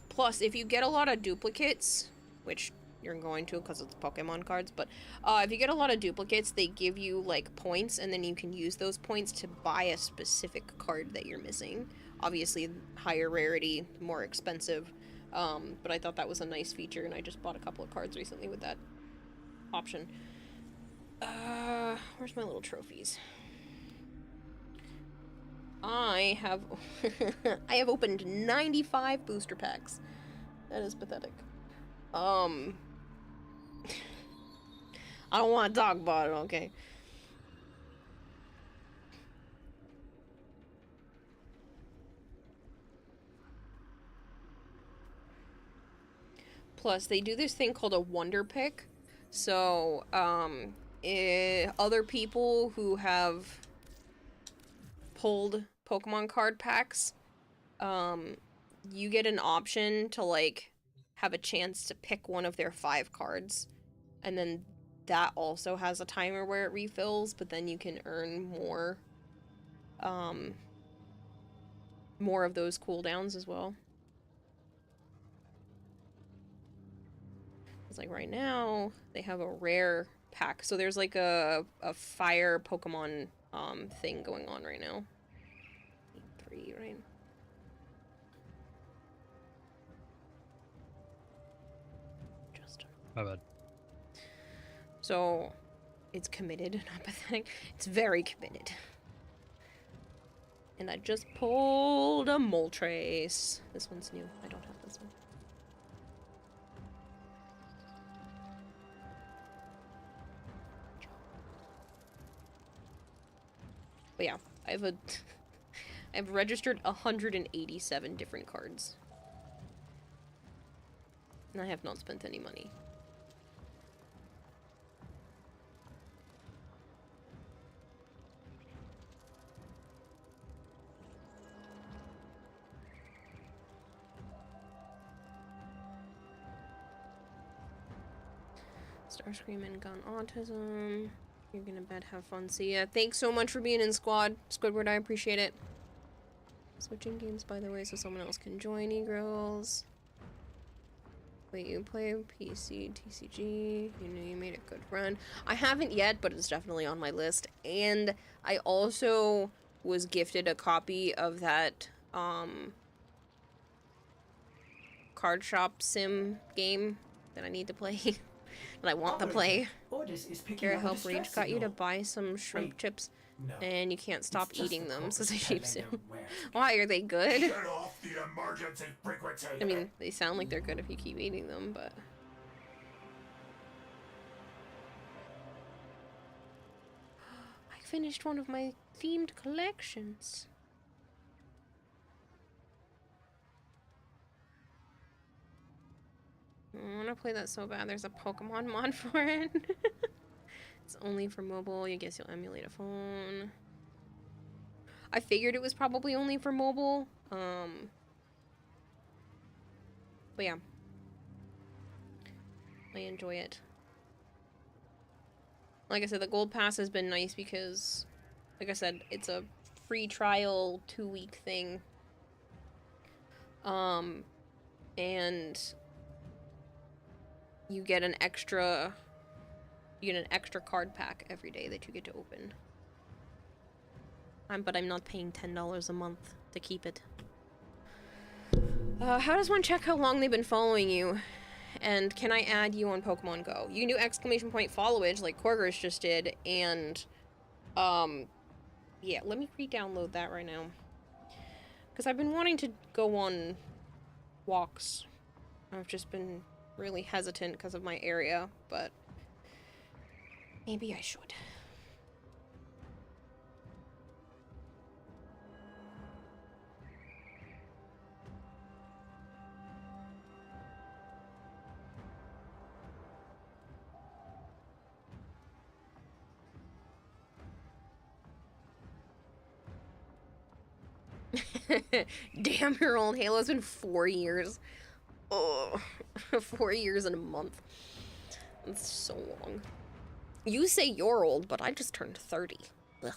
Plus, if you get a lot of duplicates, which you're going to because it's Pokemon cards, but if you get a lot of duplicates, they give you, like, points, and then you can use those points to buy a specific card that you're missing. Obviously, higher rarity, more expensive, but I thought that was a nice feature, and I just bought a couple of cards recently with that option. Where's my little trophies? I have I have opened 95 booster packs. That is pathetic. I don't want to talk about it, okay? Plus, they do this thing called a Wonder Pick. So, other people who have pulled Pokemon card packs, you get an option to, like, have a chance to pick one of their 5 cards. And then that also has a timer where it refills, but then you can earn more, more of those cooldowns as well. It's like right now, they have a rare pack. So there's like a fire Pokemon thing going on right now. 3, right? My bad. So it's committed, not pathetic. It's very committed. And I just pulled a Moltres. This one's new. I don't have this one. But yeah, I've registered 187 different cards. And I have not spent any money. Starscream and Gun Autism. You're gonna bed, have fun. See ya. Thanks so much for being in squad, Squidward. I appreciate it. Switching games, by the way, so someone else can join. E-girls. Wait, you play PC, TCG. You know you made a good run. I haven't yet, but it's definitely on my list. And I also was gifted a copy of that card shop sim game that I need to play. that I want to play. Kara help Rage got you to buy some shrimp chips and you can't stop eating them, says a sheep sim. Why, are they good? Shut off the emergency frequency. I mean, they sound like they're good if you keep eating them, but... I finished one of my themed collections. I want to play that so bad. There's a Pokemon mod for it. It's only for mobile. I guess you'll emulate a phone. I figured it was probably only for mobile. But yeah. I enjoy it. Like I said, the Gold Pass has been nice because, like I said, it's a free trial 2-week thing. And you get an extra card pack every day that you get to open. But I'm not paying $10 a month to keep it. How does one check how long they've been following you? And can I add you on Pokemon Go? You can do exclamation point followage like Korgers just did, and yeah, let me re-download that right now. Because I've been wanting to go on walks. I've just been really hesitant because of my area, but maybe I should. Damn, your old Halo's been 4 years. Oh, 4 years and a month. That's so long. You say you're old, but I just turned 30. Ugh.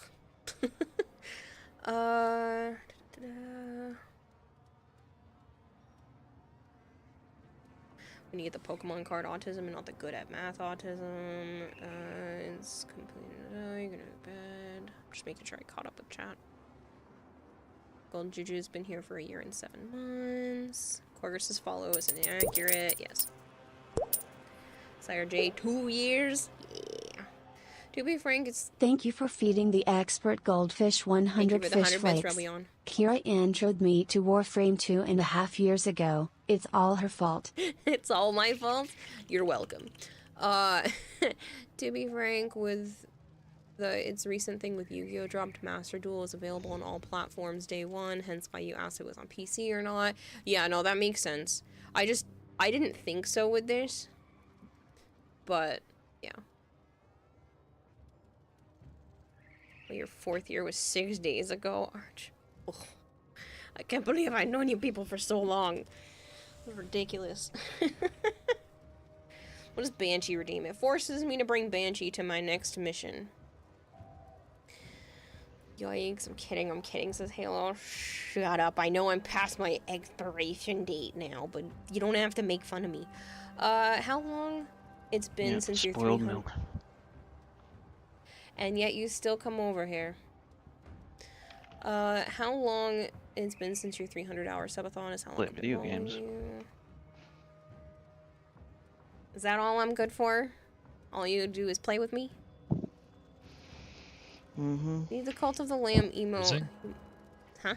We need the Pokemon card autism and not the good at math autism. It's completed. You're gonna go to bed. Just making sure I caught up with chat. Gold Juju's been here for 1 year and 7 months. Corgus's follow is inaccurate. Yes. Sire J, 2 years. Yeah. To be frank, it's... Thank you for feeding the expert Goldfish 100 fish flakes. Kira introed me to Warframe 2.5 years ago. It's all her fault. It's all my fault? You're welcome. To be frank, with its recent thing with Yu-Gi-Oh! Dropped Master Duel is available on all platforms day one, hence why you asked if it was on PC or not. Yeah, no, that makes sense. I didn't think so with this. But, yeah. Well, your 4th year was 6 days ago, Arch. Ugh. I can't believe I've known you people for so long. It's ridiculous. What does Banshee redeem? It forces me to bring Banshee to my next mission. Yikes, I'm kidding, says Halo. Shut up, I know I'm past my expiration date now, but you don't have to make fun of me. How long it's been since you're 300? Milk. And yet you still come over here. How long it's been since your 300-hour subathon is how long Play I've been video following games. you. Is that all I'm good for? All you do is play with me? Mm-hmm. Need the Cult of the Lamb emo. Phrasing? Huh?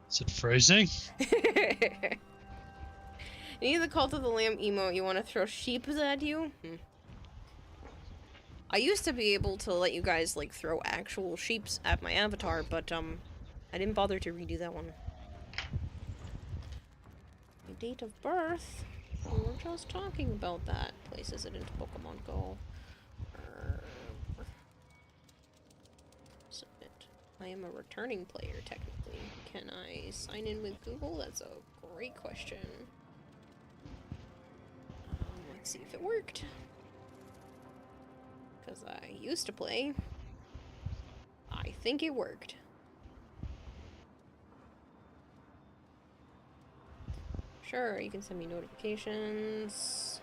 Is it phrasing? Need the Cult of the Lamb emo. You want to throw sheeps at you? I used to be able to let you guys, like, throw actual sheeps at my avatar, but, I didn't bother to redo that one. My date of birth? We were just talking about that. Places it into Pokemon Go. Submit. I am a returning player, technically. Can I sign in with Google? That's a great question. Let's see if it worked. because I used to play. I think it worked. Sure, you can send me notifications.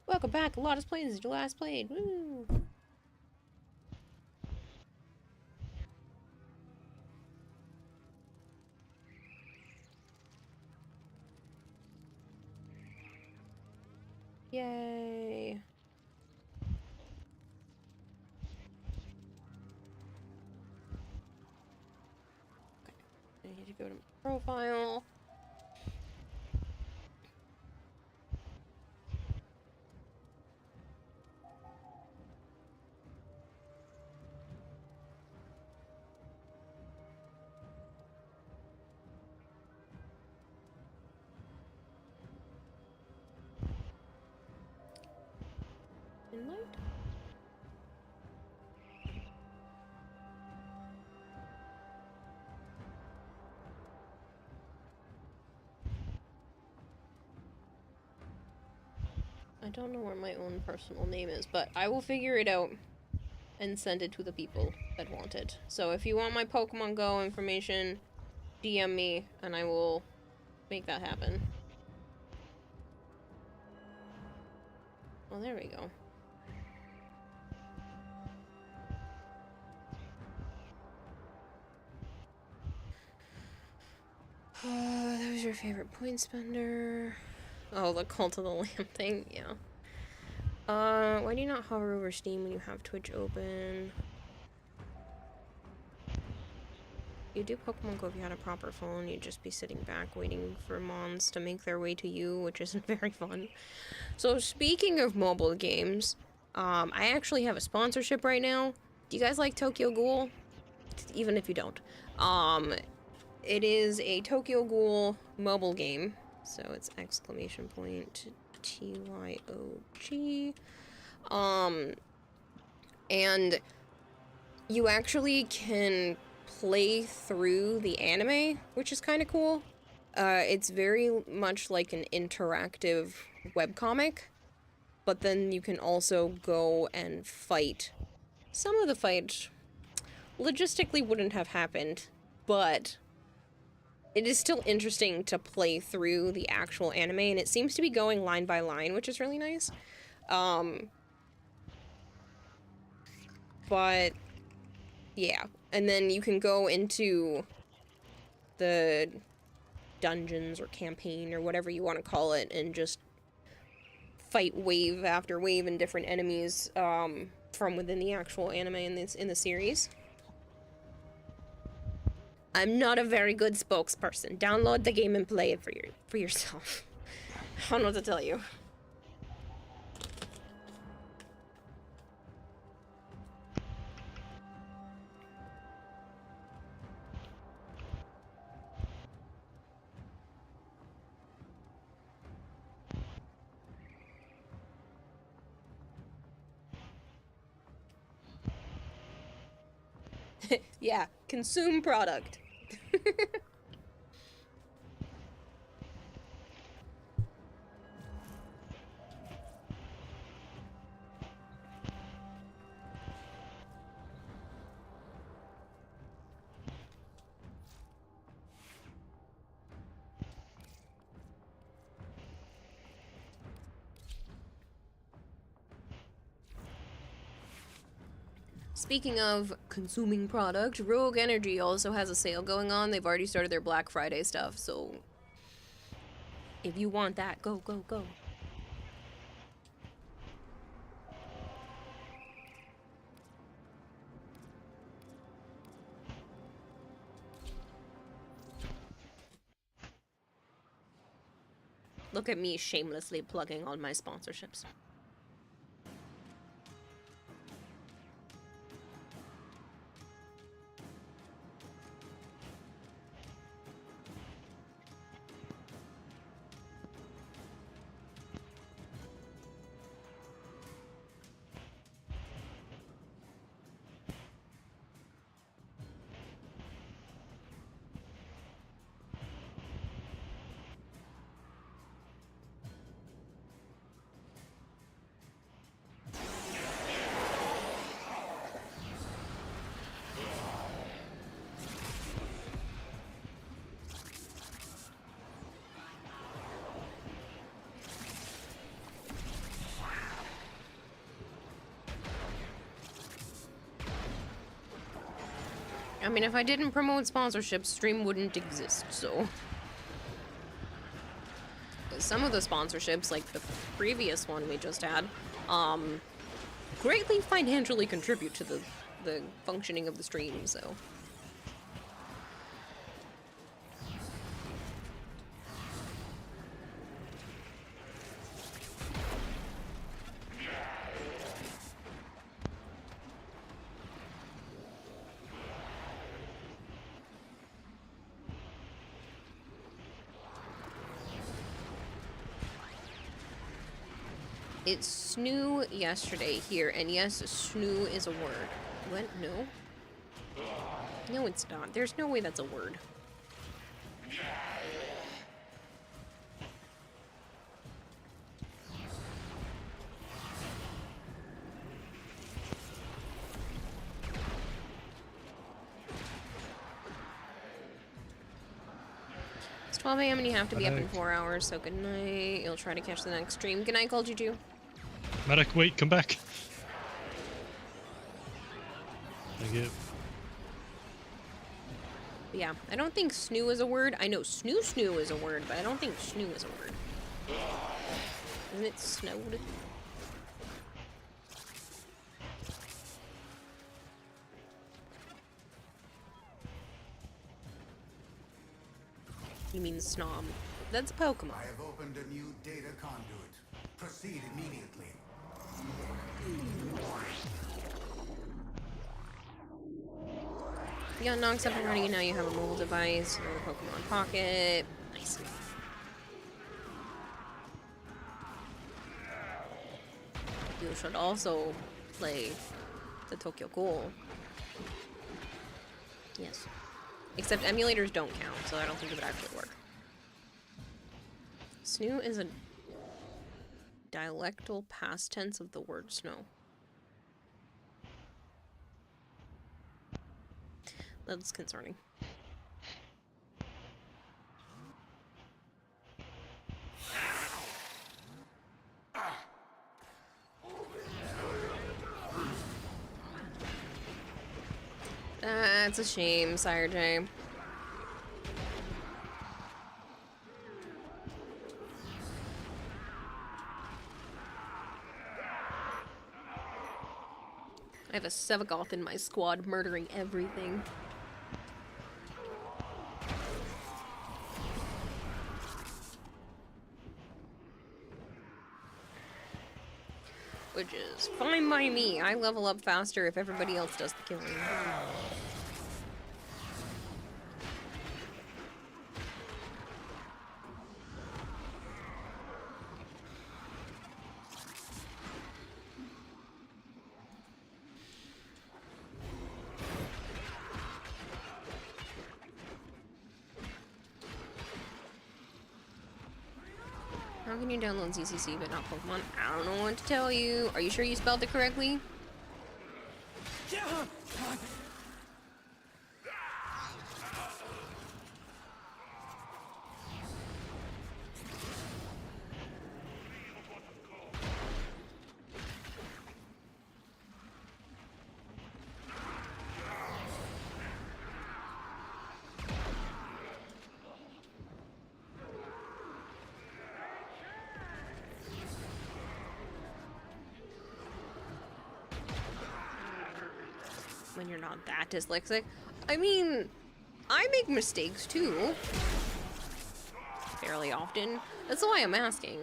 Welcome back. A lot of plays since you last played. Woo! Yay. Okay. I need to go to my profile. Invite? I don't know where my own personal name is, but I will figure it out and send it to the people that want it. So if you want my Pokemon Go information, DM me and I will make that happen. Oh, there we go. That was your favorite point spender. Oh, the Cult of the Lamb thing, yeah. Why do you not hover over Steam when you have Twitch open? You do Pokemon Go if you had a proper phone, you'd just be sitting back waiting for mons to make their way to you, which isn't very fun. So speaking of mobile games, I actually have a sponsorship right now. Do you guys like Tokyo Ghoul? Even if you don't. It is a Tokyo Ghoul mobile game. So it's !TYOG. And you actually can play through the anime, which is kind of cool. It's very much like an interactive webcomic, but then you can also go and fight. Some of the fights logistically wouldn't have happened, but it is still interesting to play through the actual anime, and it seems to be going line by line, which is really nice. But yeah, and then you can go into the dungeons or campaign or whatever you want to call it and just fight wave after wave and different enemies from within the actual anime in the series. I'm not a very good spokesperson. Download the game and play it for yourself. I don't know what to tell you. Yeah, consume product. Speaking of consuming product, Rogue Energy also has a sale going on. They've already started their Black Friday stuff, so if you want that, go, go, go. Look at me shamelessly plugging all my sponsorships. I mean, if I didn't promote sponsorships, stream wouldn't exist, so... Some of the sponsorships, like the previous one we just had, greatly financially contribute to the functioning of the stream, so... It snoo yesterday here, and yes, snoo is a word. What? No? No, it's not. There's no way that's a word. It's 12 a.m. and you have to be up in 4 hours, so good night. You'll try to catch the next stream. Good night, Cold Juju. Medic, wait, come back. Thank you. Yeah, I don't think snoo is a word. I know snoo is a word, but I don't think snoo is a word. Isn't it snowed? You mean snom. That's a Pokemon. I have opened a new data conduit. Proceed immediately. You got Nox up and running, and now you have a mobile device, or a Pokemon Pocket. Nice. You should also play the Tokyo Ghoul. Yes. Except emulators don't count, so I don't think it would actually work. Snoo is a dialectal past tense of the word snow. That's concerning. That's a shame, Sire J. I have a Sevagoth in my squad murdering everything. Which is fine by me. I level up faster if everybody else does the killing. How can you download ZCC but not Pokemon? I don't know what to tell you. Are you sure you spelled it correctly? When you're not that dyslexic. I mean, I make mistakes too. Fairly often. That's why I'm asking.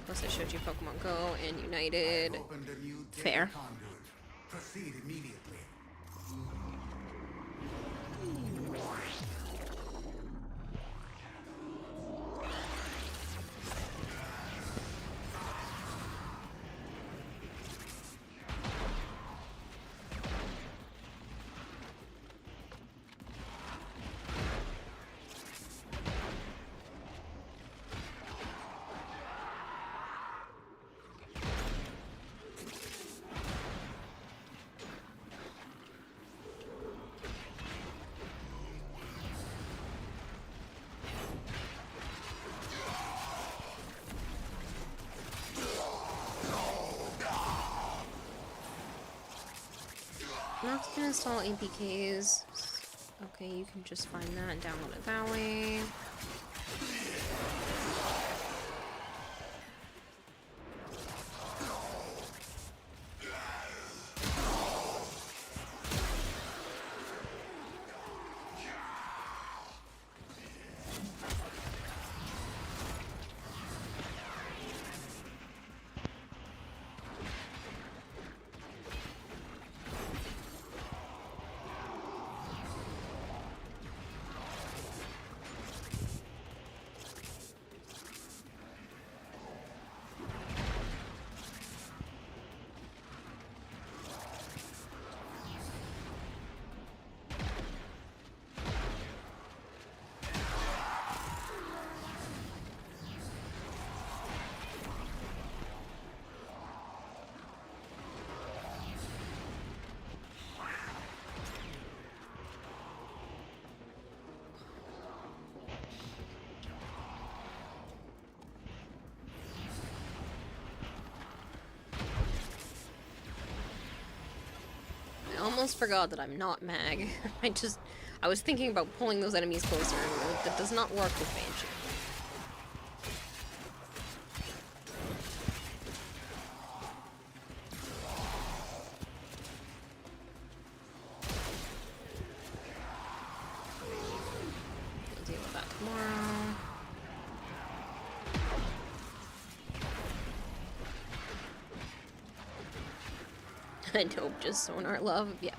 Plus I showed you Pokemon Go and United. Fair. Proceed immediately. not gonna install APKs. Okay, you can just find that and download it that way. I almost forgot that I'm not Mag. I was thinking about pulling those enemies closer, and that does not work with Banshee. We'll deal with that tomorrow. I know, just sonar love, yeah.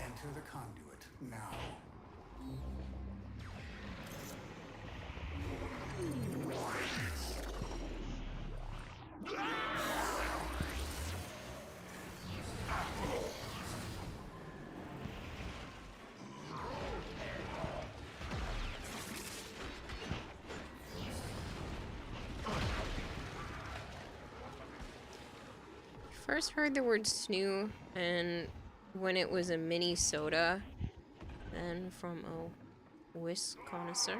Enter the conduit now. First heard the word snoo, and when it was a mini soda, then from a Wisconsin,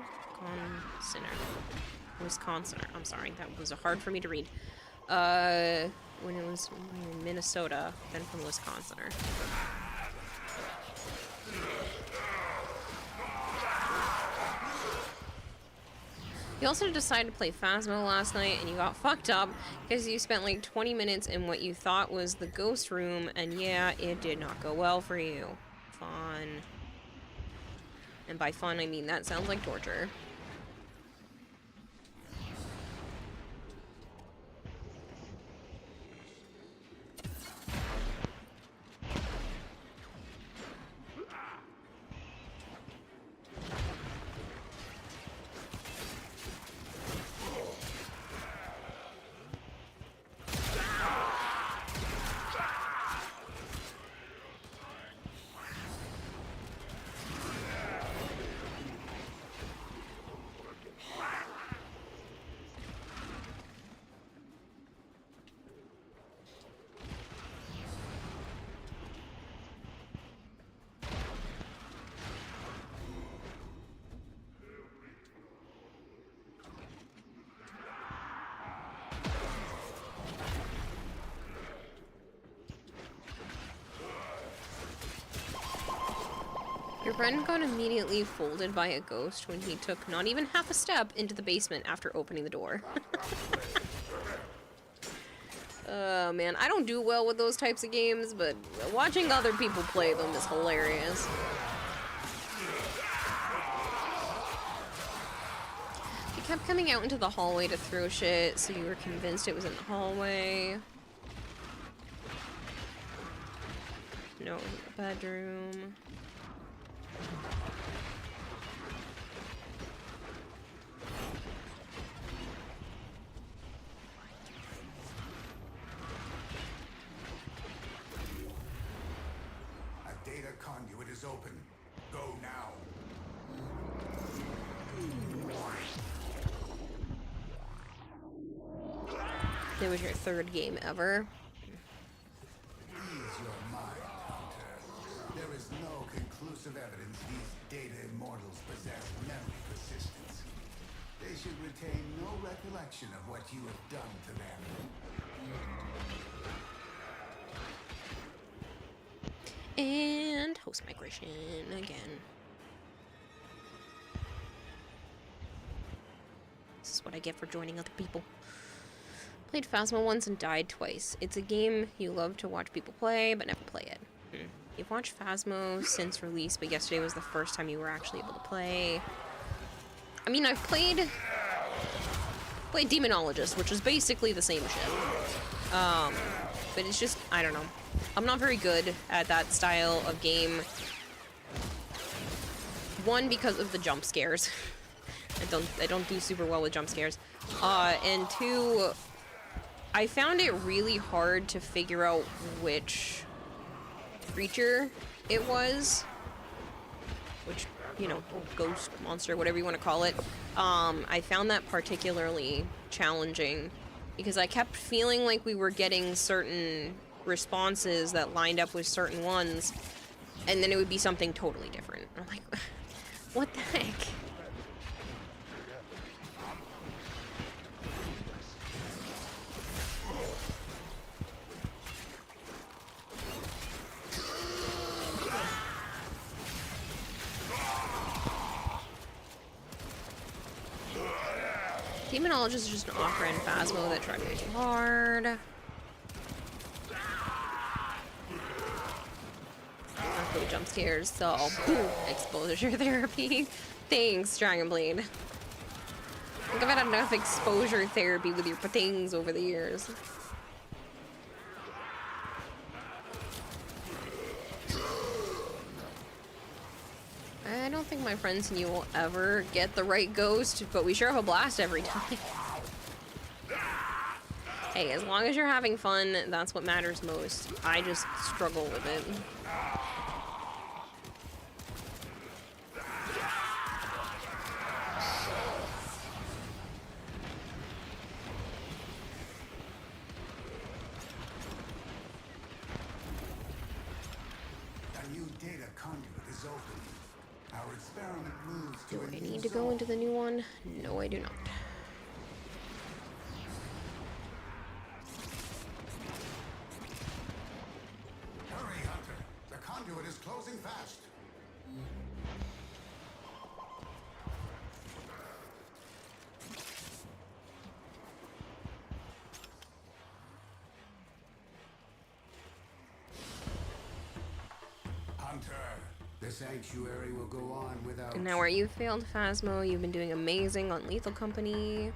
I'm sorry, that was hard for me to read. When it was in Minnesota, then from Wisconsin. You also decided to play Phasmo last night, and you got fucked up because you spent like 20 minutes in what you thought was the ghost room, and yeah, it did not go well for you. Fun. And by fun, I mean that sounds like torture. Your friend got immediately folded by a ghost when he took not even half a step into the basement after opening the door. Oh man, I don't do well with those types of games, but watching other people play them is hilarious. He kept coming out into the hallway to throw shit, so you were convinced it was in the hallway. No, it was in the bedroom. A data conduit is open. Go now. It was your third game ever. Ease your mind, Hunter. There is no conclusive evidence these data immortals possess memory persistence. They should retain no recollection of what you have done to them. And host migration again. This is what I get for joining other people. Played Phasmo once and died twice. It's a game you love to watch people play, but never play it. You've watched Phasmo since release, but yesterday was the first time you were actually able to play. I mean, I've played Demonologist, which is basically the same shit. But it's just, I don't know. I'm not very good at that style of game. One, because of the jump scares. I don't do super well with jump scares. And two, I found it really hard to figure out which creature it was. Which, you know, ghost, monster, whatever you want to call it. I found that particularly challenging because I kept feeling like we were getting certain responses that lined up with certain ones, and then it would be something totally different. I'm like, what the heck? Demonologist is just an off-brand Phasmo that tried way too hard. Not good jump scares, so boom, exposure therapy. Thanks, Dragonblade. I think I've had enough exposure therapy with your things over the years. I don't think my friends and you will ever get the right ghost, but we sure have a blast every time. Hey, as long as you're having fun, that's what matters most. I just struggle with it. A new data conduit is open. Our experiment moves to Do I need to go into the new one? No, I do not. Hurry, Hunter. The conduit is closing fast. Hunter, the sanctuary will go on without. And now where you failed Phasmo, you've been doing amazing on Lethal Company.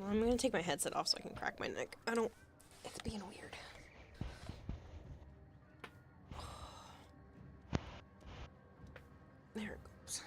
I'm gonna take my headset off so I can crack my neck. It's being weird. There it goes.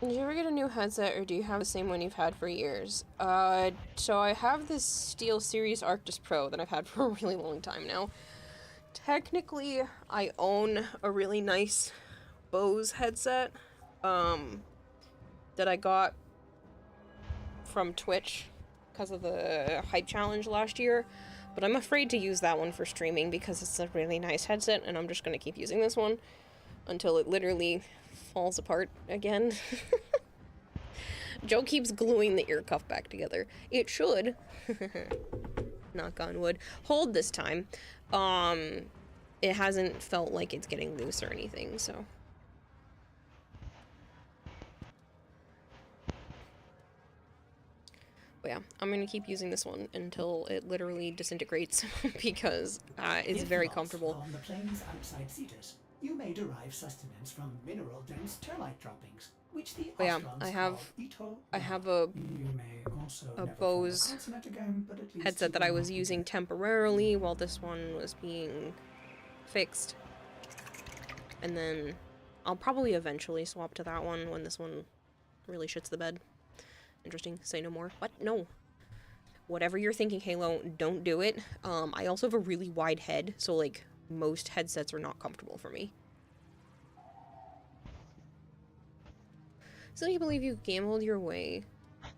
Did you ever get a new headset, or do you have the same one you've had for years? So I have this SteelSeries Arctis Pro that I've had for a really long time now. Technically, I own a really nice Bose headset, that I got from Twitch because of the Hype Challenge last year, but I'm afraid to use that one for streaming because it's a really nice headset, and I'm just gonna keep using this one until it literally falls apart again. Joe keeps gluing the ear cuff back together. It should. Knock on wood. Hold this time. It hasn't felt like it's getting loose or anything, so. But yeah, I'm gonna keep using this one until it literally disintegrates because it's very comfortable. On the plains outside Cetus. You may derive sustenance from mineral-dense termite droppings, which the But yeah, Ostrons I call have a You may also never Bose form a consonant again, but at least headset you that will I not was be using dead. temporarily while this one was being fixed. And then I'll probably eventually swap to that one when this one really shits the bed. Interesting. Say no more. What? No. Whatever you're thinking, Halo, don't do it. I also have a really wide head, so like most headsets are not comfortable for me. So you believe you gambled your way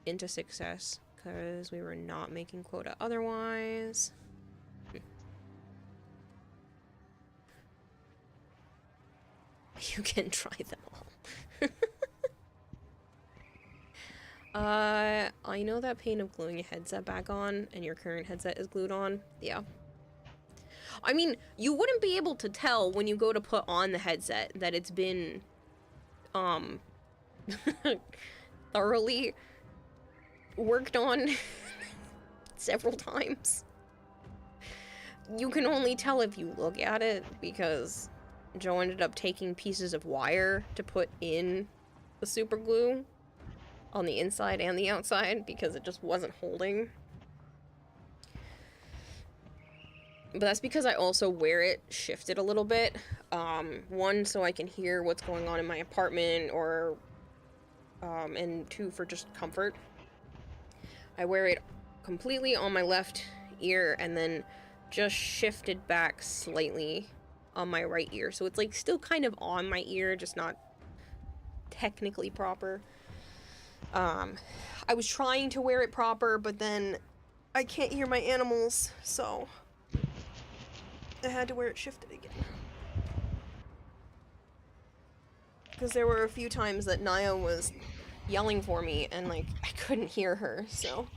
into success because we were not making quota otherwise. You can try them all. I know that pain of gluing a headset back on and your current headset is glued on. Yeah. I mean, you wouldn't be able to tell when you go to put on the headset that it's been, thoroughly worked on several times. You can only tell if you look at it, because Joe ended up taking pieces of wire to put in the super glue on the inside and the outside because it just wasn't holding. But that's because I also wear it shifted a little bit. One, so I can hear what's going on in my apartment, or and two, for just comfort. I wear it completely on my left ear and then just shifted back slightly on my right ear. So it's like still kind of on my ear, just not technically proper. I was trying to wear it proper, but then I can't hear my animals, so I had to wear it shifted again. Because there were a few times that Naya was yelling for me and like I couldn't hear her, so.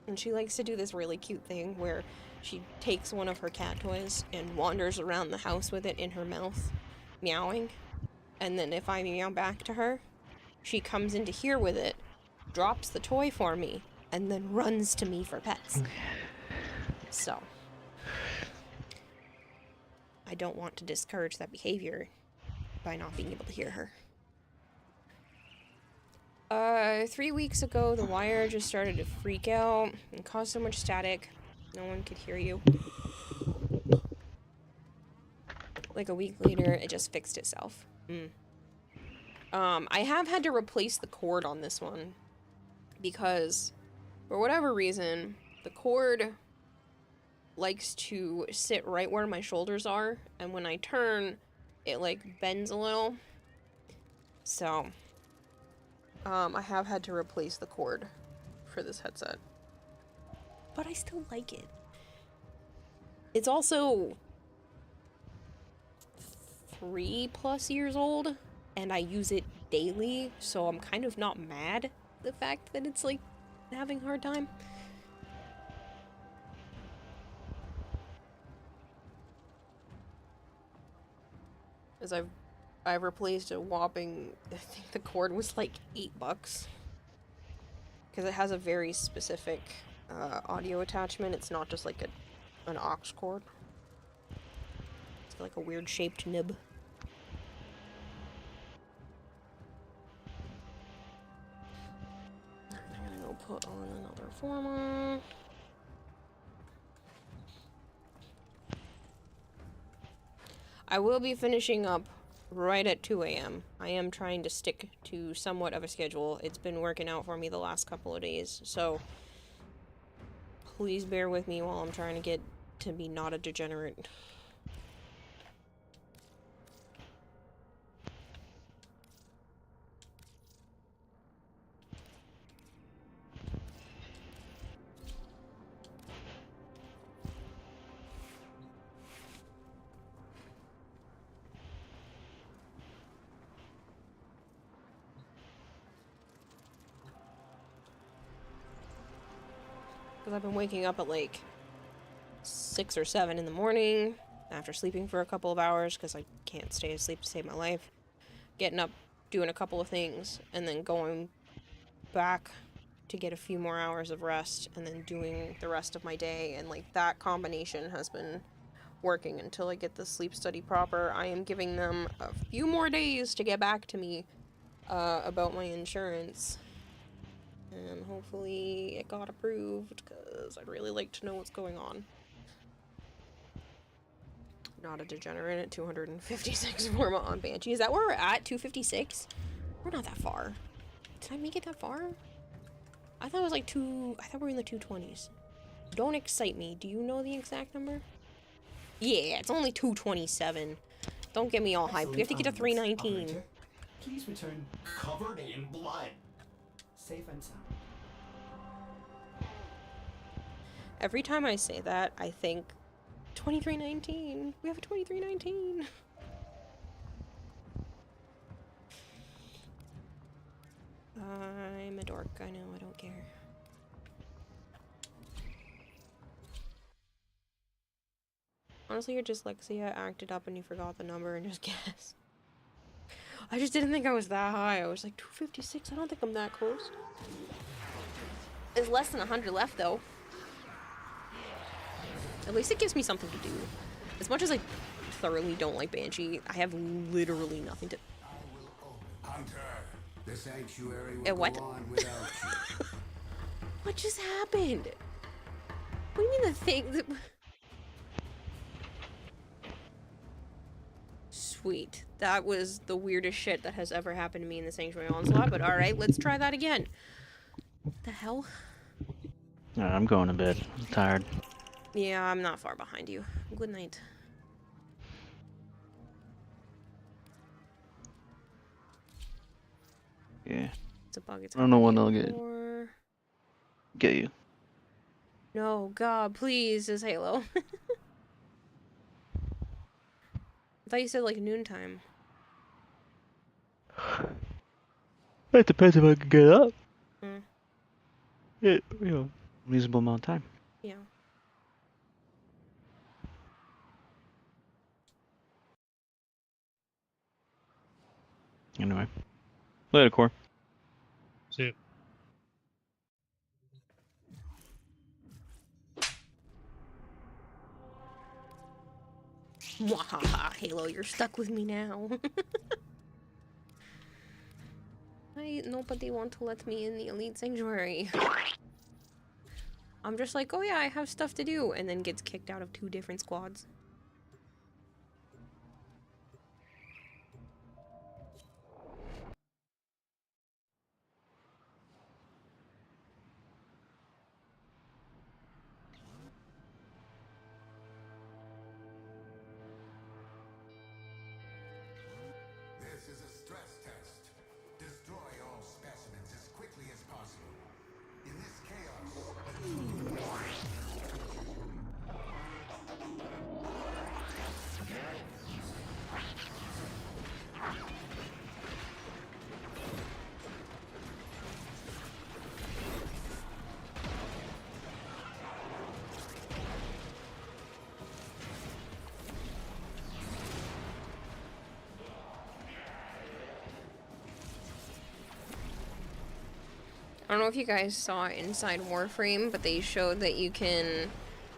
And she likes to do this really cute thing where she takes one of her cat toys and wanders around the house with it in her mouth, meowing. And then if I meow back to her, she comes into here with it, drops the toy for me, and then runs to me for pets. So, I don't want to discourage that behavior by not being able to hear her. 3 weeks ago, the wire just started to freak out and cause so much static, no one could hear you. Like a week later, it just fixed itself. I have had to replace the cord on this one because, for whatever reason, the cord likes to sit right where my shoulders are, and when I turn, it like bends a little. So, I have had to replace the cord for this headset. But I still like it. It's also 3+ years old, and I use it daily, so I'm kind of not mad at the fact that it's like having a hard time. As I've replaced a whopping, I think the cord was like $8. Because it has a very specific audio attachment. It's not just like an aux cord. It's like a weird shaped nib. I'm gonna go put on another former. I will be finishing up right at 2 a.m. I am trying to stick to somewhat of a schedule. It's been working out for me the last couple of days, so please bear with me while I'm trying to get to be not a degenerate. Because I've been waking up at like 6 or 7 in the morning after sleeping for a couple of hours because I can't stay asleep to save my life. Getting up, doing a couple of things, and then going back to get a few more hours of rest and then doing the rest of my day, and like that combination has been working until I get the sleep study proper. I am giving them a few more days to get back to me about my insurance, and hopefully it got approved because I'd really like to know what's going on. Not a degenerate at 256 Vorma on Banshee. Is that where we're at? 256? We're not that far. Did I make it that far? I thought it was like I thought we were in the 220s. Don't excite me. Do you know the exact number? Yeah, it's only 227. Don't get me all hyped. We have to get to 319. Operator, please return covered in blood. Safe and sound. Every time I say that, I think 2319. We have a 2319. I'm a dork. I know. I don't care. Honestly, your dyslexia acted up and you forgot the number and just guessed. I just didn't think I was that high. I was like 256. I don't think I'm that close. There's less than 100 left, though. At least it gives me something to do. As much as I thoroughly don't like Banshee, I have literally nothing to... Hunter, the sanctuary will what? go on without you. What just happened? What do you mean the thing that... Sweet. That was the weirdest shit that has ever happened to me in the Sanctuary Onslaught, but alright, let's try that again. What the hell? I'm going to bed. I'm tired. Yeah, I'm not far behind you. Good night. Yeah. It's a bug. It's I don't know when they'll get you. No, God, please, is Halo. I thought you said like noontime. It depends if I can get up. Hmm. You know, reasonable amount of time. Yeah. Anyway. Later, Core. See ya. Mwahaha, Halo, you're stuck with me now. Nobody want to let me in the Elite Sanctuary. I'm just like, oh yeah, I have stuff to do, and then gets kicked out of 2 different squads. This is a stress test. Destroy all specimens as quickly as possible. In this chaos, I don't know if you guys saw it inside Warframe, but they showed that you can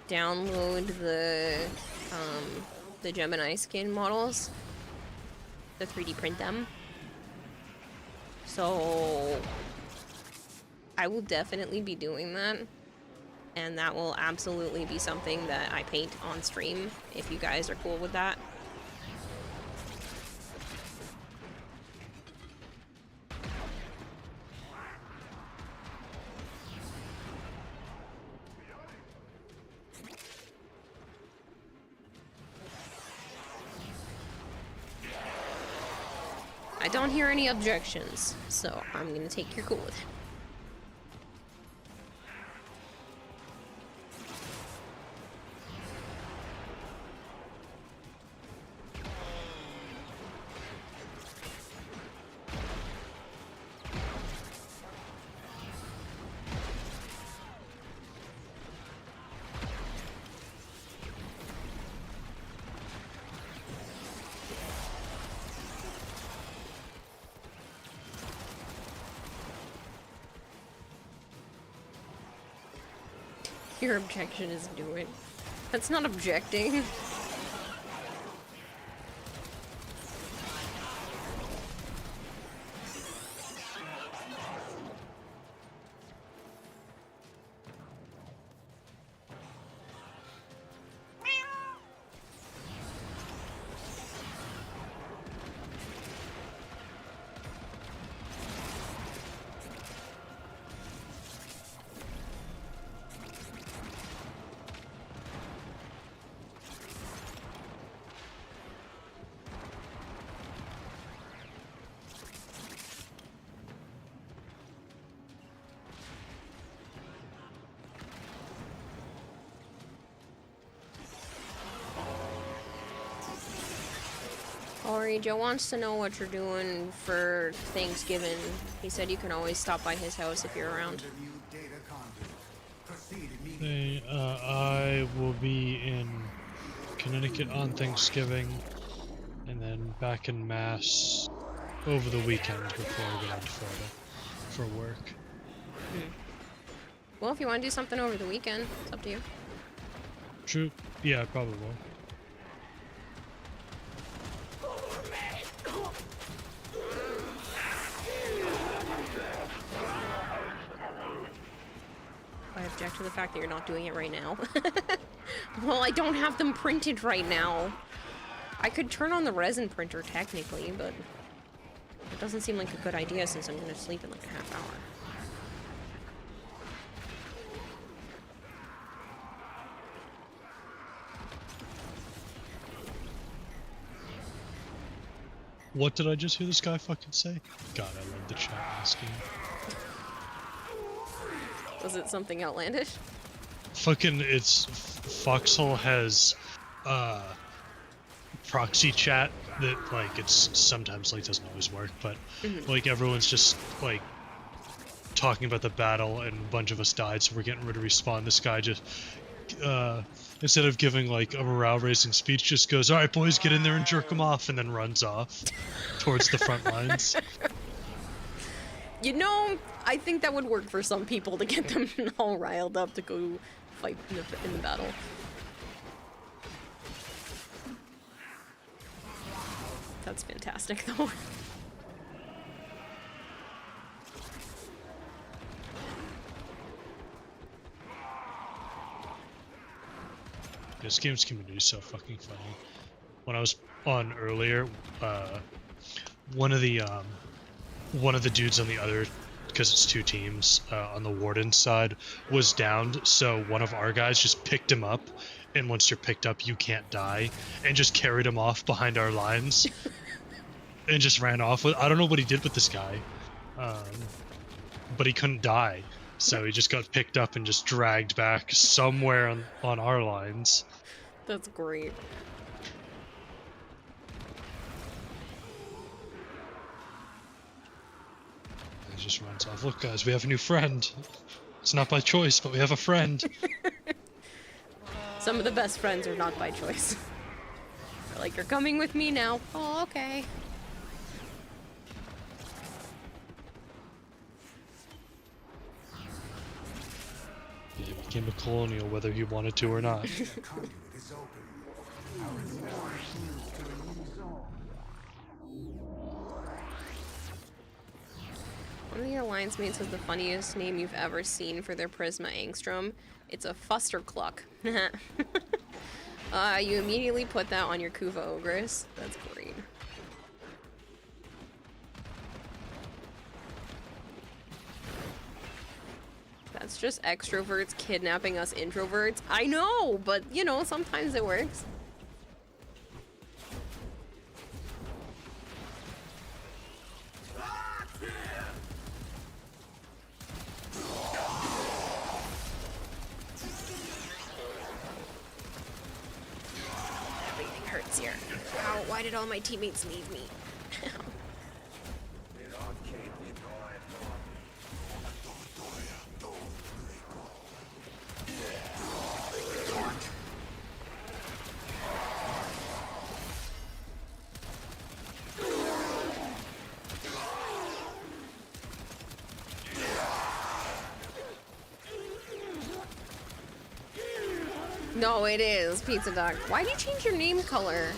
download the Gemini skin models to 3D print them. So I will definitely be doing that, and that will absolutely be something that I paint on stream if you guys are cool with that. I don't hear any objections, so I'm gonna take your cool with it. Your objection is doing. That's not objecting. Ori, Joe wants to know what you're doing for Thanksgiving. He said you can always stop by his house if you're around. Hey, I will be in Connecticut on Thanksgiving, and then back in Mass over the weekend before I go down to Florida for work. Well, if you want to do something over the weekend, it's up to you. True. Yeah, I probably will. I object to the fact that you're not doing it right now. Well, I don't have them printed right now. I could turn on the resin printer technically, but it doesn't seem like a good idea since I'm gonna sleep in like a half hour. What did I just hear this guy fucking say? God, I love the chat in this game. Was it something outlandish? Fucking, it's... Foxhole has, proxy chat that, like, it's sometimes, like, doesn't always work, but, like, everyone's just, like, talking about the battle, and a bunch of us died, so we're getting ready to respawn. This guy just, instead of giving, like, a morale-raising speech, just goes, "Alright, boys, get in there and jerk them off," and then runs off towards the front lines. You know, I think that would work for some people to get them all riled up to go fight in the battle. That's fantastic, though. This game's community is so fucking funny. When I was on earlier, one of the dudes on the other, because it's two teams, on the Warden side, was downed, so one of our guys just picked him up, and once you're picked up, you can't die, and just carried him off behind our lines, and just ran off with. I don't know what he did with this guy, but he couldn't die, so he just got picked up and just dragged back somewhere on our lines. That's great. He just runs off. Look, guys, we have a new friend. It's not by choice, but we have a friend. Some of the best friends are not by choice. They're like, "You're coming with me now." Oh, okay. He became a colonial whether he wanted to or not. One of the alliance mates has the funniest name you've ever seen for their Prisma Angstrom. It's a Fustercluck. You immediately put that on your Kuva Ogress. That's great. That's just extroverts kidnapping us introverts. I know, but you know, sometimes it works. Everything hurts here. Ow, why did all my teammates leave me? No, it is, Pizza Duck. Why do you change your name color?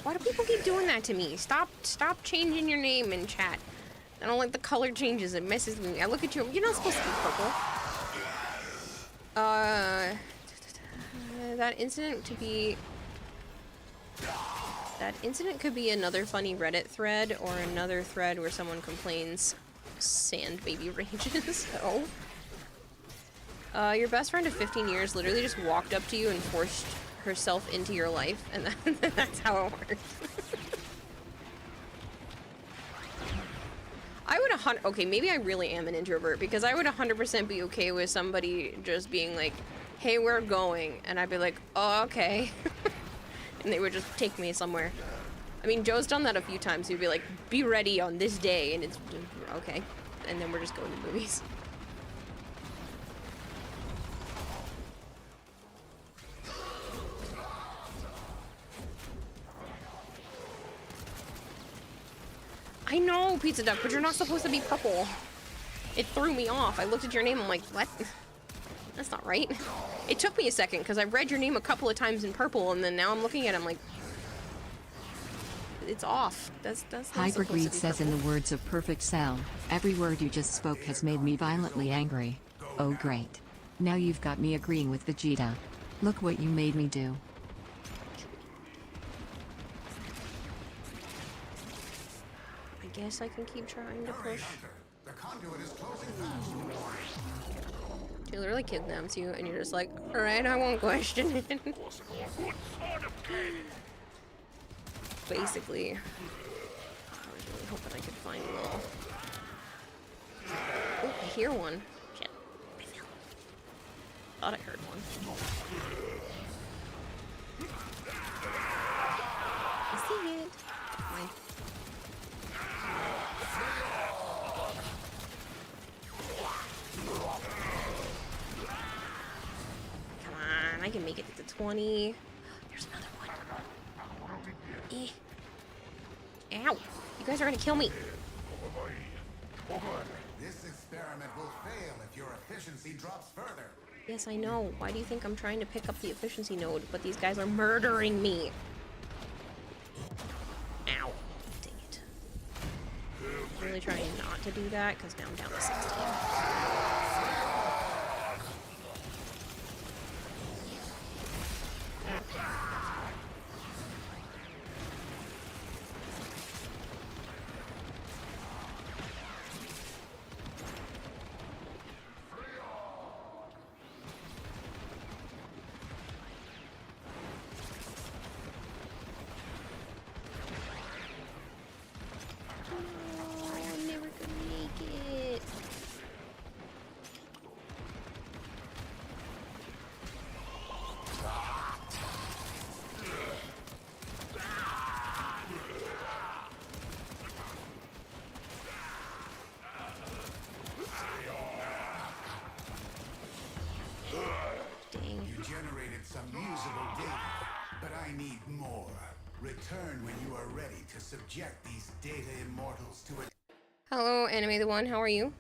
Why do people keep doing that to me? Stop changing your name in chat. I don't like the color changes. It messes with me. I look at you. You're not supposed to be purple. That incident could be another funny Reddit thread or another thread where someone complains sand baby rages. Oh. Your best friend of 15 years literally just walked up to you and forced herself into your life, and that's how it works. I would okay, maybe I really am an introvert, because I would 100% be okay with somebody just being like, hey, we're going, and I'd be like, oh, okay. And they would just take me somewhere. I mean, Joe's done that a few times. He'd be like, be ready on this day, and it's okay. And then we're just going to movies. I know, Pizza Duck, but you're not supposed to be purple. It threw me off. I looked at your name, I'm like, what? That's not right. It took me a second, because I read your name a couple of times in purple, and then now I'm looking at it, I'm like, it's off. That's not Hypergreed says in the words of Perfect Cell, every word you just spoke has made me violently angry. Oh great. Now you've got me agreeing with Vegeta. Look what you made me do. I guess I can keep trying to push. The conduit is closing fast. She literally kidnaps you, and you're just like, alright, I won't question it. Basically. I was really hoping I could find Will. Oh, I hear one. Shit. Thought I heard one. I see it. Fine. Come on, I can make it to 20. There's another one. Eh. Ow! You guys are gonna kill me. This experiment will fail if your efficiency drops further. Yes, I know. Why do you think I'm trying to pick up the efficiency node, but these guys are murdering me? Ow. Dang it. I'm really trying not to do that, because now I'm down to 16. I'm never gonna make it. Dang. You generated some usable data, but I need more. Return when you are ready to subject these data immortals to a... Hello, Anime the One, how are you?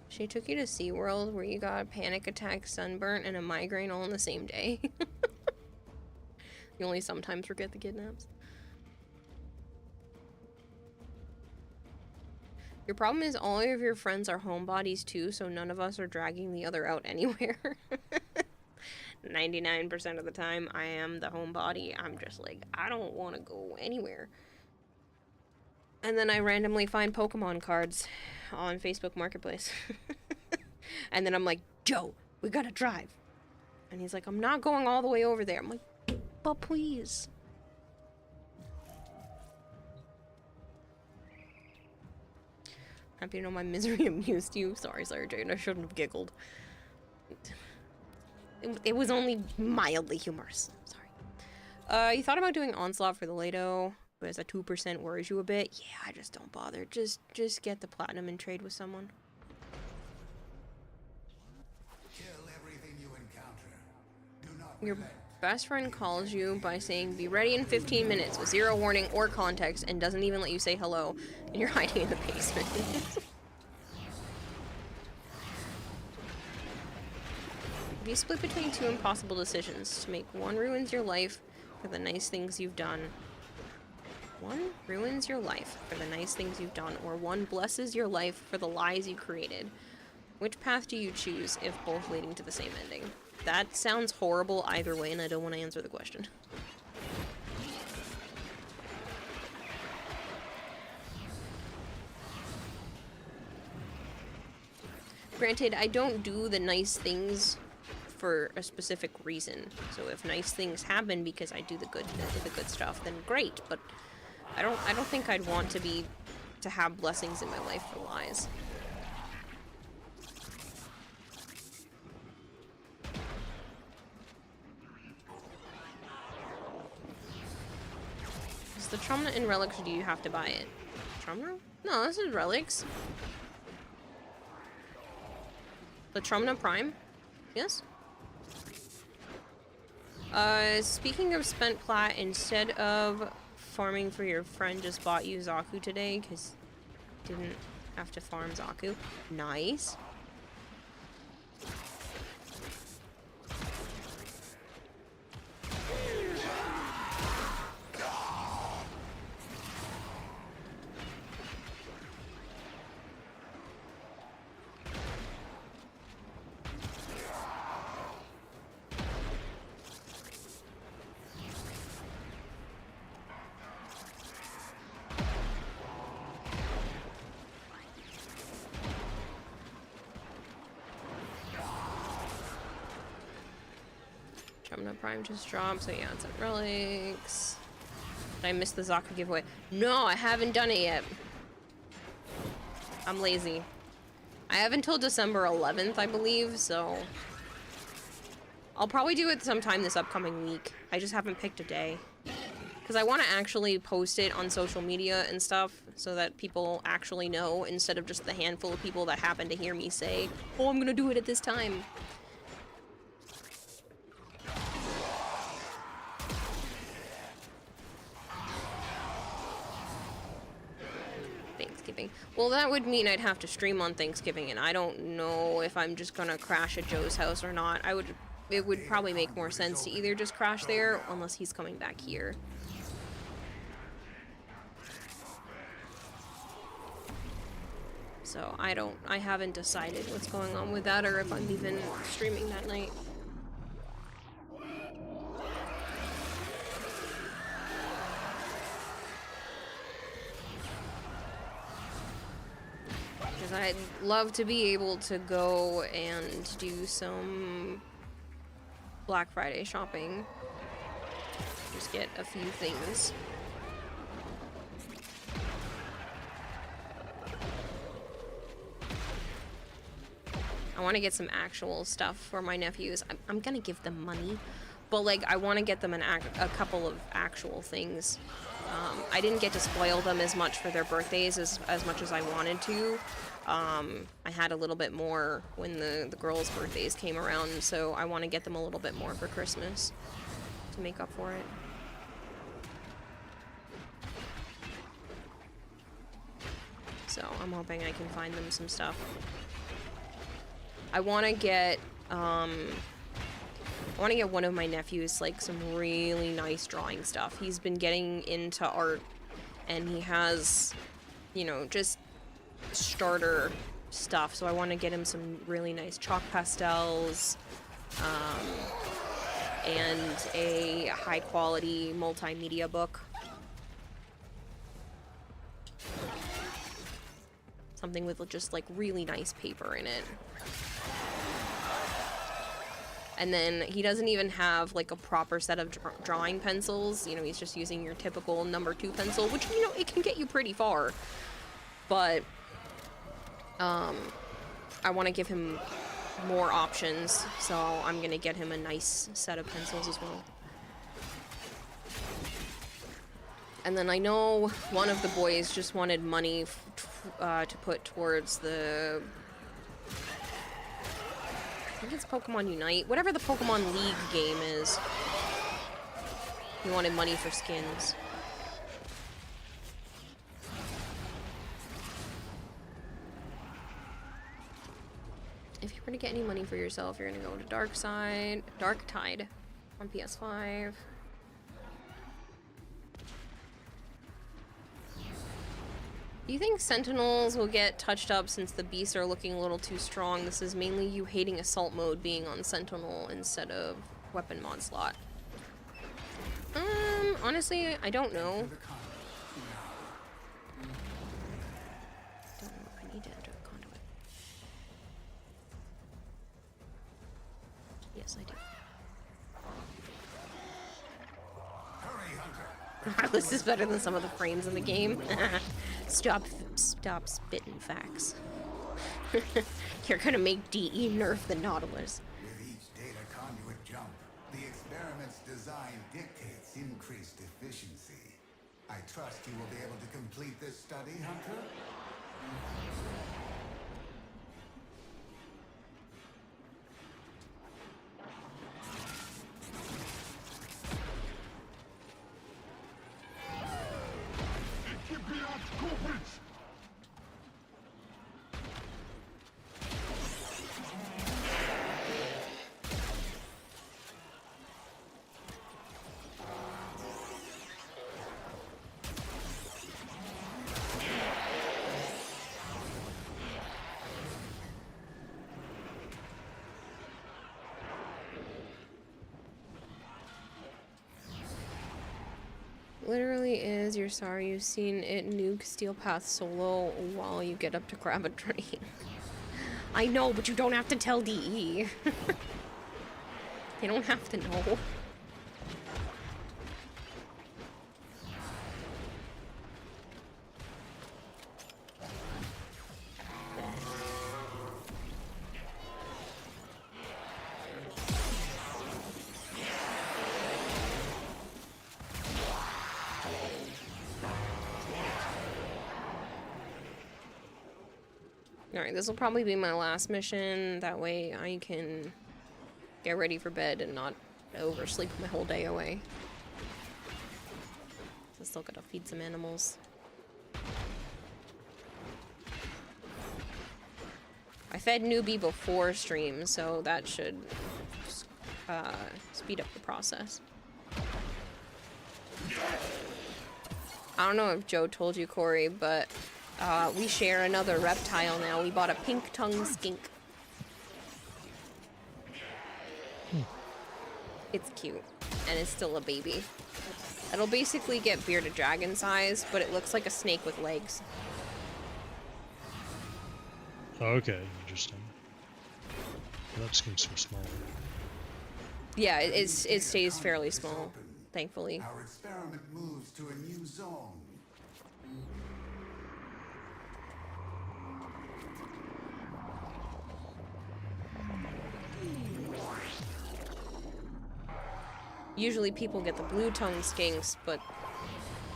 She took you to SeaWorld where you got a panic attack, sunburn, and a migraine all in the same day. You only sometimes forget the kidnaps. Your problem is all of your friends are homebodies too, so none of us are dragging the other out anywhere. 99% of the time, I am the homebody. I'm just like, I don't want to go anywhere. And then I randomly find Pokemon cards on Facebook Marketplace. And then I'm like, Joe, we gotta drive. And he's like, I'm not going all the way over there. I'm like, but please. Happy to know my misery amused you. Sorry, Jane, I shouldn't have giggled. It was only mildly humorous. Sorry. You thought about doing Onslaught for the Lado, but as a 2% worries you a bit. Yeah, I just don't bother. Just get the platinum and trade with someone. Kill everything you encounter. Do not Your relent. best friend calls you by saying, be ready in 15 minutes with zero warning or context and doesn't even let you say hello, and you're hiding in the basement. be split between two impossible decisions. To make one ruins your life for the nice things you've done. One ruins your life for the nice things you've done, or one blesses your life for the lies you created. Which path do you choose if both leading to the same ending? That sounds horrible either way, and I don't want to answer the question. Granted, I don't do the nice things for a specific reason. So if nice things happen because I do the good stuff, then great. But I don't think I'd want to have blessings in my life for lies. Is the Trumna in Relics, or do you have to buy it? Trumna? No, this is Relics. The Trumna Prime? Yes? Speaking of spent plat, instead of farming for your friend, just bought you Zaku today, because didn't have to farm Zaku. Nice. Prime just dropped, so yeah, it's at Relics. Did I miss the Zaku giveaway? No, I haven't done it yet. I'm lazy. I have until December 11th, I believe, so I'll probably do it sometime this upcoming week. I just haven't picked a day. Because I want to actually post it on social media and stuff so that people actually know, instead of just the handful of people that happen to hear me say, oh, I'm gonna do it at this time. Well, that would mean I'd have to stream on Thanksgiving, and I don't know if I'm just gonna crash at Joe's house or not. It would probably make more sense to either just crash there, unless he's coming back here. So I haven't decided what's going on with that, or if I'm even streaming that night. I'd love to be able to go and do some Black Friday shopping. Just get a few things. I want to get some actual stuff for my nephews. I'm gonna give them money, but like I want to get them a couple of actual things. I didn't get to spoil them as much for their birthdays as much as I wanted to. I had a little bit more when the girls' birthdays came around, so I want to get them a little bit more for Christmas to make up for it. So I'm hoping I can find them some stuff. I want to get one of my nephews like some really nice drawing stuff. He's been getting into art, and he has, you know, just starter stuff, so I want to get him some really nice chalk pastels, and a high quality multimedia book. Something with just like really nice paper in it. And then he doesn't even have like a proper set of drawing pencils. You know, he's just using your typical number 2 pencil, which, you know, it can get you pretty far. But I want to give him more options, so I'm gonna get him a nice set of pencils as well. And then I know one of the boys just wanted money to put towards the, I think it's Pokemon Unite, whatever the Pokemon League game is. He wanted money for skins. If you were to get any money for yourself, you're gonna go to Dark Tide on PS5. Do you think Sentinels will get touched up since the beasts are looking a little too strong? This is mainly you hating assault mode being on Sentinel instead of weapon mod slot. Honestly, I don't know. I need to enter the conduit. Yes, I do. This is better than some of the frames in the game. Stop spitting facts. You're gonna make DE nerf the Nautilus. With each data conduit jump, the experiment's design dictates increased efficiency. I trust you will be able to complete this study, Hunter? Literally is, you're sorry you've seen it nuke Steel Path solo while you get up to grab a drink. I know, but you don't have to tell DE. They don't have to know. Alright, this will probably be my last mission. That way I can get ready for bed and not oversleep my whole day away. So still gotta feed some animals. I fed Newbie before stream, so that should speed up the process. I don't know if Joe told you, Corey, but we share another reptile now. We bought a pink-tongued skink. It's cute, and it's still a baby. It'll basically get bearded dragon size, but it looks like a snake with legs. Oh, okay, interesting. Well, that seems so small. Yeah, it stays fairly small, thankfully. Our experiment moves to a new zone. Usually people get the blue-tongued skinks, but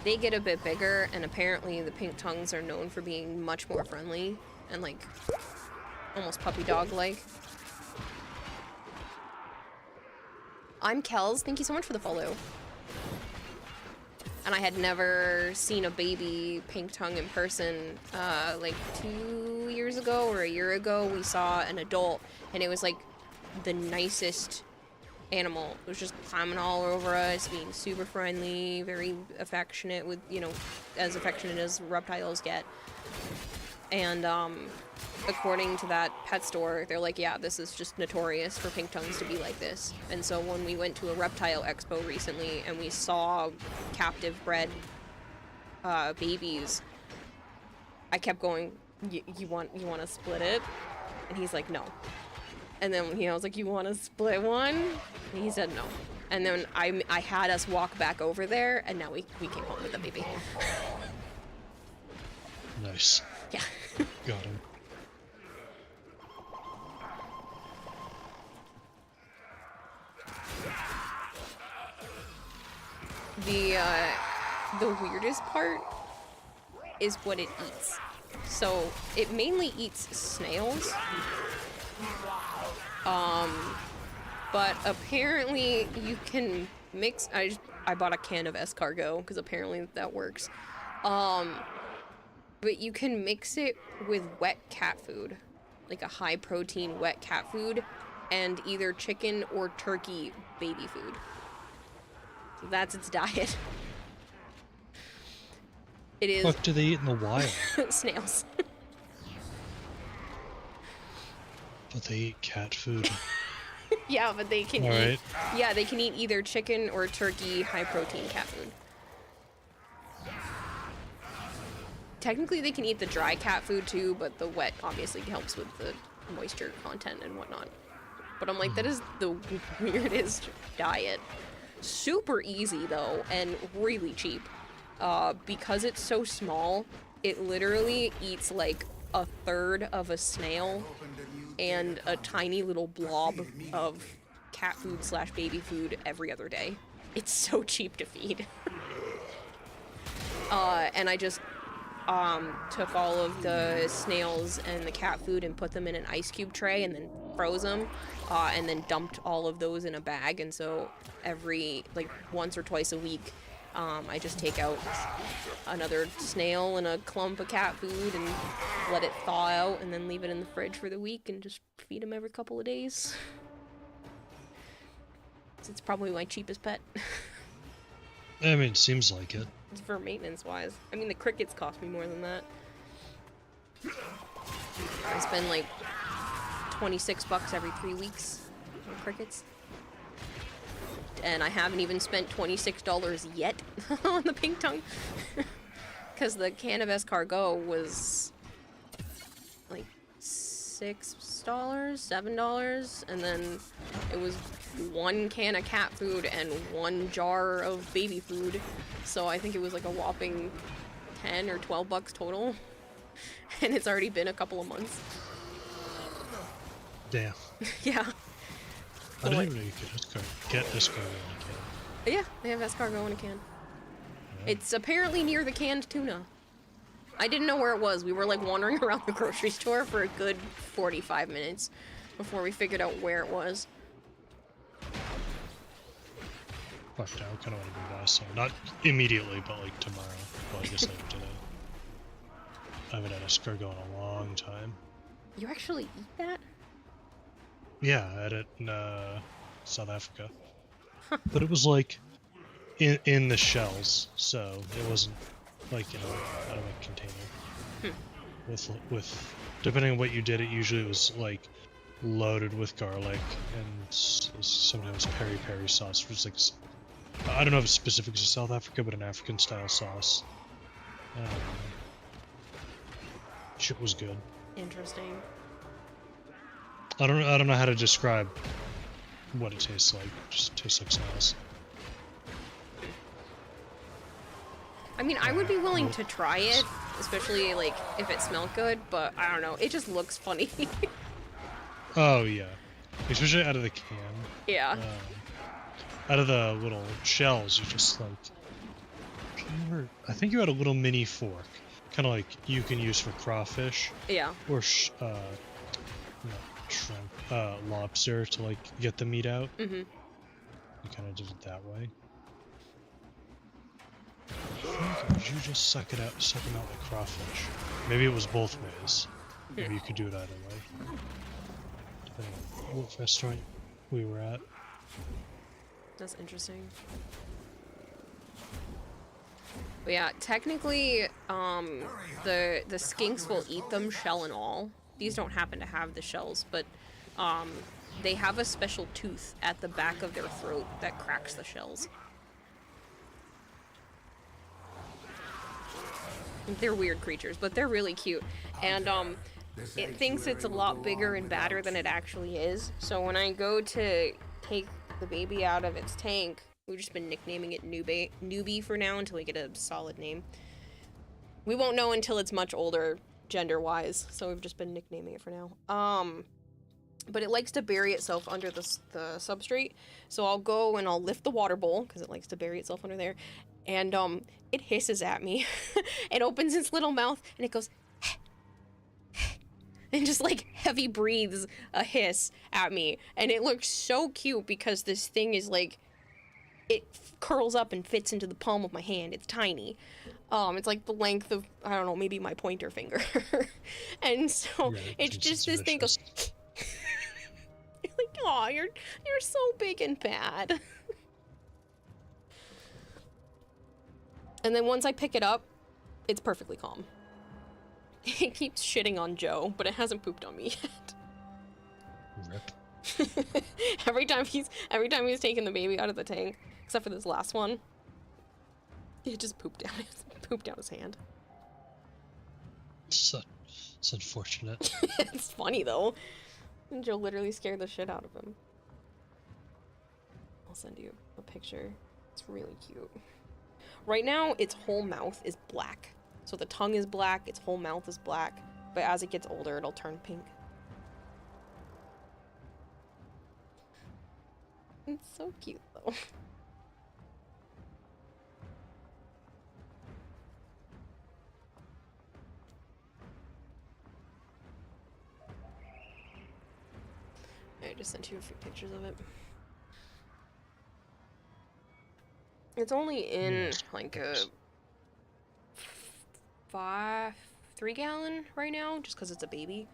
they get a bit bigger, and apparently the pink tongues are known for being much more friendly and like almost puppy dog-like. I'm Kels, thank you so much for the follow. And I had never seen a baby pink tongue in person. Like 2 years ago or a year ago, we saw an adult, and it was like the nicest animal. It was just climbing all over us, being super friendly, very affectionate with, you know, as affectionate as reptiles get. And according to that pet store, they're like, yeah, this is just notorious for pink tongues to be like this. And so when we went to a reptile expo recently and we saw captive bred babies, I kept going, you want to split it? And he's like, no. And then I was like, you want to split one? And he said no. And then I had us walk back over there, and now we came home with the baby. Nice. Yeah. Got him. The weirdest part is what it eats. So it mainly eats snails. But apparently you can mix. I bought a can of escargot because apparently that works. But you can mix it with wet cat food. like a high protein wet cat food and either chicken or turkey baby food. So that's its diet. It is. What do they eat in the wild? Snails. But they eat cat food. Yeah, but they can All eat. right. Yeah, they can eat either chicken or turkey high protein cat food. Technically, they can eat the dry cat food too, but the wet obviously helps with the moisture content and whatnot. But I'm like, that is the weirdest diet. Super easy though, and really cheap. Because it's so small, it literally eats like a third of a snail and a tiny little blob of cat food slash baby food every other day. It's so cheap to feed. And I just took all of the snails and the cat food and put them in an ice cube tray and then froze them, and then dumped all of those in a bag. And so every, like, once or twice a week, I just take out another snail and a clump of cat food and let it thaw out and then leave it in the fridge for the week and just feed them every couple of days. It's probably my cheapest pet. I mean, it seems like it. It's for maintenance wise. I mean, the crickets cost me more than that. I spend like $26 every 3 weeks on crickets. And I haven't even spent $26 yet on the pink tongue. Because the can of escargot was like $6, $7, and then it was 1 can of cat food and 1 jar of baby food. So I think it was like a whopping $10 or $12 total. And it's already been a couple of months. Damn. Yeah. I didn't even know you could get escargot in a can. Yeah, they have escargot in a can. Yeah. It's apparently near the canned tuna. I didn't know where it was. We were like wandering around the grocery store for a good 45 minutes before we figured out where it was. Fuck no, I kind of want to go buy some. Not immediately, but like tomorrow. Well, I guess later today. I haven't had escargot in a long time. You actually eat that? Yeah, I had it in South Africa. But it was like in the shells, so it wasn't like, you know, out of a container. With depending on what you did, it usually was like loaded with garlic and sometimes peri sauce, which is like, I don't know if it's specific to South Africa, but an African style sauce. Shit was good. Interesting. I don't know how to describe what it tastes like. It just tastes like snails. I mean, I would be willing to try it, especially like if it smelled good, but I don't know. It just looks funny. Oh yeah, especially out of the can. Yeah. Out of the little shells, you just like. I think you had a little mini fork, kind of like you can use for crawfish. Yeah. Or shrimp, lobster to like get the meat out. Mm-hmm. You kind of did it that way. Did you just suck them out like crawfish? Maybe it was both ways. Maybe you could do it either way. Depending on what restaurant we were at. That's interesting. But yeah, technically, the skinks will eat them shell and all. These don't happen to have the shells, but they have a special tooth at the back of their throat that cracks the shells. They're weird creatures, but they're really cute. And it thinks it's a lot bigger and badder than it actually is. So when I go to take the baby out of its tank, we've just been nicknaming it Newbie for now until we get a solid name. We won't know until it's much older, gender-wise, so we've just been nicknaming it for now. But it likes to bury itself under the substrate, so I'll go and I'll lift the water bowl, because it likes to bury itself under there, and it hisses at me. It opens its little mouth, and it goes, and just like heavy breathes a hiss at me, and it looks so cute because this thing is like it curls up and fits into the palm of my hand. It's tiny. It's like the length of, I don't know, maybe my pointer finger. And so it's just this thing goes. You're like, aw, you're so big and bad. And then once I pick it up, it's perfectly calm. It keeps shitting on Joe, but it hasn't pooped on me yet. Rip. every time he's taking the baby out of the tank, except for this last one, it just pooped down his hand. So, it's unfortunate. It's funny though. And Joe literally scared the shit out of him. I'll send you a picture. It's really cute. Right now, its whole mouth is black. So the tongue is black, its whole mouth is black, but as it gets older, it'll turn pink. It's so cute, though. I just sent you a few pictures of it. It's only in, like, a 3 gallon right now, just because it's a baby.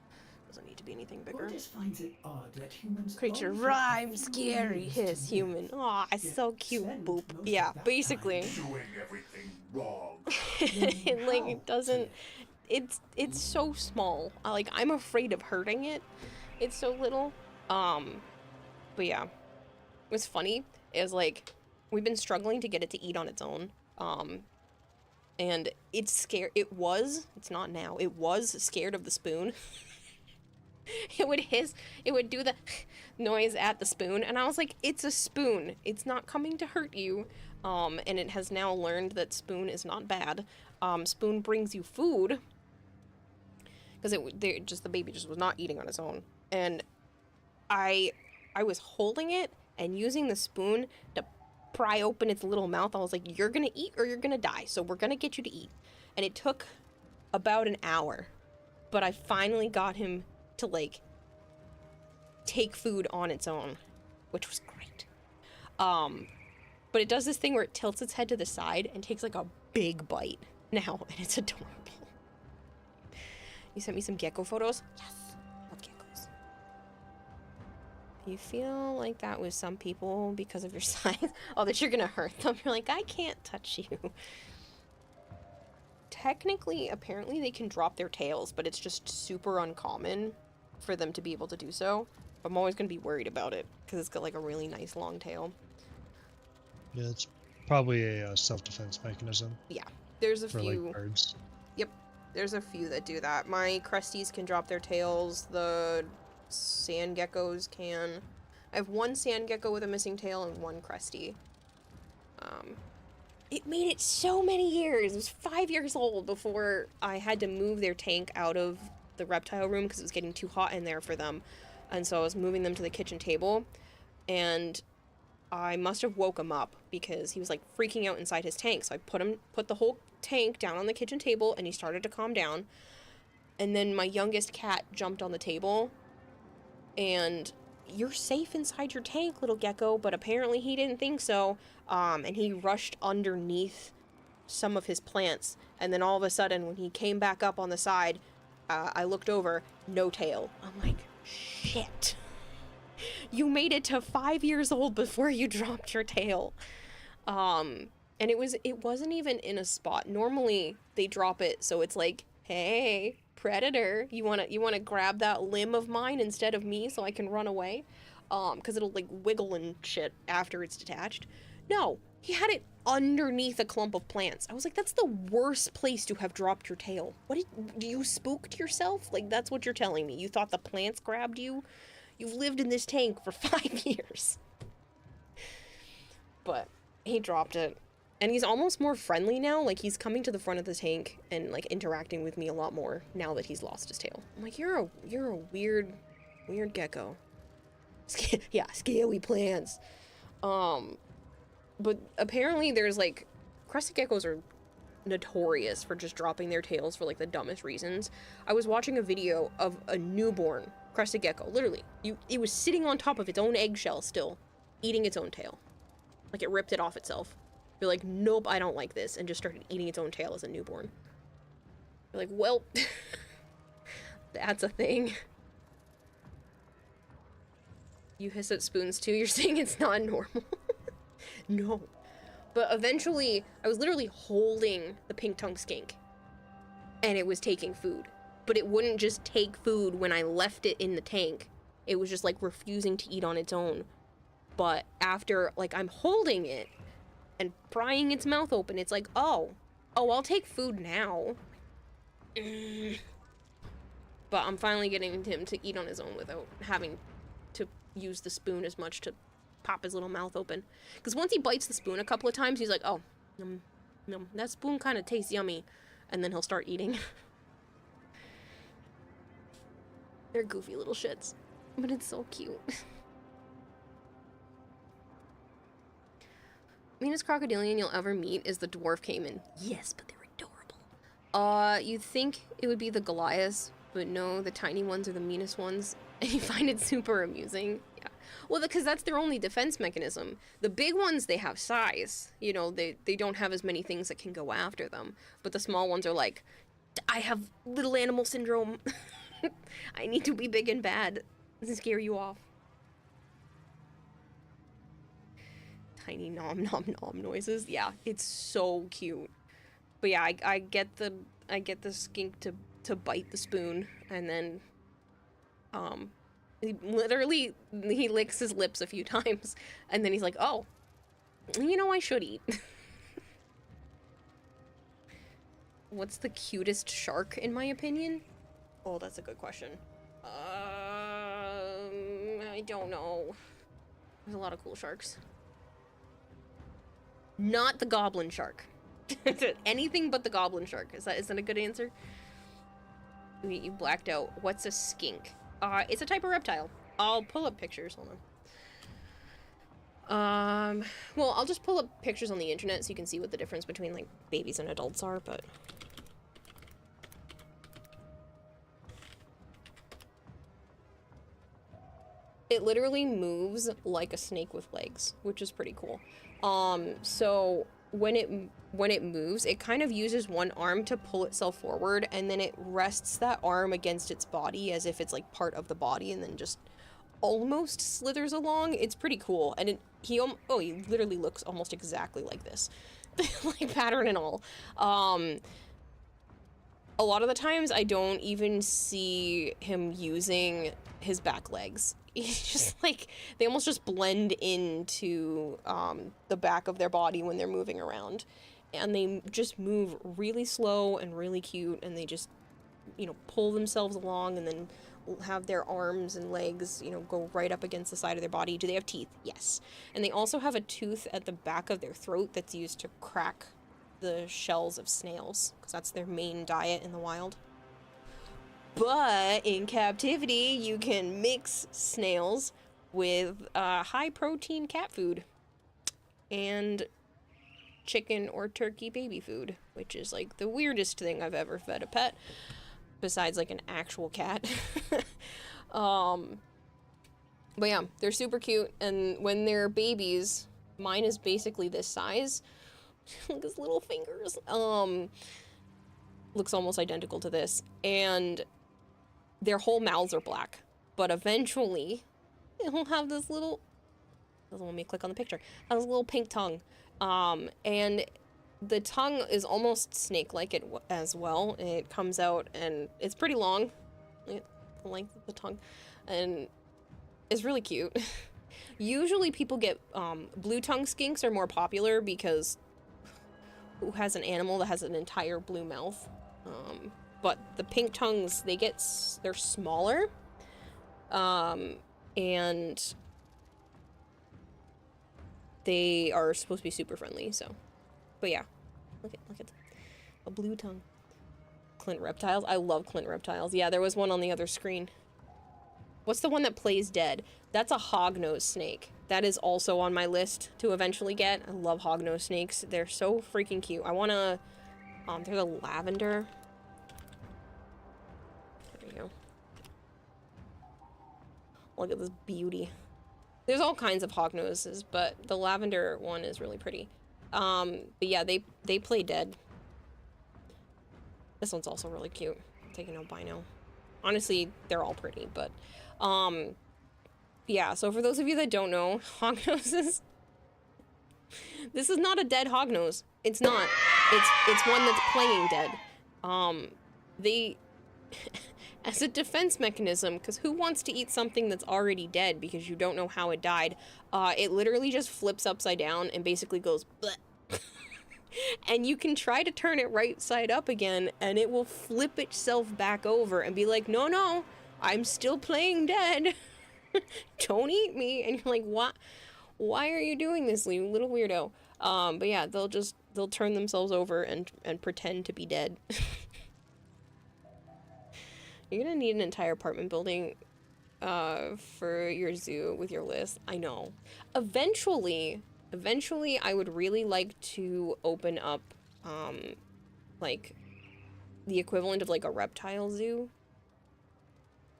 Doesn't need to be anything bigger. Gorgeous finds it odd that humans Creature only rhyme, have scary, years hiss, to human. live. Aw, it's so cute, spend boop. most Yeah, of that basically. Doing everything wrong. Like, it doesn't... It's so small. I'm afraid of hurting it. It's so little. But yeah. What's funny is, like, we've been struggling to get it to eat on its own. And it's scared. It's not now. It was scared of the spoon. It would hiss. It would do the noise at the spoon. And I was like, it's a spoon. It's not coming to hurt you. And it has now learned that spoon is not bad. Spoon brings you food. Because the baby just was not eating on its own. And I was holding it and using the spoon to pry open its little mouth. I was like, you're gonna eat or you're gonna die, so we're gonna get you to eat. And it took about an hour, but I finally got him to, like, take food on its own, which was great. But it does this thing where it tilts its head to the side and takes, like, a big bite now, and it's adorable. You sent me some gecko photos? Yes, love geckos. You feel like that with some people because of your size? Oh, that you're gonna hurt them. You're like, I can't touch you. Technically, apparently they can drop their tails, but it's just super uncommon for them to be able to do so. I'm always gonna be worried about it because it's got, like, a really nice long tail. Yeah, it's probably a self-defense mechanism. Yeah, there's a for, few. like, birds. Yep, there's a few that do that. My cresties can drop their tails. The sand geckos can. I have one sand gecko with a missing tail and one cresty. It made it so many years. It was 5 years old before I had to move their tank out of the reptile room because it was getting too hot in there for them. And so I was moving them to the kitchen table, and I must have woke him up because he was, like, freaking out inside his tank. So I put the whole tank down on the kitchen table, and he started to calm down. And then my youngest cat jumped on the table, and you're safe inside your tank, little gecko, but apparently he didn't think so. And he rushed underneath some of his plants, and then all of a sudden, when he came back up on the side, I looked over, no tail. I'm like, shit. You made it to 5 years old before you dropped your tail. And it wasn't even in a spot. Normally they drop it so it's like, hey, predator, you wanna grab that limb of mine instead of me so I can run away? Because it'll, like, wiggle and shit after it's detached. No, he had it underneath a clump of plants. I was like, that's the worst place to have dropped your tail. Do you spooked yourself? Like, that's what you're telling me. You thought the plants grabbed you? You've lived in this tank for 5 years. But he dropped it. And he's almost more friendly now. Like, he's coming to the front of the tank and, like, interacting with me a lot more now that he's lost his tail. I'm like, you're a weird gecko. Yeah, scaly plants. But apparently there's, like, crested geckos are notorious for just dropping their tails for, like, the dumbest reasons. I was watching a video of a newborn crested gecko, literally. It was sitting on top of its own eggshell still, eating its own tail. Like, it ripped it off itself. You're like, nope, I don't like this, and just started eating its own tail as a newborn. You're like, well, that's a thing. You hiss at spoons too? You're saying it's not normal? No. But eventually, I was literally holding the pink tongue skink, and it was taking food. But it wouldn't just take food when I left it in the tank. It was just, like, refusing to eat on its own. But after, like, I'm holding it and prying its mouth open, it's like, oh, I'll take food now. But I'm finally getting him to eat on his own without having to use the spoon as much to pop his little mouth open. Because once he bites the spoon a couple of times, he's like, oh, that spoon kind of tastes yummy. And then he'll start eating. They're goofy little shits. But it's so cute. Meanest crocodilian you'll ever meet is the dwarf caiman. Yes, but they're adorable. You'd think it would be the Goliaths, but no, the tiny ones are the meanest ones. And you find it super amusing. Yeah. Well, because that's their only defense mechanism. The big ones, they have size. You know, they don't have as many things that can go after them. But the small ones are like, I have little animal syndrome. I need to be big and bad and scare you off. Tiny nom nom nom noises. Yeah, it's so cute. But yeah, I get the skink to bite the spoon, and then he licks his lips a few times, and then he's like, oh, you know, I should eat. What's the cutest shark, in my opinion? Oh, that's a good question. I don't know. There's a lot of cool sharks. Not the goblin shark. Anything but the goblin shark. Is that a good answer? You blacked out. What's a skink? It's a type of reptile. I'll pull up pictures. Hold on. Well, I'll just pull up pictures on the internet so you can see what the difference between, like, babies and adults are, but... It literally moves like a snake with legs, which is pretty cool. So when it moves, it kind of uses one arm to pull itself forward, and then it rests that arm against its body as if it's like part of the body, and then just almost slithers along. It's pretty cool. And he literally looks almost exactly like this. Like pattern and all. A lot of the times I don't even see him using his back legs. He's just like, they almost just blend into the back of their body when they're moving around. And they just move really slow and really cute, and they just, you know, pull themselves along and then have their arms and legs, you know, go right up against the side of their body. Do they have teeth? Yes. And they also have a tooth at the back of their throat that's used to crack the shells of snails, because that's their main diet in the wild. But in captivity, you can mix snails with high-protein cat food and chicken or turkey baby food, which is like the weirdest thing I've ever fed a pet, besides like an actual cat. But yeah, they're super cute, and when they're babies, mine is basically this size. Look, his little fingers. Looks almost identical to this, and their whole mouths are black, but eventually it'll have this little, doesn't want me to click on the picture, has a little pink tongue, and the tongue is almost snake-like as well. It comes out and it's pretty long, the length of the tongue, and it's really cute. Usually people get, blue tongue skinks are more popular because who has an animal that has an entire blue mouth? But the pink tongues, they're smaller, and they are supposed to be super friendly, so. But yeah, look at a blue tongue. Clint reptiles, I love Clint reptiles. Yeah, there was one on the other screen. What's the one that plays dead? That's a hognose snake. That is also on my list to eventually get. I love hognose snakes. They're so freaking cute. I wanna, they're the lavender. There we go. Look at this beauty. There's all kinds of hognoses, but the lavender one is really pretty. But yeah, they play dead. This one's also really cute. Taking albino. Honestly, they're all pretty, but yeah, so for those of you that don't know, hognoses, this is not a dead hognose. It's not. It's one that's playing dead. They as a defense mechanism, because who wants to eat something that's already dead because you don't know how it died, it literally just flips upside down and basically goes bleh. And you can try to turn it right side up again and it will flip itself back over and be like, no, I'm still playing dead. Don't eat me. And you're like, what? Why are you doing this, you little weirdo? But yeah, they'll turn themselves over and pretend to be dead. You're gonna need an entire apartment building for your zoo with your list. I know. Eventually I would really like to open up like the equivalent of like a reptile zoo,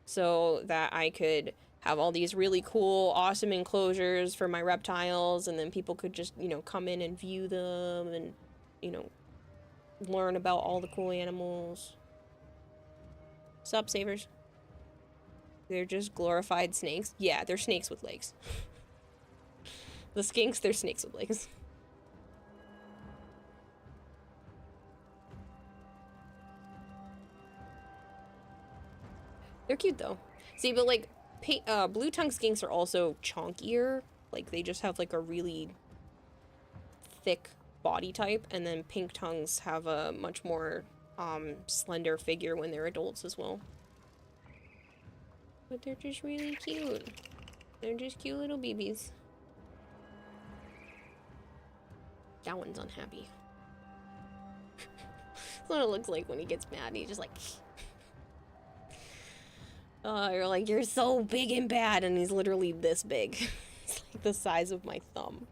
so that I could have all these really cool, awesome enclosures for my reptiles, and then people could just, you know, come in and view them and, you know, learn about all the cool animals. Sup, savers? They're just glorified snakes? Yeah, they're snakes with legs. The skinks, they're snakes with legs. They're cute though. See, but like, blue tongue skinks are also chonkier. Like, they just have like a really thick body type, and then pink tongues have a much more slender figure when they're adults as well. But they're just really cute. They're just cute little babies. That one's unhappy. That's what it looks like when he gets mad. He's just like... you're like, you're so big and bad, and he's literally this big. It's like the size of my thumb.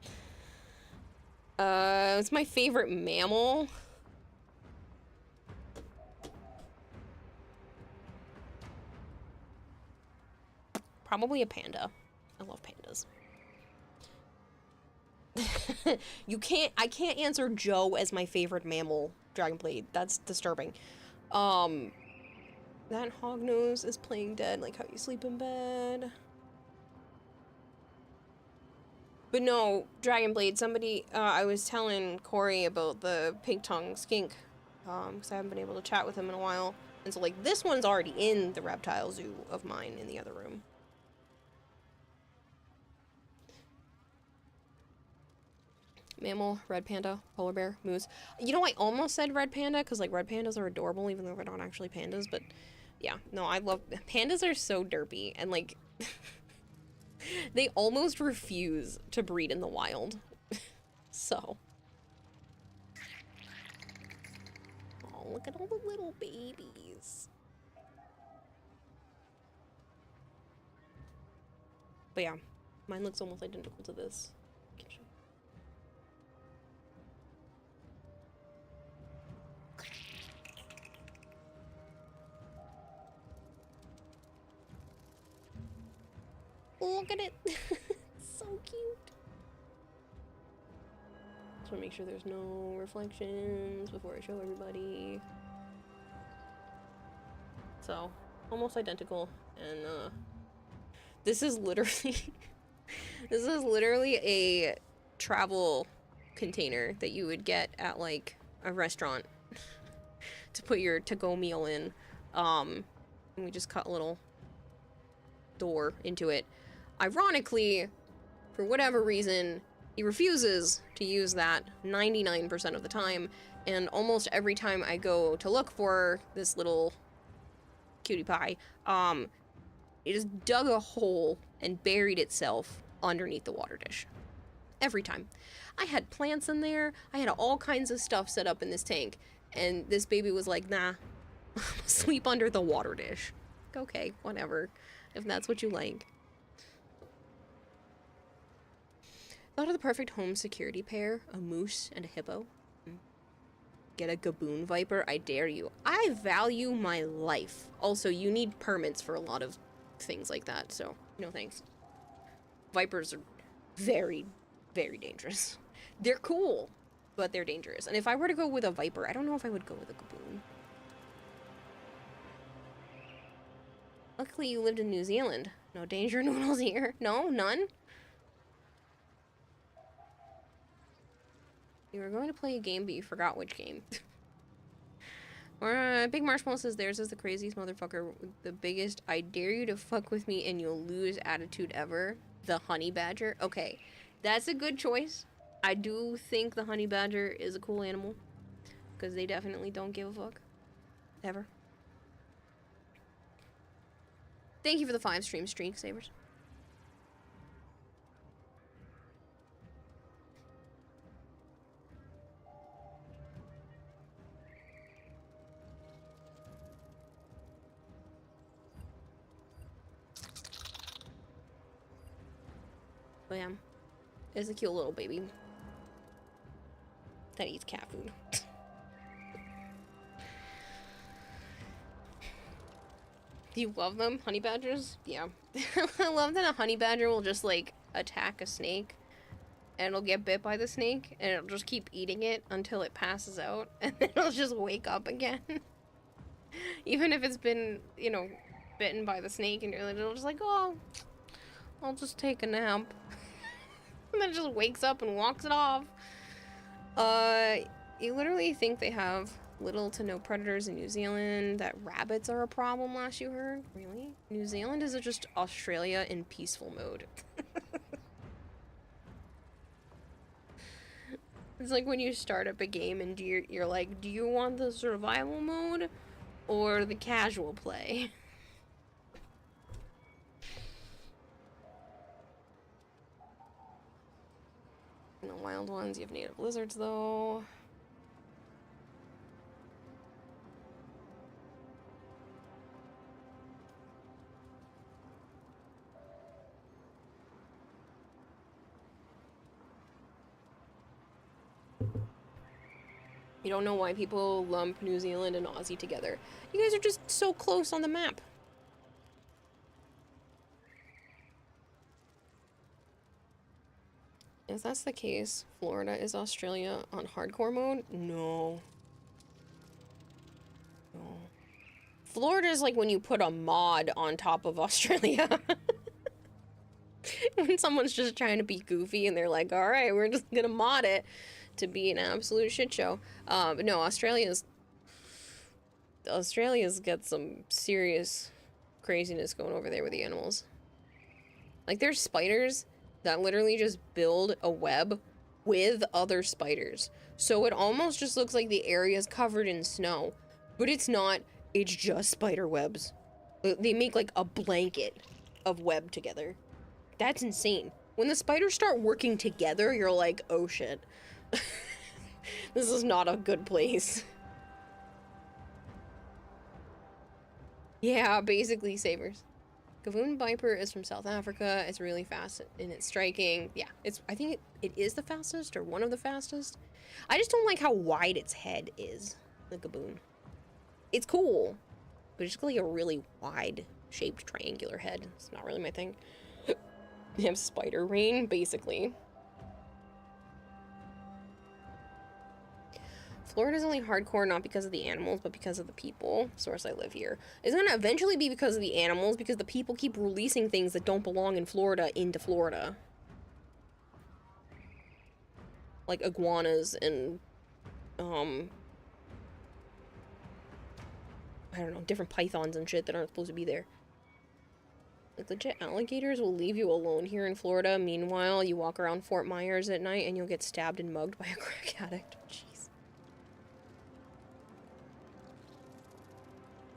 It's my favorite mammal. Probably a panda. I love pandas. I can't answer Joe as my favorite mammal, Dragonblade. That's disturbing. That hognose is playing dead, like how you sleep in bed. But no, Dragonblade, somebody, I was telling Corey about the pink tongue skink, because I haven't been able to chat with him in a while. And so, like, this one's already in the reptile zoo of mine in the other room. Mammal, red panda, polar bear, moose. You know, I almost said red panda, because, like, red pandas are adorable, even though they're not actually pandas, but yeah, no, I love... Pandas are so derpy, and, like, they almost refuse to breed in the wild. So. Oh, look at all the little babies. But yeah, mine looks almost identical to this. Look at it. It's so cute. Just want to make sure there's no reflections before I show everybody. So, almost identical. And this is literally this is literally a travel container that you would get at like a restaurant to put your to-go meal in. And we just cut a little door into it. Ironically, for whatever reason, he refuses to use that 99% of the time, and almost every time I go to look for this little cutie pie, it just dug a hole and buried itself underneath the water dish. Every time. I had plants in there, I had all kinds of stuff set up in this tank, and this baby was like, nah, I'm gonna sleep under the water dish. Okay, whatever, if that's what you like. Thought of the perfect home security pair, a moose and a hippo. Get a gaboon viper, I dare you. I value my life. Also, you need permits for a lot of things like that, so no thanks. Vipers are very, very dangerous. They're cool, but they're dangerous. And if I were to go with a Viper, I don't know if I would go with a Gaboon. Luckily, you lived in New Zealand. No danger noodles here. No, none? You were going to play a game, but you forgot which game. Or, Big Marshmallow says theirs is the craziest motherfucker with the biggest I dare you to fuck with me and you'll lose attitude ever. The honey badger. Okay, that's a good choice. I do think the honey badger is a cool animal. Because they definitely don't give a fuck. Ever. Thank you for the 5 stream streak, Sabers. But yeah, it's a cute little baby that eats cat food. Do you love them, honey badgers? Yeah. I love that a honey badger will just like attack a snake and it'll get bit by the snake and it'll just keep eating it until it passes out and then it'll just wake up again. Even if it's been, you know, bitten by the snake and it'll just like, oh, I'll just take a nap. And then it just wakes up and walks it off. You literally think they have little to no predators in New Zealand, that rabbits are a problem last you heard? Really? New Zealand is just Australia in peaceful mode. It's like when you start up a game and you're like, do you want the survival mode or the casual play? In the wild ones, you have native lizards, though. You don't know why people lump New Zealand and Aussie together. You guys are just so close on the map. If that's the case, Florida is Australia on hardcore mode? No. No. Florida is like when you put a mod on top of Australia. When someone's just trying to be goofy and they're like, alright, we're just gonna mod it to be an absolute shit show. But no, Australia's got some serious craziness going over there with the animals. Like, there's spiders that literally just build a web with other spiders. So it almost just looks like the area is covered in snow. But it's not, it's just spider webs. They make like a blanket of web together. That's insane. When the spiders start working together, you're like, oh shit. This is not a good place. Yeah, basically Sabers. Gaboon Viper is from South Africa. It's really fast in its striking. Yeah, I think it is the fastest or one of the fastest. I just don't like how wide its head is, the Gaboon. It's cool, but it's just like a really wide shaped triangular head. It's not really my thing. They have spider rain, basically. Florida's only hardcore not because of the animals, but because of the people. Source, I live here. It's gonna eventually be because of the animals, because the people keep releasing things that don't belong in Florida into Florida. Like iguanas and, I don't know, different pythons and shit that aren't supposed to be there. Like, legit alligators will leave you alone here in Florida. Meanwhile, you walk around Fort Myers at night and you'll get stabbed and mugged by a crack addict. Jeez.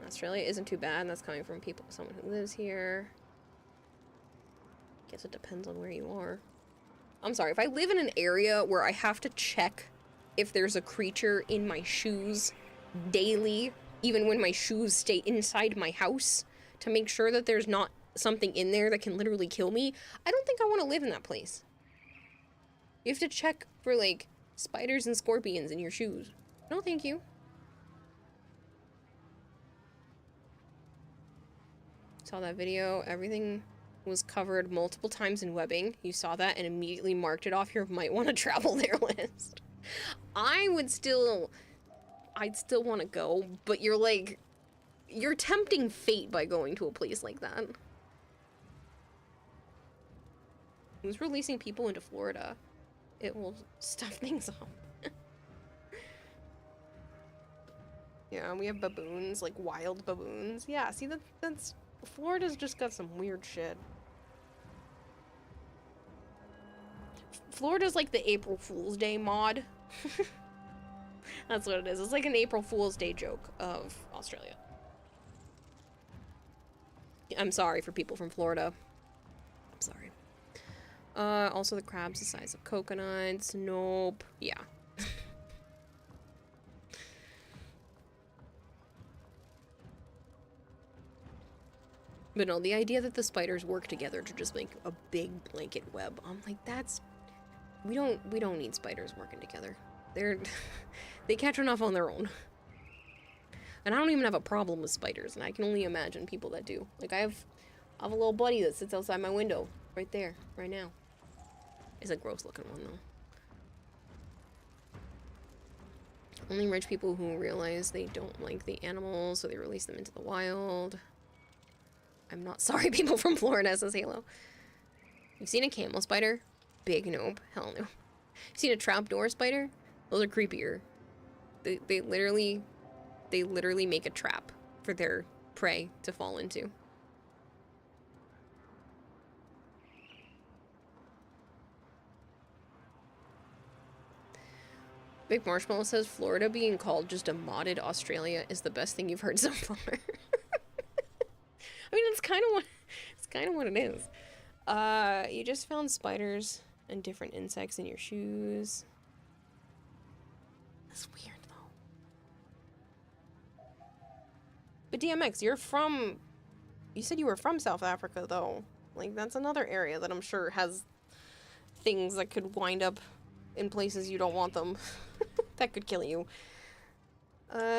Australia isn't too bad, and that's coming from someone who lives here. Guess it depends on where you are. I'm sorry, if I live in an area where I have to check if there's a creature in my shoes daily, even when my shoes stay inside my house, to make sure that there's not something in there that can literally kill me, I don't think I want to live in that place. You have to check for, like, spiders and scorpions in your shoes. No, thank you. Saw that video. Everything was covered multiple times in webbing. You saw that and immediately marked it off your might want to travel there list. I'd still want to go, but you're like, you're tempting fate by going to a place like that. Who's releasing people into Florida? It will stuff things up. Yeah, we have baboons, like wild baboons. Yeah, see, that's Florida's just got some weird shit. Florida's like the April Fool's Day mod. That's what it is. It's like an April Fool's Day joke of Australia. I'm sorry for people from Florida. I'm sorry. Also the crab's the size of coconuts. Nope. Yeah. But no, the idea that the spiders work together to just make a big blanket web, I'm like, that's... We don't need spiders working together. They catch enough on their own. And I don't even have a problem with spiders, and I can only imagine people that do. Like, I have a little buddy that sits outside my window, right there, right now. It's a gross looking one, though. Only rich people who realize they don't like the animals, so they release them into the wild. I'm not sorry, people from Florida, says Halo. You've seen a camel spider? Big nope. Hell no. You've seen a trapdoor spider? Those are creepier. They literally make a trap for their prey to fall into. Big Marshmallow says Florida being called just a modded Australia is the best thing you've heard so far. I mean, it's kind of what it is. You just found spiders and different insects in your shoes. That's weird, though. But DMX, you said you were from South Africa, though. Like, that's another area that I'm sure has things that could wind up in places you don't want them. That could kill you.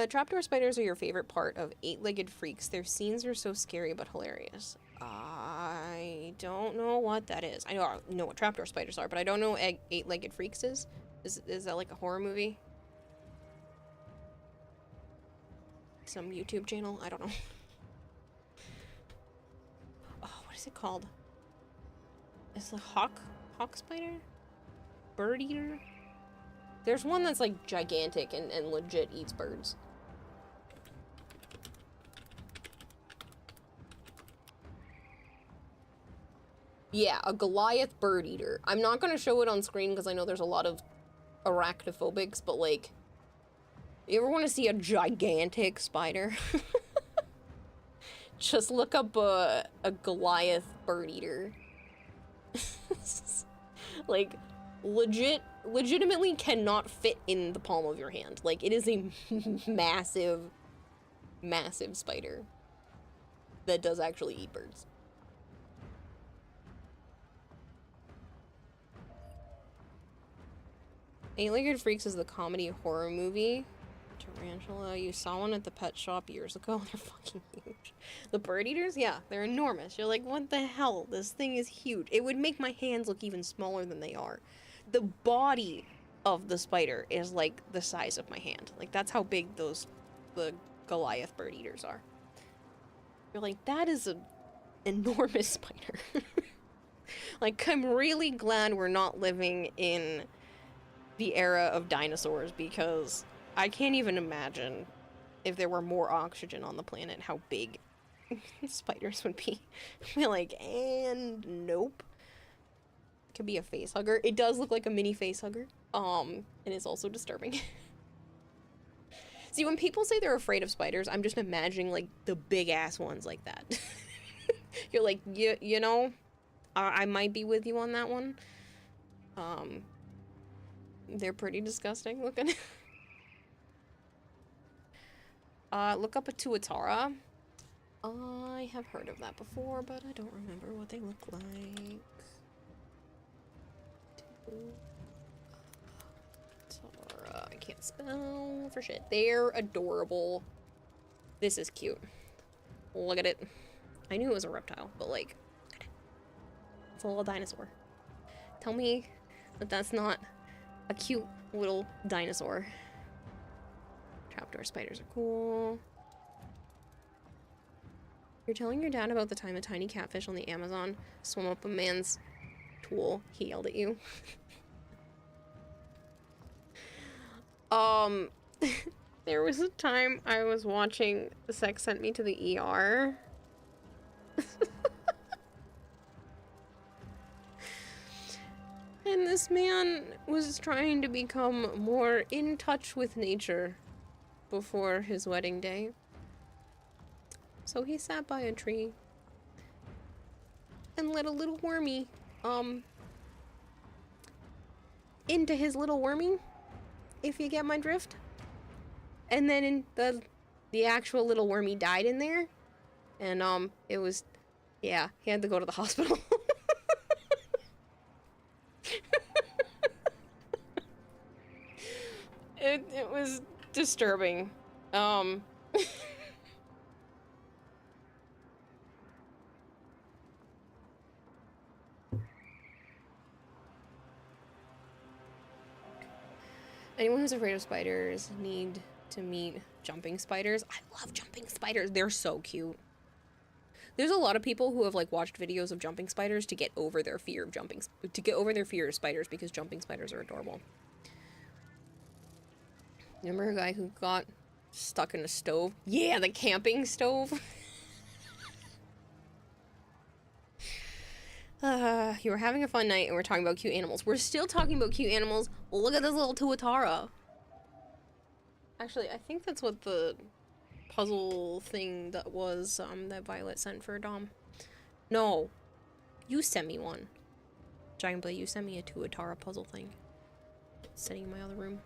Trapdoor spiders are your favorite part of Eight-Legged Freaks. Their scenes are so scary but hilarious. I don't know what that is. I know what trapdoor spiders are, but I don't know what Eight-Legged Freaks is. Is that like a horror movie? Some YouTube channel? I don't know. Oh, what is it called? It's a hawk spider? Bird eater? There's one that's like gigantic and legit eats birds. Yeah, a Goliath bird eater. I'm not gonna show it on screen because I know there's a lot of arachnophobics, but like, you ever want to see a gigantic spider? Just look up a Goliath bird eater. Like, legitimately cannot fit in the palm of your hand. Like, it is a massive spider that does actually eat birds. Eight-Legged Freaks is the comedy horror movie. Tarantula, you saw one at the pet shop years ago. They're fucking huge. The bird eaters, yeah, they're enormous. You're like, what the hell? This thing is huge. It would make my hands look even smaller than they are. The body of the spider is like the size of my hand. Like, that's how big the Goliath bird eaters are. You're like, that is an enormous spider. Like, I'm really glad we're not living in the era of dinosaurs, because I can't even imagine if there were more oxygen on the planet how big spiders would be. We're like, and nope. Could be a face hugger. It does look like a mini face hugger. And it's also disturbing. See, when people say they're afraid of spiders, I'm just imagining like the big ass ones like that. You're like, you know, I might be with you on that one. They're pretty disgusting looking. Look up a tuatara. I have heard of that before, but I don't remember what they look like. Tuatara. I can't spell for shit. They're adorable. This is cute. Look at it. I knew it was a reptile, but like, look at it. It's a little dinosaur. Tell me that that's not a cute little dinosaur. Trapdoor spiders are cool. You're telling your dad about the time a tiny catfish on the Amazon swam up a man's tool. He yelled at you. There was a time I was watching Sex Sent Me to the ER. And this man was trying to become more in touch with nature before his wedding day. So he sat by a tree and let a little wormy, into his little wormy, if you get my drift. And then the actual little wormy died in there. And, it was, yeah, he had to go to the hospital. It was disturbing. Anyone who's afraid of spiders need to meet jumping spiders. I love jumping spiders. They're so cute. There's a lot of people who have like watched videos of jumping spiders to get over their fear of of spiders because jumping spiders are adorable. Remember a guy who got stuck in a stove? Yeah, the camping stove. You were having a fun night and we're talking about cute animals. We're still talking about cute animals. Look at this little tuatara. Actually, I think that's what the puzzle thing that was, that Violet sent for Dom. No. You sent me one. Giant Blade, you sent me a tuatara puzzle thing. It's sitting in my other room.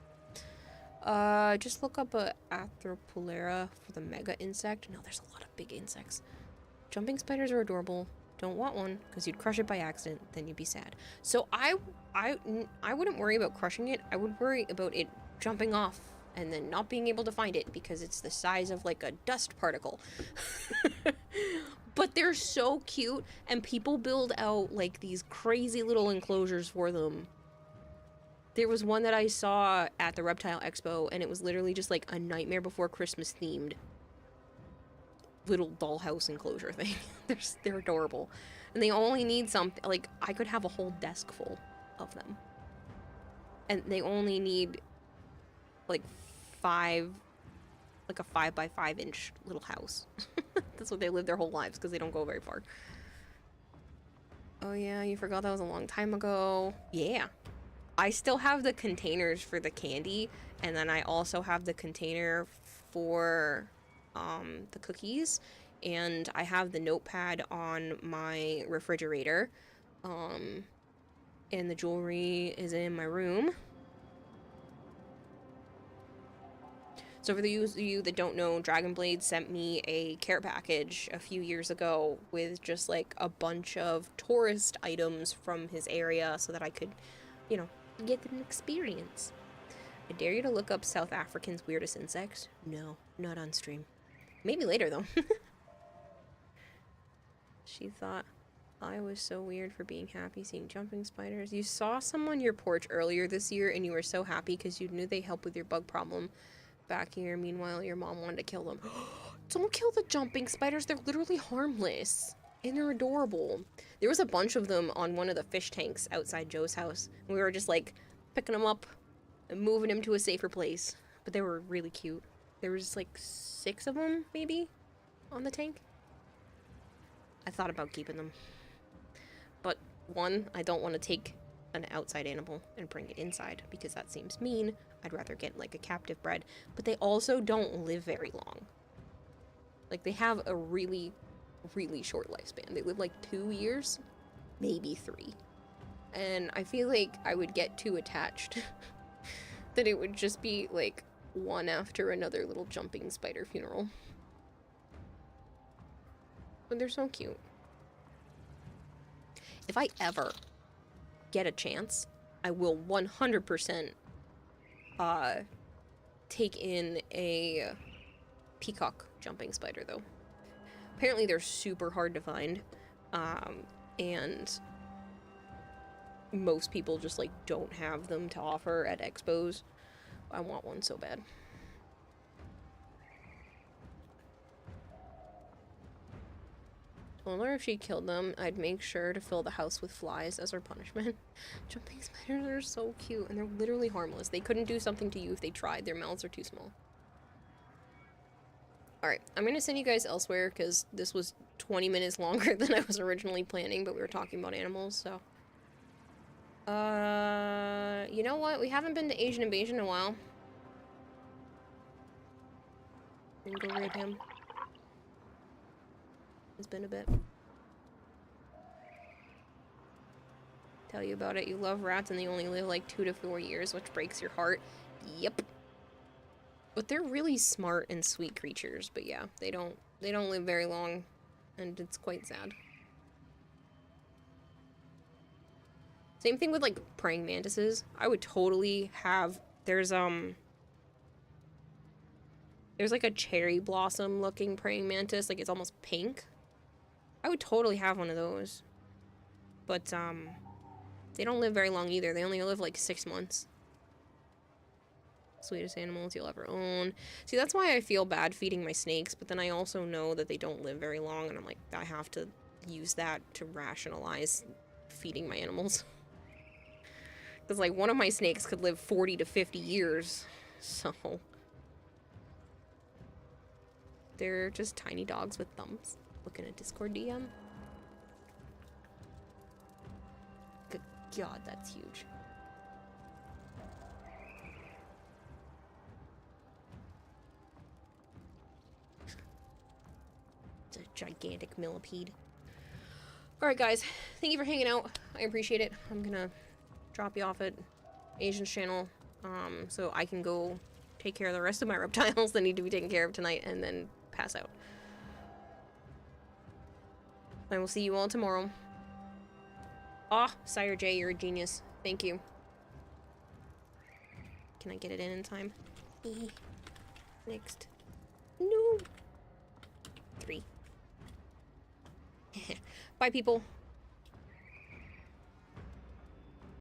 Just look up a Arthropolera for the mega insect. No, there's a lot of big insects. Jumping spiders are adorable. Don't want one, because you'd crush it by accident, then you'd be sad. So I wouldn't worry about crushing it. I would worry about it jumping off and then not being able to find it because it's the size of like a dust particle. But they're so cute, and people build out like these crazy little enclosures for them. There was one that I saw at the Reptile Expo, and it was literally just like a Nightmare Before Christmas themed little dollhouse enclosure thing. They're adorable. And they only need something, like, I could have a whole desk full of them. And they only need, like, a 5x5 inch little house. That's what they live their whole lives, because they don't go very far. Oh yeah, you forgot that was a long time ago. Yeah. I still have the containers for the candy, and then I also have the container for the cookies, and I have the notepad on my refrigerator, and the jewelry is in my room. So for those of you that don't know, Dragon Blade sent me a care package a few years ago with just like a bunch of tourist items from his area so that I could, you know, get an experience. I dare you to look up South African's weirdest insect. No, not on stream. Maybe later, though. She thought I was so weird for being happy seeing jumping spiders. You saw some on your porch earlier this year, and you were so happy because you knew they help with your bug problem back here. Meanwhile, your mom wanted to kill them. Don't kill the jumping spiders. They're literally harmless. And they're adorable. There was a bunch of them on one of the fish tanks outside Joe's house. We were just, like, picking them up and moving them to a safer place. But they were really cute. There was, like, 6 of them, maybe, on the tank. I thought about keeping them. But, one, I don't want to take an outside animal and bring it inside, because that seems mean. I'd rather get, like, a captive bred. But they also don't live very long. Like, they have a really short lifespan. They live, like, 2 years, maybe 3. And I feel like I would get too attached. That it would just be, like, one after another little jumping spider funeral. But they're so cute. If I ever get a chance, I will 100% take in a peacock jumping spider, though. Apparently they're super hard to find, and most people just, like, don't have them to offer at expos. I want one so bad. I wonder if she killed them, I'd make sure to fill the house with flies as her punishment. Jumping spiders are so cute, and they're literally harmless. They couldn't do something to you if they tried. Their mouths are too small. Alright, I'm gonna send you guys elsewhere, because this was 20 minutes longer than I was originally planning, but we were talking about animals, so... you know what? We haven't been to Asian Invasion in a while. We can go raid him. It's been a bit. Tell you about it. You love rats and they only live like 2 to 4 years, which breaks your heart. Yep. But they're really smart and sweet creatures. But yeah, they don't live very long, and it's quite sad. Same thing with like praying mantises. I would totally have. There's like a cherry blossom looking praying mantis, like it's almost pink. I would totally have one of those. But, they don't live very long either. They only live like 6 months. Sweetest animals you'll ever own. See, that's why I feel bad feeding my snakes, but then I also know that they don't live very long, and I'm like, I have to use that to rationalize feeding my animals. Because, like, one of my snakes could live 40 to 50 years, so... They're just tiny dogs with thumbs. Look in a Discord DM. Good God, that's huge. It's a gigantic millipede. Alright guys, thank you for hanging out. I appreciate it. I'm gonna drop you off at Asian's channel, so I can go take care of the rest of my reptiles that need to be taken care of tonight, and then pass out. I will see you all tomorrow. Ah, Sire J, you're a genius. Thank you. Can I get it in time? Next. No. 3. Bye, people.